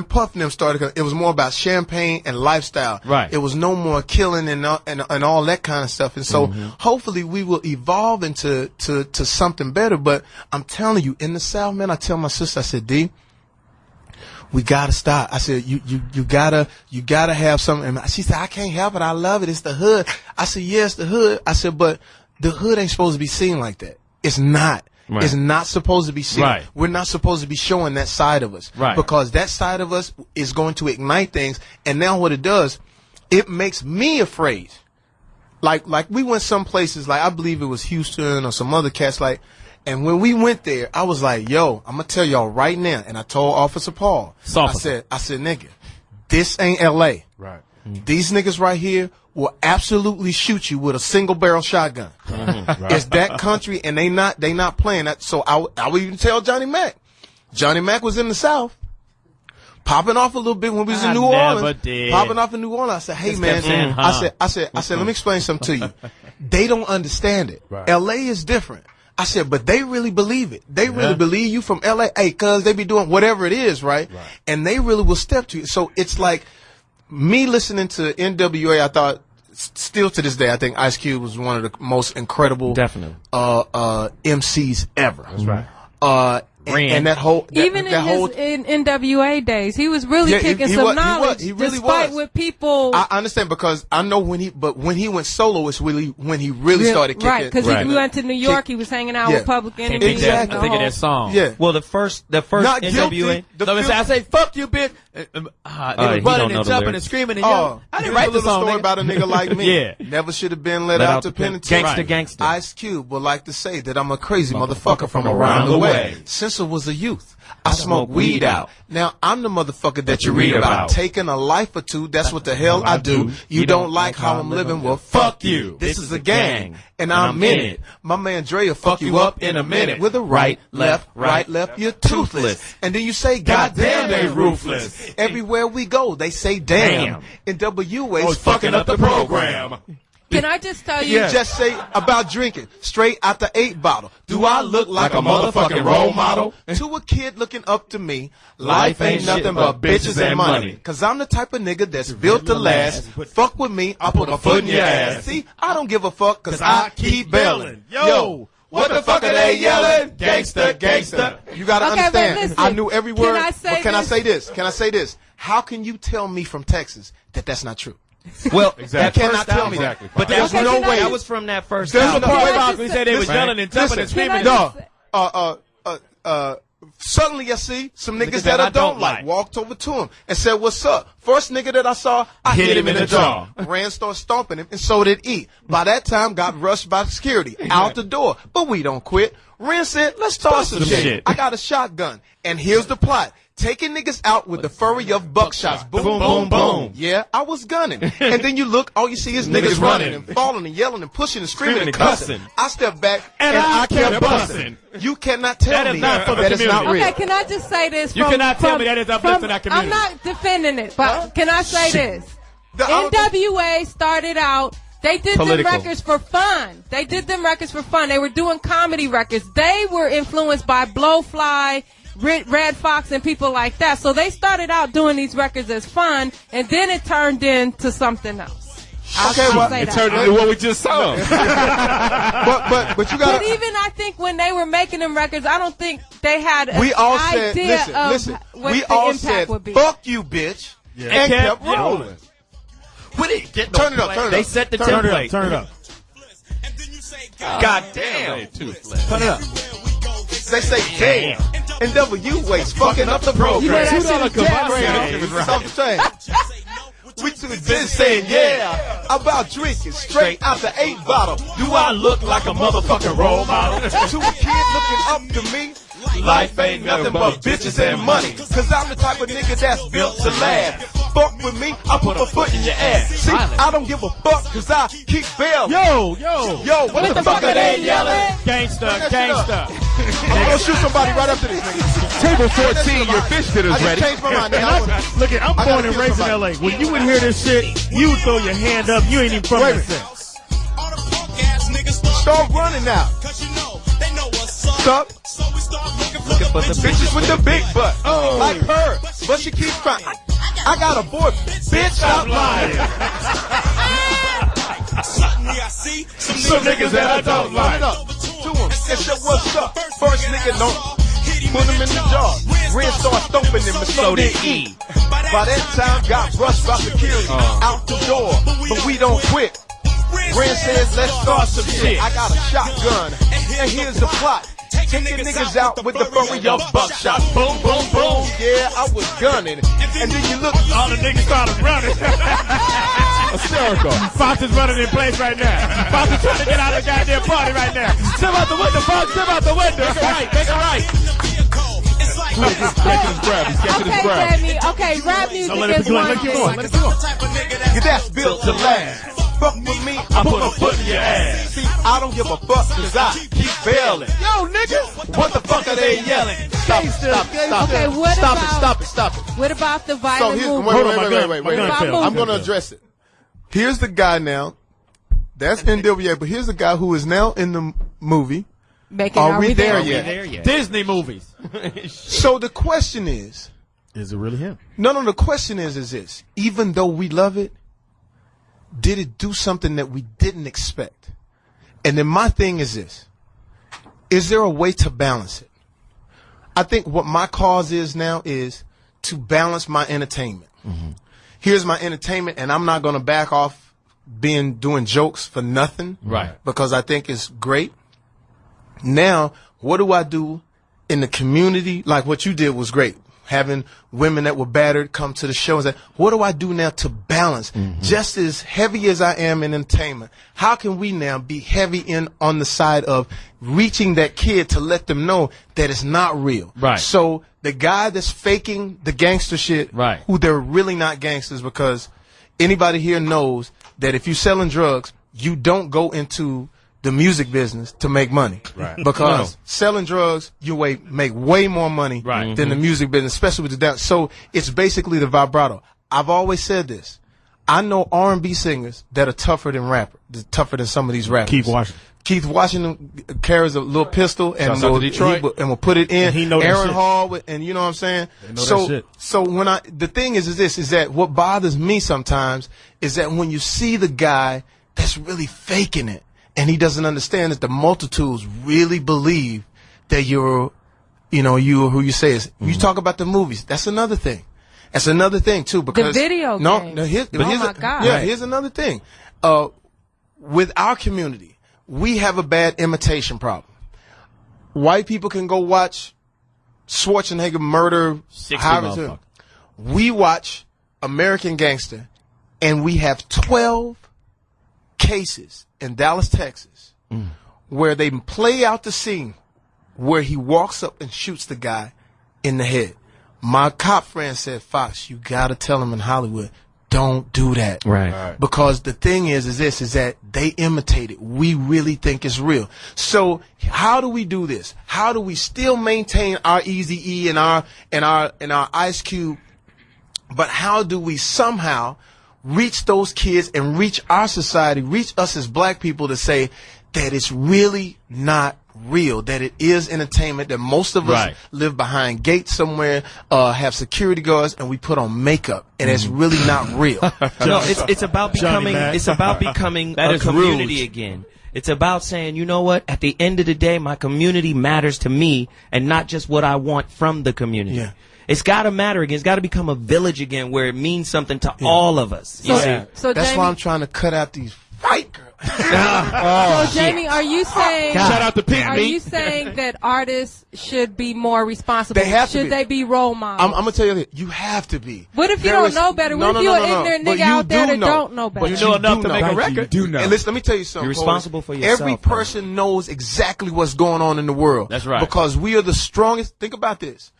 Puff and them started, it was more about champagne and lifestyle. Right. It was no more killing and all that kind of stuff. And so hopefully we will evolve into to something better. But I'm telling you, in the South, man, I tell my sister, I said, D, we gotta stop. I said, you gotta have something. And she said, I can't help it. I love it. It's the hood. I said, yeah, it's the hood. I said, but the hood ain't supposed to be seen like that. It's not. Right. It's not supposed to be seen. Right. We're not supposed to be showing that side of us. Right. Because that side of us is going to ignite things. And now what it does, it makes me afraid. Like we went some places, like I believe it was Houston or some other cats, like, and when we went there, I was like, yo, I'm gonna tell y'all right now, and I told Officer Paul, I said, nigga, this ain't LA. Right. These niggas right here will absolutely shoot you with a single barrel shotgun. Right. It's that country, and they not playing that. So I would even tell Johnny Mack. Johnny Mack was in the South, popping off a little bit when we was in New Orleans. Popping off in New Orleans. I said, hey man, I said, let me explain something to you. They don't understand it. Right. LA is different. I said, but they really believe it. They really believe you from LA. Hey, cuz they be doing whatever it is, right? And they really will step to you. So it's like me listening to NWA, I thought, still to this day, I think Ice Cube was one of the most incredible MCs ever. That's right. And that whole even in his NWA days, he was really kicking some knowledge. He really despite what people. I understand, because I know when he went solo, it's really when he really started kicking. Right, because he went to New York, he was hanging out with Public Enemy. Exactly. I think of that song. Yeah. Well, the first Not NWA. So I say, fuck you, bitch. They were running and jumping and screaming and yelling. I didn't write the song. Story about a nigga like me. Yeah. Never should have been let out to penitentiary. Gangsta. Ice Cube would like to say that I'm a crazy motherfucker from around the way. Since I was a youth, I smoked weed out. Now I'm the motherfucker that you read about. Taking a life or two, that's what the hell I do. You don't like how I'm living? Well, fuck you. This is a gang, and I'm in it. My man Dre will fuck you up in a minute with a right, left, you're toothless. And then you say, goddamn, they ruthless. Everywhere we go, they say damn. And WA's fucking up the program. Can I just tell you? You just say about drinking straight out the 8 bottle. Do I look like a motherfucking role model? To a kid looking up to me, life ain't nothing but bitches and money. Cause I'm the type of nigga that's built to last. Fuck with me, I'll put a foot in your ass. See, I don't give a fuck cause I keep bailing. Yo, what the fuck are they yelling? Gangsta, gangsta. You gotta understand. Listen, I knew every word. Can I say this? Can I say this? How can you tell me from Texas that that's not true? Well, exactly. You cannot tell me that. But there's no way. That was from that first album. There's no part we said they was yelling and jumping and screaming. Suddenly I see some niggas that I don't like. Walked over to him and said, what's up? First nigga that I saw, I hit him in the jaw. Ran, started stomping him, and so did E. By that time, got rushed by security. Out the door. But we don't quit. Ren said, let's toss some shit. I got a shotgun. And here's the plot. Taking niggas out with the flurry of buckshots. Boom, boom, boom, boom. Yeah, I was gunning. And then you look, all you see is niggas running and falling and yelling and pushing and screaming and cussing. I stepped back and I kept busting. You cannot tell me that is not real. Okay, can I just say this? You cannot tell me that is uplifting our community. I'm not defending it, but can I say this? NWA started out, they did them records for fun. They did them records for fun. They were doing comedy records. They were influenced by Blowfly, Red Fox, and people like that. So they started out doing these records as fun, and then it turned into something else. Okay, well, it turned into what we just saw. but you got. But even I think when they were making them records, I don't think they had an idea of what we the all impact said, would be. "Fuck you, bitch," and kept rolling. Turn it up. They set the template. Turn it up. God damn. Turn it up. They say, damn. NWA's fucking up the program. $2 We just saying, yeah, about drinking straight out the 8 bottle. Do I look like a motherfucking role model? To a kid looking up to me, life ain't nothing but bitches and money. Cause I'm the type of nigga that's built to last. Fuck with me, I put a foot in your ass. See, I don't give a fuck cause I keep bailing. Yo, what the fuck are they yelling? Gangsta, gangsta. I'm gonna shoot somebody right after this, nigga. Table 14, your fish dinners I ready. just changed my mind. Look, I'm born and raised in LA. When you would hear this shit, you would throw your hand up. You ain't even from this. Start running now. up? Looking for the bitches with the big butt. Oh. Like her. But she keeps crying. I got a boy. Bitch, stop lying. Some niggas that I don't like. To him and say, what's up? First nigga, no. Put him in the jar. Ren starts thumping him and so did E. By that time, got brushed by security. Out the door. But we don't quit. Ren says, let's start some shit. I got a shotgun. And here's the plot. Taking niggas out with the furry of buckshot. Boom, boom, boom. Yeah, I was gunning. And then you look. All the niggas started running. Hysterical. Fox is running in place right now. Fox is trying to get out of the goddamn party right now. Step out the window, Fox. Step out the window. Make it right. Make it right. Okay, Jamie. Okay, rap music is one thing. That's built to last. Fuck with me, I put my foot in your ass. See, I don't give a fuck cause I keep bailing. Yo, nigga, what the fuck are they yelling? Stop it. Okay, what Stop it. What about the violent movement? Wait. I'm going to address it. Here's the guy now. That's NWA, but here's the guy who is now in the movie. Are we there yet? Disney movies. So the question is it really him? No, the question is this. Even though we love it, did it do something that we didn't expect? And then my thing is this. Is there a way to balance it? I think what my cause is now is to balance my entertainment. Mm-hmm. Here's my entertainment, and I'm not going to back off doing jokes for nothing. Right. Because I think it's great. Now, what do I do in the community? Like what you did was great. Having women that were battered come to the show and say, what do I do now to balance? Mm-hmm. Just as heavy as I am in entertainment, how can we now be heavy on the side of reaching that kid to let them know that it's not real? Right. So the guy that's faking the gangster shit, right, who they're really not gangsters, because anybody here knows that if you're selling drugs, you don't go into the music business to make money. Right. Because selling drugs, you make way more money than the music business, especially with the dance. So it's basically the vibrato. I've always said this. I know R&B singers that are tougher than some of these rappers. Keith Washington carries a little pistol and will put it in. He know Aaron Hall, and you know what I'm saying? So when the thing is that what bothers me sometimes is that when you see the guy that's really faking it, and he doesn't understand that the multitudes really believe that you're who you say is. You talk about the movies. That's another thing. That's another thing too, because the video games. Here's another thing. With our community, we have a bad imitation problem. White people can go watch Schwarzenegger murder. We watch American Gangster, and we have 12 cases in Dallas, Texas, where they play out the scene where he walks up and shoots the guy in the head. My cop friend said, Fox, you gotta tell him in Hollywood, don't do that. Right. Because the thing is that they imitate it. We really think it's real. So how do we do this? How do we still maintain our Eazy-E and our Ice Cube, but how do we somehow reach those kids and reach our society, reach us as black people to say that it's really not real, that it is entertainment, that most of us live behind gates somewhere, have security guards, and we put on makeup, and it's really not real. No, it's about becoming a community again. It's about saying, you know what, at the end of the day, my community matters to me and not just what I want from the community. Yeah. It's got to matter again. It's got to become a village again where it means something to all of us. So that's Jamie, why I'm trying to cut out these fight girls. So Jamie, are you saying? Shout out to Pete. Are you saying that artists should be more responsible? They have to should be. they be role models? I'm gonna tell you this. You have to be. What if you don't know better? What if you're an ignorant nigga out there that don't know better? But you know enough to make a record. And listen, let me tell you something. You're responsible for yourself. Every person knows exactly what's going on in the world. That's right. Because we are the strongest. Think about this.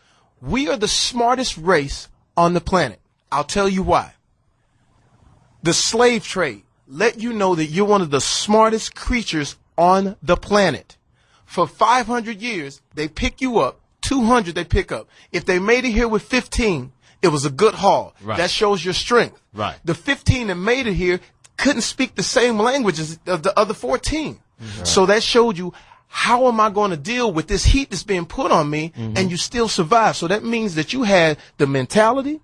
We are the smartest race on the planet. I'll tell you why. The slave trade let you know that you're one of the smartest creatures on the planet. For 500 years, they pick you up. 200 they pick up. If they made it here with 15, it was a good haul. Right. That shows your strength. Right. The 15 that made it here couldn't speak the same language as the other 14. Right. So that showed you how am I going to deal with this heat that's being put on me and you still survive? So that means that you had the mentality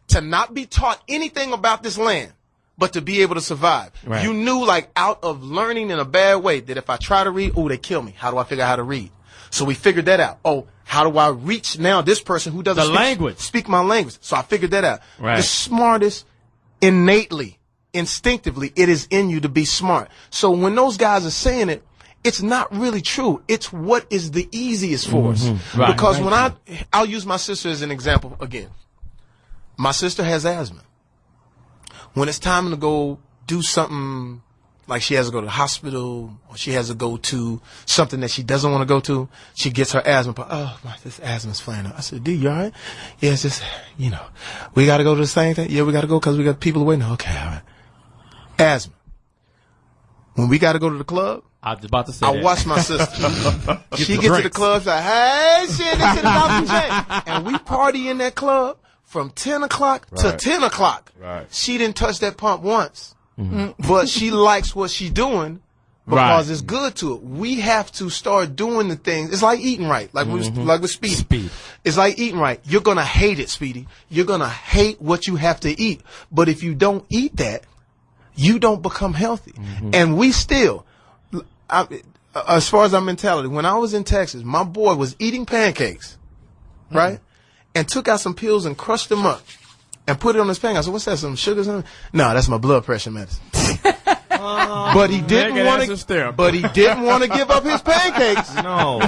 to not be taught anything about this land, but to be able to survive. Right. You knew, like, out of learning in a bad way, that if I try to read, they kill me. How do I figure out how to read? So we figured that out. Oh, how do I reach now this person who doesn't speak my language? So I figured that out. Right. The smartest, innately, instinctively, it is in you to be smart. So when those guys are saying it, it's not really true. It's what is the easiest for us. Right. Because when I'll use my sister as an example again. My sister has asthma. When it's time to go do something, like she has to go to the hospital, or she has to go to something that she doesn't want to go to, she gets her asthma. This asthma's flaring up. I said, D, you all right? Yeah, it's just, we got to go to the same thing. Yeah, we got to go because we got people waiting. Okay, all right. Asthma. When we got to go to the club, I was about to say I watch my sister. She gets to the club, she's like, hey, shit, this is Dr. J. And we party in that club from 10 o'clock to 10 o'clock. Right. She didn't touch that pump once. But she likes what she's doing because it's good to it. We have to start doing the things. It's like eating right, like with Speedy. It's like eating right. You're going to hate it, Speedy. You're going to hate what you have to eat. But if you don't eat that, you don't become healthy. And we still, as far as our mentality, when I was in Texas, my boy was eating pancakes, right? And took out some pills and crushed them up and put it on his pancake. I said, what's that, some sugars in it? No, that's my blood pressure medicine. But he didn't want to give up his pancakes. No.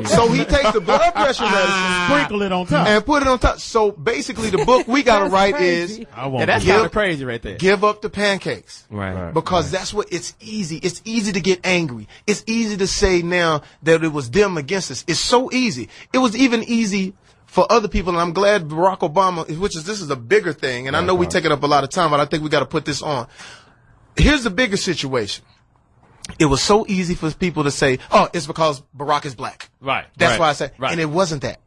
So he takes the blood pressure medicine, sprinkle it on top, and put it on top. So basically, the book we got to write is, that's kind of crazy right there. Give up the pancakes. Right. Because that's what, it's easy. It's easy to get angry. It's easy to say now that it was them against us. It's so easy. It was even easy for other people, and I'm glad Barack Obama, this is a bigger thing, and I know we take it up a lot of time, but I think we got to put this on. Here's the bigger situation. It was so easy for people to say, it's because Barack is black. Right. That's why I said, and it wasn't that.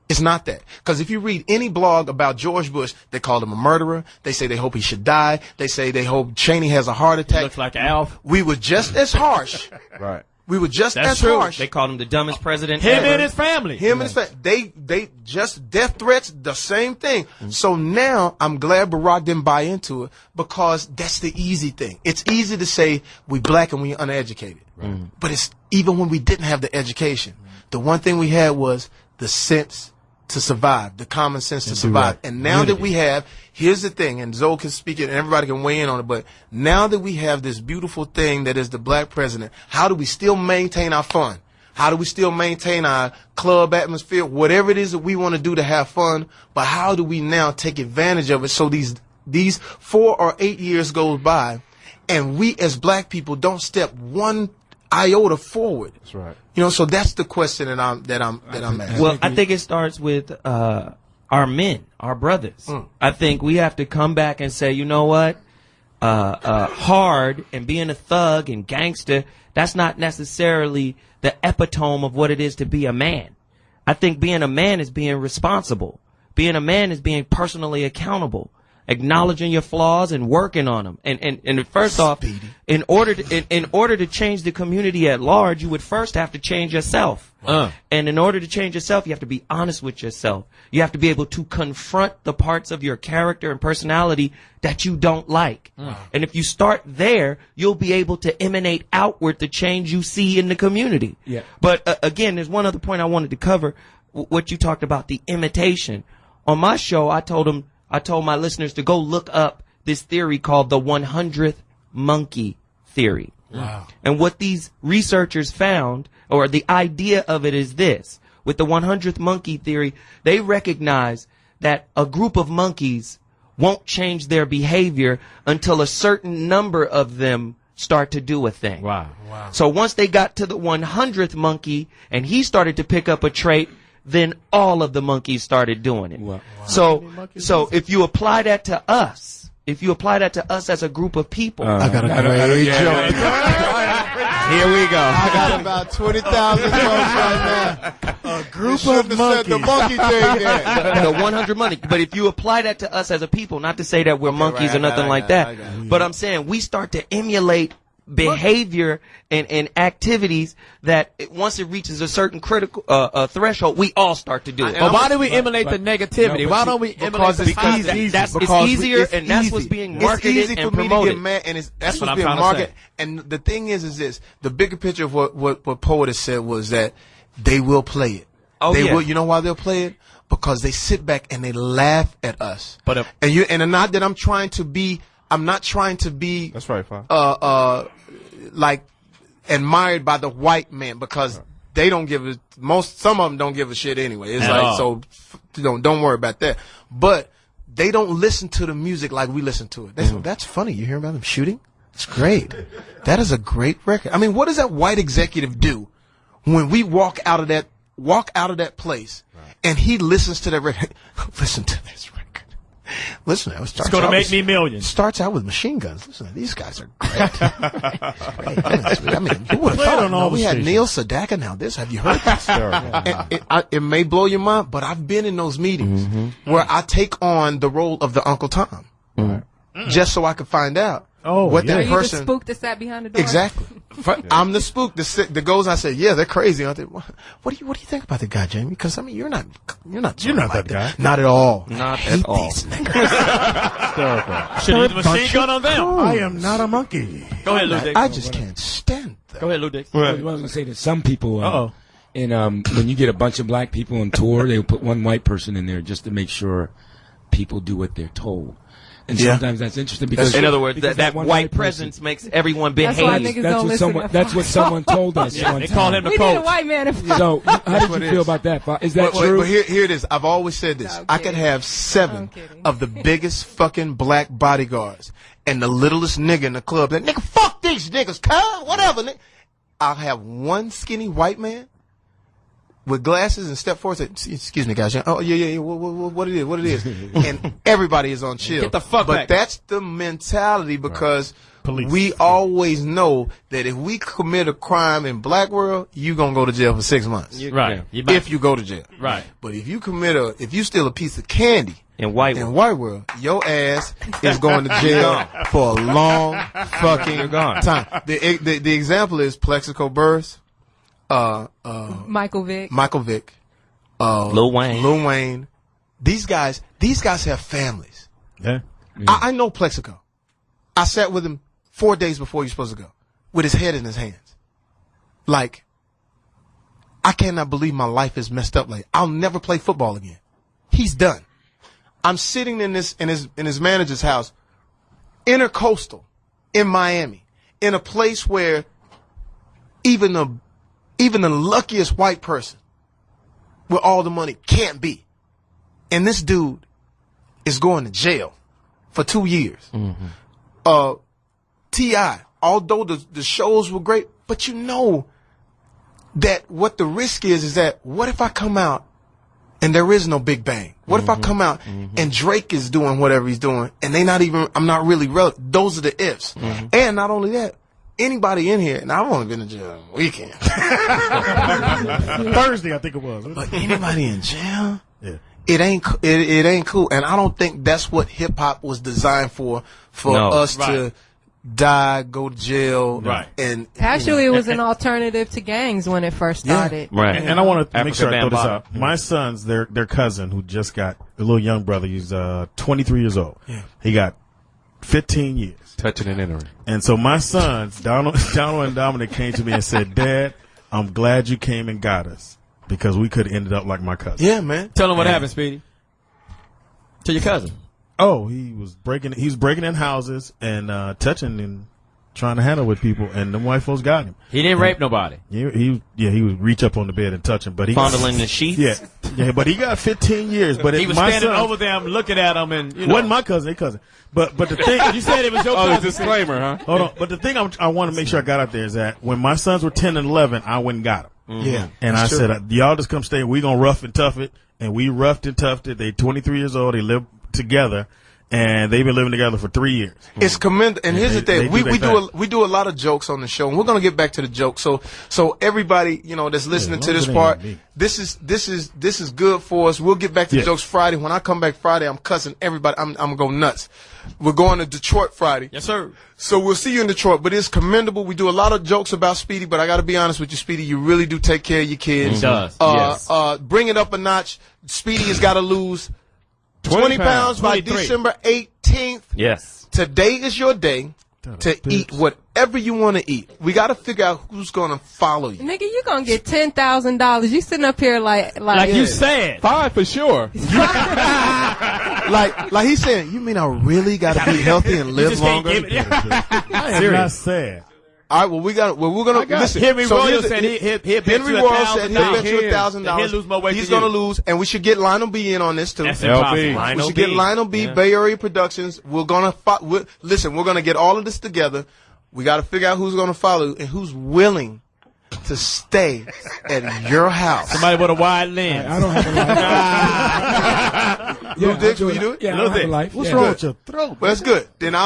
It's not that. Because if you read any blog about George Bush, they called him a murderer. They say they hope he should die. They say they hope Cheney has a heart attack. He looks like Alf. We were just as harsh. Right. We were just That's as true. harsh. They called him the dumbest president Him ever. and his family. Him and his family. They just death threats, the same thing. So now I'm glad Barack didn't buy into it because that's the easy thing. It's easy to say we black and we uneducated. But it's even when we didn't have the education. The one thing we had was the sense to survive, the common sense to survive. And now that we have, here's the thing, and Zoe can speak it and everybody can weigh in on it, but now that we have this beautiful thing that is the black president, how do we still maintain our fun? How do we still maintain our club atmosphere? Whatever it is that we want to do to have fun, but how do we now take advantage of it so these 4 or 8 years goes by and we as black people don't step one iota forward? That's right. So that's the question that I'm asking. Well, I think it starts with our men, our brothers. I think we have to come back and say, you know what? Hard and being a thug and gangster, that's not necessarily the epitome of what it is to be a man. I think being a man is being responsible. Being a man is being personally accountable, acknowledging your flaws and working on them. And first off, in order to change the community at large, you would first have to change yourself. And in order to change yourself, you have to be honest with yourself. You have to be able to confront the parts of your character and personality that you don't like. And if you start there, you'll be able to emanate outward the change you see in the community. Yeah. But again, there's one other point I wanted to cover, what you talked about, the imitation. On my show, I told my listeners to go look up this theory called the 100th monkey theory. Wow. And what these researchers found, or the idea of it, is this. With the 100th monkey theory, they recognize that a group of monkeys won't change their behavior until a certain number of them start to do a thing. Wow. So once they got to the 100th monkey and he started to pick up a trait, then all of the monkeys started doing it. Wow. So if you apply that to us, as a group of people, I got a great joke. Here we go. I got about 20,000 jokes right now. A group of monkeys. The monkey thing there. The 100 money. But if you apply that to us as a people, not to say that we're monkeys or nothing like that, but I'm saying we start to emulate behavior and activities that once it reaches a certain critical threshold, we all start to do it. But why do we emulate the negativity? Why don't we emulate the positivity? It's easier, and that's what's being marketed it's easy and for me promoted. to get mad, and that's what what's I'm being trying to marketed. say. And the thing is this: the bigger picture of what Poetess said was that they will play it. Oh, they yeah. will. You know why they'll play it? Because they sit back and they laugh at us. But and not that I'm not trying to be. That's right, fine. Like admired by the white man because they don't give a some of them don't give a shit anyway. It's so don't worry about that. But they don't listen to the music like we listen to it. They say, that's funny. You hear about them shooting? It's great. That is a great record. I mean, what does that white executive do when we walk out of that place and he listens to that record? Listen to this record. Listen, it's going to make me millions. Starts out with machine guns. Listen, these guys are great. I mean, who would have thought? No, we had Neil Sedaka. Now this, have you heard this? It may blow your mind, but I've been in those meetings where I take on the role of the Uncle Tom, just so I could find out what that Are person. you the spook that sat behind the door? Exactly. I'm the spook that goes. And I say, yeah, they're crazy, aren't they? What do you think about the guy, Jamie? Because I mean, you're not that guy. Not at all. Not at all. These niggas. Should use the machine gun on them. I am not a monkey. Go ahead, Lou Dix. I just can't stand that. Go ahead, Lou Dix. I was going to say that some people, when you get a bunch of black people on tour, they will put one white person in there just to make sure people do what they're told. And sometimes that's interesting because, in other words, that one white presence makes everyone behave. That's what someone told us. Yeah, they call him the We coach. need a white man. So, how did you feel about that? Is that true? But here it is. I've always said this. I could have 7 of the biggest fucking black bodyguards and the littlest nigga in the club. That nigga, fuck these niggas, whatever. Nigga. I'll have one skinny white man with glasses and step forward and say, excuse me, guys. Oh, yeah. What it is. And everybody is on chill. Get the fuck But back. that's the mentality because we always know that if we commit a crime in black world, you going to go to jail for 6 months. Right. If you go to jail. Right. But if you steal a piece of candy in white world, your ass is going to jail for a long fucking time. The example is Plexico Burress. Michael Vick, Lil Wayne. These guys have families. Yeah. I know Plexico. I sat with him 4 days before he was supposed to go, with his head in his hands. Like, I cannot believe my life is messed up. Like, I'll never play football again. He's done. I'm sitting in his manager's house, Intercoastal, in Miami, in a place where even the luckiest white person with all the money can't be. And this dude is going to jail for 2 years. T.I., although the shows were great, but you know that what the risk is that what if I come out and there is no Big Bang? What if I come out and Drake is doing whatever he's doing and I'm not really relevant? Those are the ifs. And not only that, anybody in here, and I've only been in jail a weekend. Thursday, I think it was. But anybody in jail? Yeah. It ain't cool. And I don't think that's what hip hop was designed for us to die, go to jail. Right. And Actually, it was an alternative to gangs when it first started. Right. And I want to make sure I throw this Bambaataa. out. My son's their cousin who just got a little young brother. He's 23 years old. Yeah. He got 15 years. Touching and entering. And so my sons, Donald and Dominic, came to me and said, "Dad, I'm glad you came and got us because we could have ended up like my cousin." Yeah, man. Tell him what happened, Speedy. To your cousin. Oh, he was breaking in houses and touching and trying to handle with people, and the white folks got him. He didn't rape nobody. He would reach up on the bed and touch him, but he Fondling the sheets. Yeah, but he got 15 years. But He was my standing son, over them, looking at them, and wasn't my cousin, their cousin. But the thing you said it was your cousin. Disclaimer, huh? Hold on. But the thing I want to make sure I got out there is that when my sons were 10 and 11, I went and got them. Yeah. And I said, y'all just come stay. We gonna rough and tough it. And we roughed and toughed it. They 23 years old. They live together. and they've been living together for 3 years. It's commendable. And here's the thing: we do a lot of jokes on the show, and we're gonna get back to the jokes. So everybody, that's listening to this part, this is good for us. We'll get back to the jokes Friday. When I come back Friday, I'm cussing everybody. I'm gonna go nuts. We're going to Detroit Friday. Yes, sir. So we'll see you in Detroit. But it's commendable. We do a lot of jokes about Speedy, but I got to be honest with you, Speedy. You really do take care of your kids. He does. Yes. Bring it up a notch. Speedy has got to lose 20 pounds by December 18th. Yes. Today is your day to eat whatever you want to eat. We got to figure out who's going to follow you. Nigga, you gonna get $10,000. You sitting up here like you said. 5 for sure. like he's saying, you mean I really got to be healthy and live longer? I am not sad. All right, we're gonna listen. Henry so Royal said he'll bet you $1,000. He's gonna lose, and we should get Lionel B in on this too. That's impossible. We should get Lionel B, Bay Area Productions. We're gonna listen. We're gonna get all of this together. We got to figure out who's gonna follow and who's willing to stay at your house. Somebody with a wide lens. I don't have a life. Little Dicks, will you do it? Yeah, I don't have a life. What's wrong with your throat? Well, that's good. Then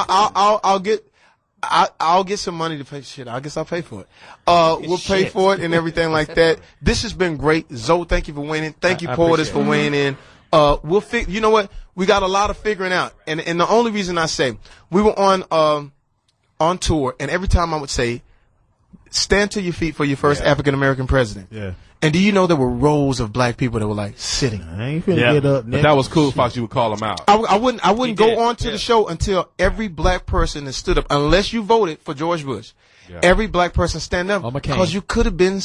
I'll get some money to pay. Shit, I guess I'll pay for it. We'll pay for it and everything like that. This has been great. Zoe, thank you for weighing in. Thank you, Poetess, for weighing in. You know what? We got a lot of figuring out. And the only reason I say, we were on tour, and every time I would say, stand to your feet for your first African American president. Yeah. And do you know there were rows of black people that were like sitting? I ain't finna get up. But that was cool, Fox. You would call them out. I wouldn't go on to the show until every black person that stood up, unless you voted for George Bush. Yeah. Every black person stand up because you could have been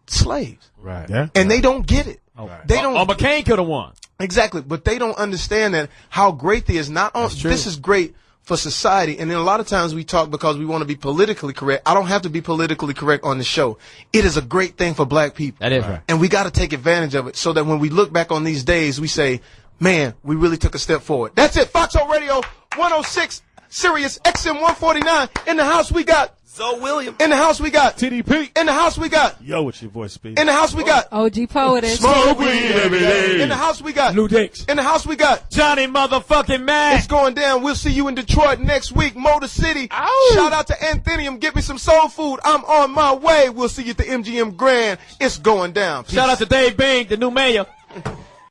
slaves. Right. Yeah. And they don't get it. Right. They don't. McCain could have won. Exactly, but they don't understand that how great this is. Not on. This is great for society, and then a lot of times we talk because we want to be politically correct. I don't have to be politically correct on the show. It is a great thing for black people. That is right. And we got to take advantage of it so that when we look back on these days, we say, man, we really took a step forward. That's it. Foxhole Radio 106, Sirius XM 149. In the house we got Zoe Williams. In the house we got TDP. In the house we got Yo, what's your voice, Speedy? In the house we got OG Poetess. Smoke weed every day. In the house we got Lou Dicks. In the house we got Johnny motherfucking Mack. It's going down. We'll see you in Detroit next week. Motor City. Ow. Shout out to Anthenium. Get me some soul food. I'm on my way. We'll see you at the MGM Grand. It's going down. Peace. Shout out to Dave Bing, the new mayor.